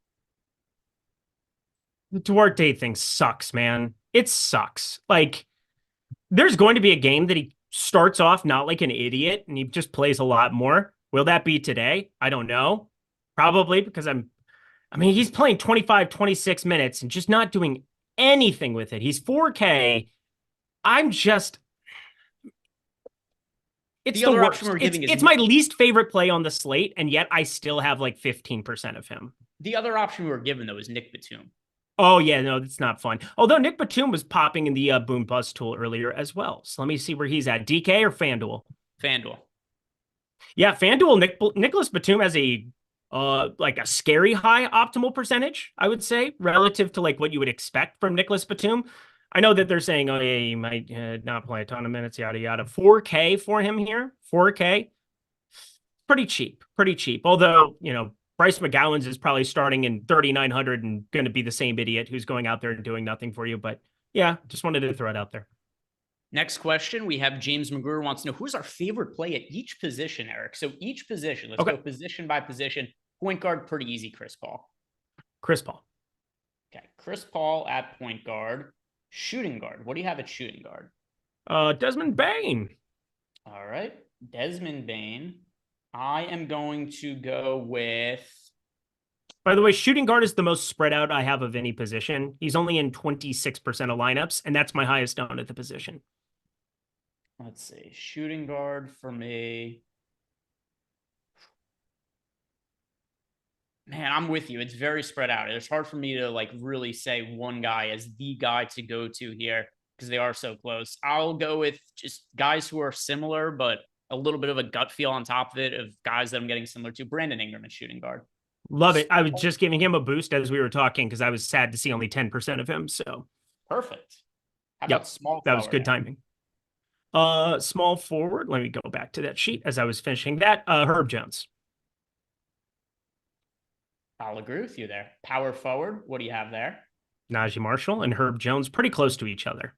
The Duarte thing sucks, man. It sucks. Like, there's going to be a game that he starts off not like an idiot and he just plays a lot more. Will that be today? I don't know. Probably because he's playing 25, 26 minutes and just not doing anything with it. He's 4K. It's the worst. It's my least favorite play on the slate, and yet I still have like 15% of him. The other option we were given, though, is Nick Batum. Oh, yeah, no, that's not fun. Although Nick Batum was popping in the boom bust tool earlier as well. So let me see where he's at. DK or FanDuel? FanDuel. Yeah, FanDuel, Nicholas Batum has a scary high optimal percentage, I would say, relative to like what you would expect from Nicholas Batum. I know that they're saying, oh, yeah, he might not play a ton of minutes, yada, yada. 4K for him here, 4K. Pretty cheap. Although, Bryce McGowan's is probably starting in 3,900 and going to be the same idiot who's going out there and doing nothing for you. But yeah, just wanted to throw it out there. Next question, we have James McGrew wants to know who's our favorite play at each position, Eric. So each position, let's go position by position. Point guard, pretty easy, Chris Paul. Chris Paul. Okay, Chris Paul at point guard. Shooting guard, what do you have at shooting guard? Desmond Bane. All right, Desmond Bane. I am going to go with... By the way, shooting guard is the most spread out I have of any position. He's only in 26% of lineups, and that's my highest owned at the position. Let's see. Shooting guard for me. Man, I'm with you. It's very spread out. It's hard for me to like really say one guy as the guy to go to here because they are so close. I'll go with just guys who are similar, but a little bit of a gut feel on top of it of guys that I'm getting similar to. Brandon Ingram at shooting guard. Love it. I was just giving him a boost as we were talking because I was sad to see only 10% of him. So perfect. How about small? That was good timing. Small forward. Let me go back to that sheet as I was finishing that. Herb Jones. I'll agree with you there. Power forward. What do you have there? Najee Marshall and Herb Jones, pretty close to each other.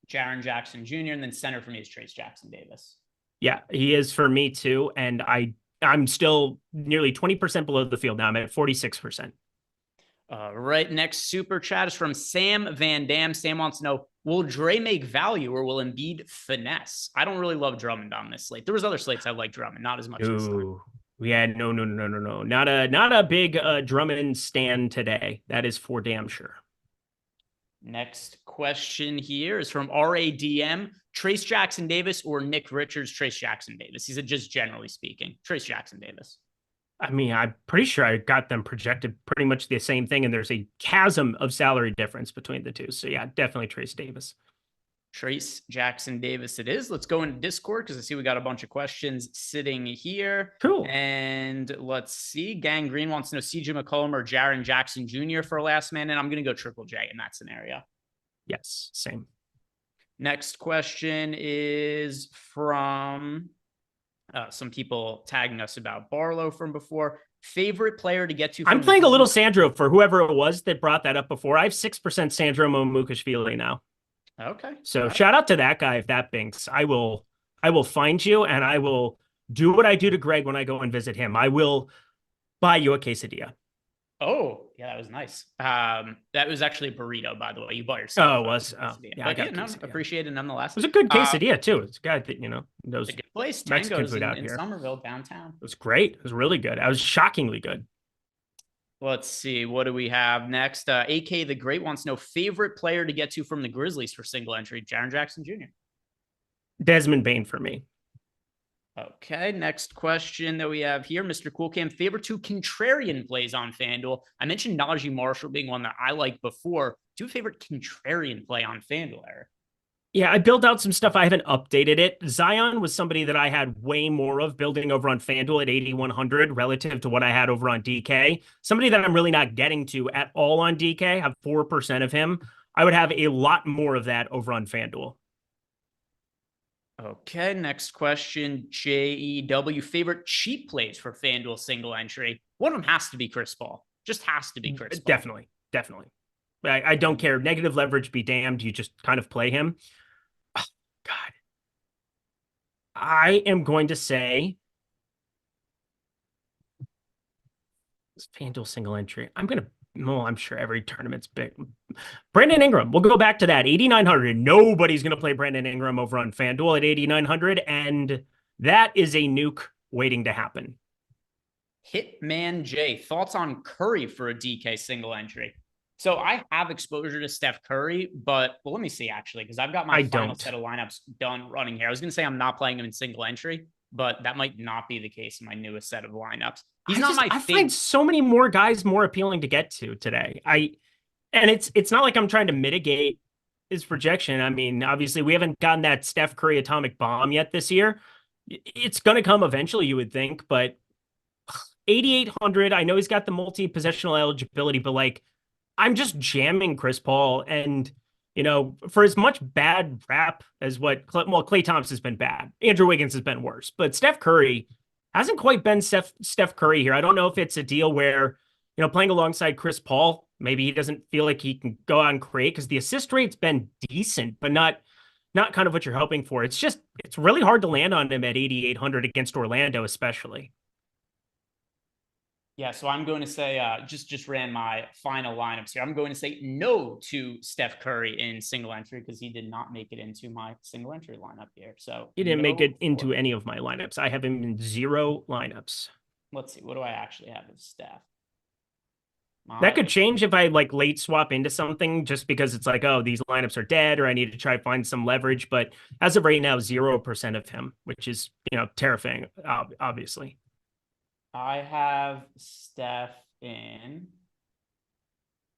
Jaren Jackson Jr. and then center for me is Trace Jackson Davis. Yeah, he is for me too. And I'm still nearly 20% below the field now. I'm at 46%. Right. Next super chat is from Sam Van Dam. Sam wants to know, will Dre make value or will Embiid finesse? I don't really love Drummond on this slate. There was other slates I like Drummond, not as much as yeah, no. Not a big Drummond stand today. That is for damn sure. Next question here is from RADM. Trace Jackson Davis or Nick Richards? Trace Jackson Davis. He said just generally speaking. Trace Jackson Davis. I mean, I'm pretty sure I got them projected pretty much the same thing, and there's a chasm of salary difference between the two. So yeah, definitely Trace Davis. Trace Jackson Davis it is. Let's go into Discord because I see we got a bunch of questions sitting here. Cool. And let's see. Gang Green wants to know CJ McCollum or Jaren Jackson Jr. for last man. And I'm going to go Triple J in that scenario. Yes, same. Next question is from some people tagging us about Barlow from before. Favorite player to get to? I'm playing a little Sandro for whoever it was that brought that up before. I have 6% Sandro Momukashvili now. Okay. So shout out to that guy if that binks. I will find you and I will do what I do to Greg when I go and visit him. I will buy you a quesadilla. Oh, yeah, that was nice. That was actually a burrito, by the way. You bought yourself. Oh, it was. Yeah, I got it. Appreciate it nonetheless. It was a good quesadilla too. It's a guy that knows a good place. Mexican Tango's food out in here. Somerville downtown. It was great. It was really good. I was shockingly good. Let's see. What do we have next? AK the Great wants to know favorite player to get to from the Grizzlies for single entry. Jaren Jackson Jr. Desmond Bane for me. Okay, next question that we have here, Mr. Coolcam, favorite two contrarian plays on FanDuel. I mentioned Najee Marshall being one that I liked before. Do you have a favorite contrarian play on FanDuel, Eric? Yeah, I built out some stuff. I haven't updated it. Zion was somebody that I had way more of building over on FanDuel at 8,100 relative to what I had over on DK. Somebody that I'm really not getting to at all on DK. I have 4% of him. I would have a lot more of that over on FanDuel. Okay, next question. JEW, favorite cheap plays for FanDuel single entry. One of them has to be Chris Paul. Just has to be Chris Paul. Definitely. I don't care. Negative leverage be damned. You just kind of play him. Oh, God. I am going to say FanDuel single entry. I'm sure every tournament's big. Brandon Ingram. We'll go back to that. 8,900. Nobody's going to play Brandon Ingram over on FanDuel at 8,900. And that is a nuke waiting to happen. Hitman J, thoughts on Curry for a DK single entry? So I have exposure to Steph Curry, but let me see actually, because I've got my final set of lineups done running here. I was going to say I'm not playing him in single entry, but that might not be the case in my newest set of lineups. I find so many more guys more appealing to get to today. And it's not like I'm trying to mitigate his projection. I mean, obviously we haven't gotten that Steph Curry atomic bomb yet this year. It's going to come eventually, you would think, but 8,800. I know he's got the multi-positional eligibility, but I'm just jamming Chris Paul. And, for as much bad rap as Klay Thompson's been bad. Andrew Wiggins has been worse. But Steph Curry hasn't quite been Steph Curry here. I don't know if it's a deal where, playing alongside Chris Paul, maybe he doesn't feel like he can go out and create because the assist rate's been decent, but not kind of what you're hoping for. It's really hard to land on him at 8,800 against Orlando, especially. Yeah, so I'm going to say, just ran my final lineups here. I'm going to say no to Steph Curry in single entry because he did not make it into my single entry lineup here. So he didn't make it into any of my lineups. I have him in 0 lineups. Let's see. What do I actually have as Steph? That could change if I late swap into something just because it's oh, these lineups are dead or I need to try to find some leverage. But as of right now, 0% of him, which is, terrifying, obviously. I have Steph in.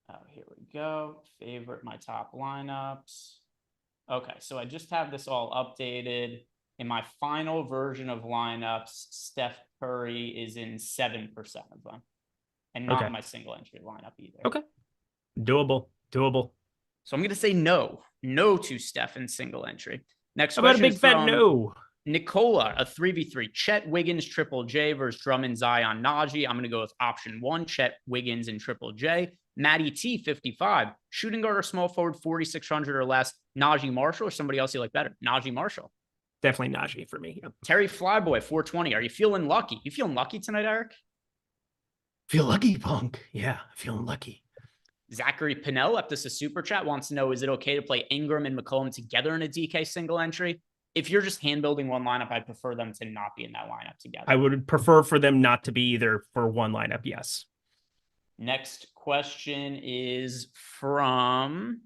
Oh, here we go. Favorite my top lineups. Okay, so I just have this all updated. In my final version of lineups, Steph Curry is in 7% of them. And not my single entry lineup either. Okay. Doable. So I'm going to say no. No to Steph in single entry. Next question. How about a big fat no? Nicola, a 3v3. Chet Wiggins, Triple J versus Drummond, Zion, Najee. I'm going to go with option 1, Chet Wiggins and Triple J. Matty T, 55. Shooting guard or small forward, 4,600 or less. Najee Marshall or somebody else you like better? Najee Marshall. Definitely Najee for me. Yep. Terry Flyboy, 420. Are you feeling lucky? You feeling lucky tonight, Eric? Feel lucky, punk. Yeah, feeling lucky. Zachary Pinnell left us a super chat, wants to know, is it okay to play Ingram and McCollum together in a DK single entry? If you're just hand building one lineup, I'd prefer them to not be in that lineup together. I would prefer for them not to be either for one lineup. Yes. Next question is from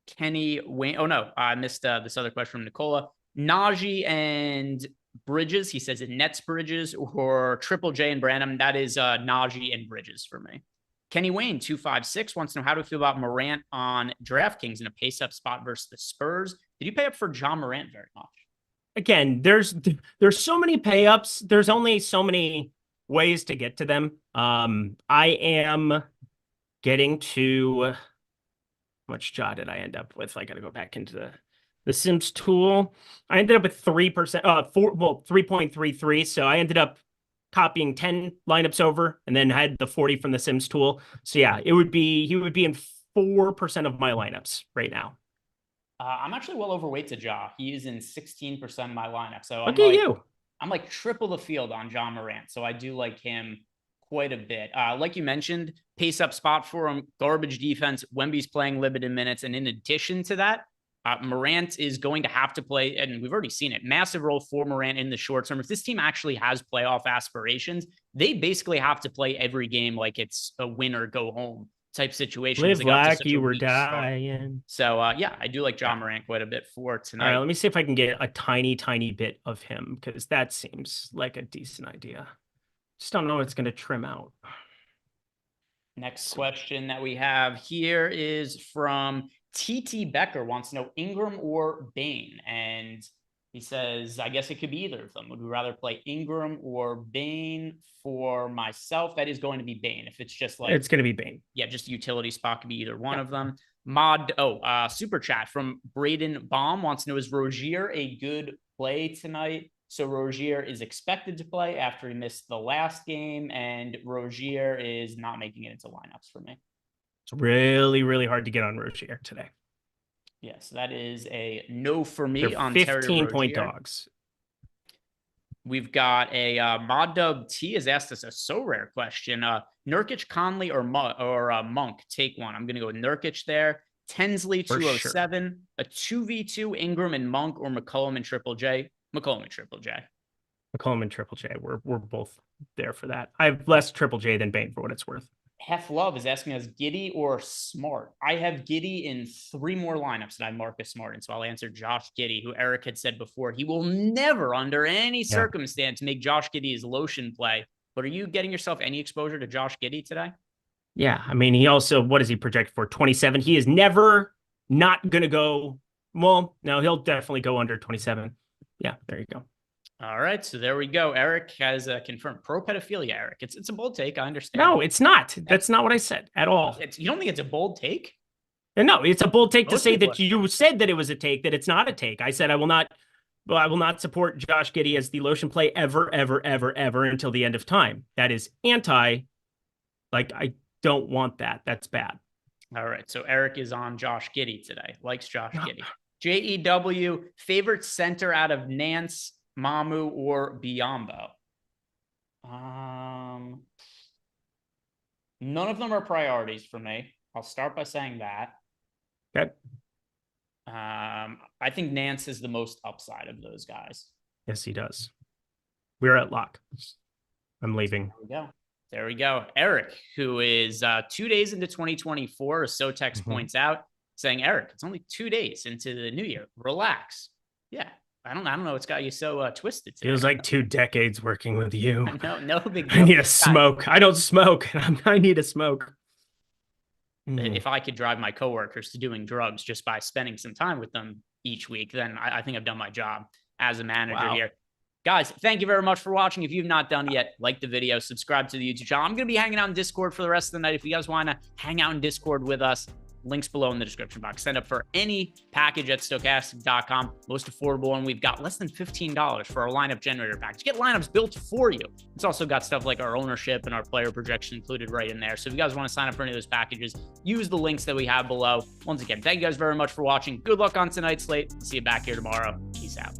Kenny Wayne. Oh no, I missed this other question from Nicola. Najee and Bridges. He says it Nets Bridges or Triple J and Branham. That is Najee and Bridges for me. Kenny Wayne, 256, wants to know, how do we feel about Morant on DraftKings in a pace-up spot versus the Spurs? Did you pay up for John Morant very much? Again, there's so many pay-ups. There's only so many ways to get to them. I am getting to... How much jaw did I end up with? I got to go back into the Sims tool. I ended up with 3.33. So I ended up copying 10 lineups over and then had the 40 from the Sims tool. So yeah, he would be in 4% of my lineups right now. I'm actually well overweight to Ja. He is in 16% of my lineup. So look at you. I'm like triple the field on John Morant. So I do like him quite a bit. Like you mentioned, pace up spot for him, garbage defense. Wemby's playing limited minutes. And in addition to that, Morant is going to have to play, and we've already seen it, massive role for Morant in the short term. If this team actually has playoff aspirations, they basically have to play every game like it's a win or go home type situation. Live like you were dying. So, yeah, I do like John Morant quite a bit for tonight. All right, let me see if I can get a tiny, tiny bit of him, because that seems like a decent idea. Just don't know what it's going to trim out. Next question that we have here is from TT Becker, wants to know Ingram or Bane. And he says, I guess it could be either of them. Would we rather play Ingram or Bane? For myself, that is going to be Bane. If it's just like, it's going to be Bane. Yeah, just a utility spot, could be either one of them. Super chat from Braden Baum wants to know, is Rozier a good play tonight? So Rozier is expected to play after he missed the last game, and Rozier is not making it into lineups for me. It's really, really hard to get on Rozier today. Yes, that is a no for me. They're on 15-point dogs. We've got a Moddub T has asked us a so rare question. Nurkic, Conley, or Monk? Take one. I'm going to go with Nurkic there. Tensley, 207. Sure. A 2v2 Ingram and Monk, or McCollum and Triple J? McCollum and Triple J. McCollum and Triple J. We're both there for that. I have less Triple J than Bane for what it's worth. Hef Love is asking us Giddey or Smart. I have Giddey in 3 more lineups that I Marcus Smart in. So I'll answer Josh Giddey, who Eric had said before, he will never under any circumstance make Josh Giddey his lotion play. But are you getting yourself any exposure to Josh Giddey today? Yeah. I mean, he also, what is he projected for? 27. He is never not going to go. Well, no, he'll definitely go under 27. Yeah, there you go. All right, so there we go. Eric has confirmed pro pedophilia. Eric, it's a bold take. I understand. No, it's not. That's not what I said at all. You don't think it's a bold take? No, it's a bold take to say that you said that it was a take. That it's not a take. I said I will not support Josh Giddey as the lotion play ever until the end of time. That is anti. Like, I don't want that. That's bad. All right, so Eric is on Josh Giddey today. Likes Josh Giddey. JEW, favorite center out of Nance, Mamu, or Biyombo? None of them are priorities for me. I'll start by saying that. Okay. I think Nance is the most upside of those guys. Yes, he does. We're at lock. I'm leaving. There we go. Eric, who is 2 days into 2024, as Sotex points out, saying, Eric, it's only 2 days into the new year. Relax. Yeah. I don't know what's got you so twisted today. It was like 2 decades working with you. No big deal. I need a smoke. I don't smoke. I need a smoke. If I could drive my coworkers to doing drugs just by spending some time with them each week, then I think I've done my job as a manager here. Guys, thank you very much for watching. If you've not done it yet, like the video, subscribe to the YouTube channel. I'm going to be hanging out in Discord for the rest of the night. If you guys want to hang out in Discord with us, links below in the description box. Sign up for any package at stokastic.com. Most affordable one. We've got less than $15 for our lineup generator package. Get lineups built for you. It's also got stuff like our ownership and our player projection included right in there. So if you guys want to sign up for any of those packages, use the links that we have below. Once again, thank you guys very much for watching. Good luck on tonight's slate. See you back here tomorrow. Peace out.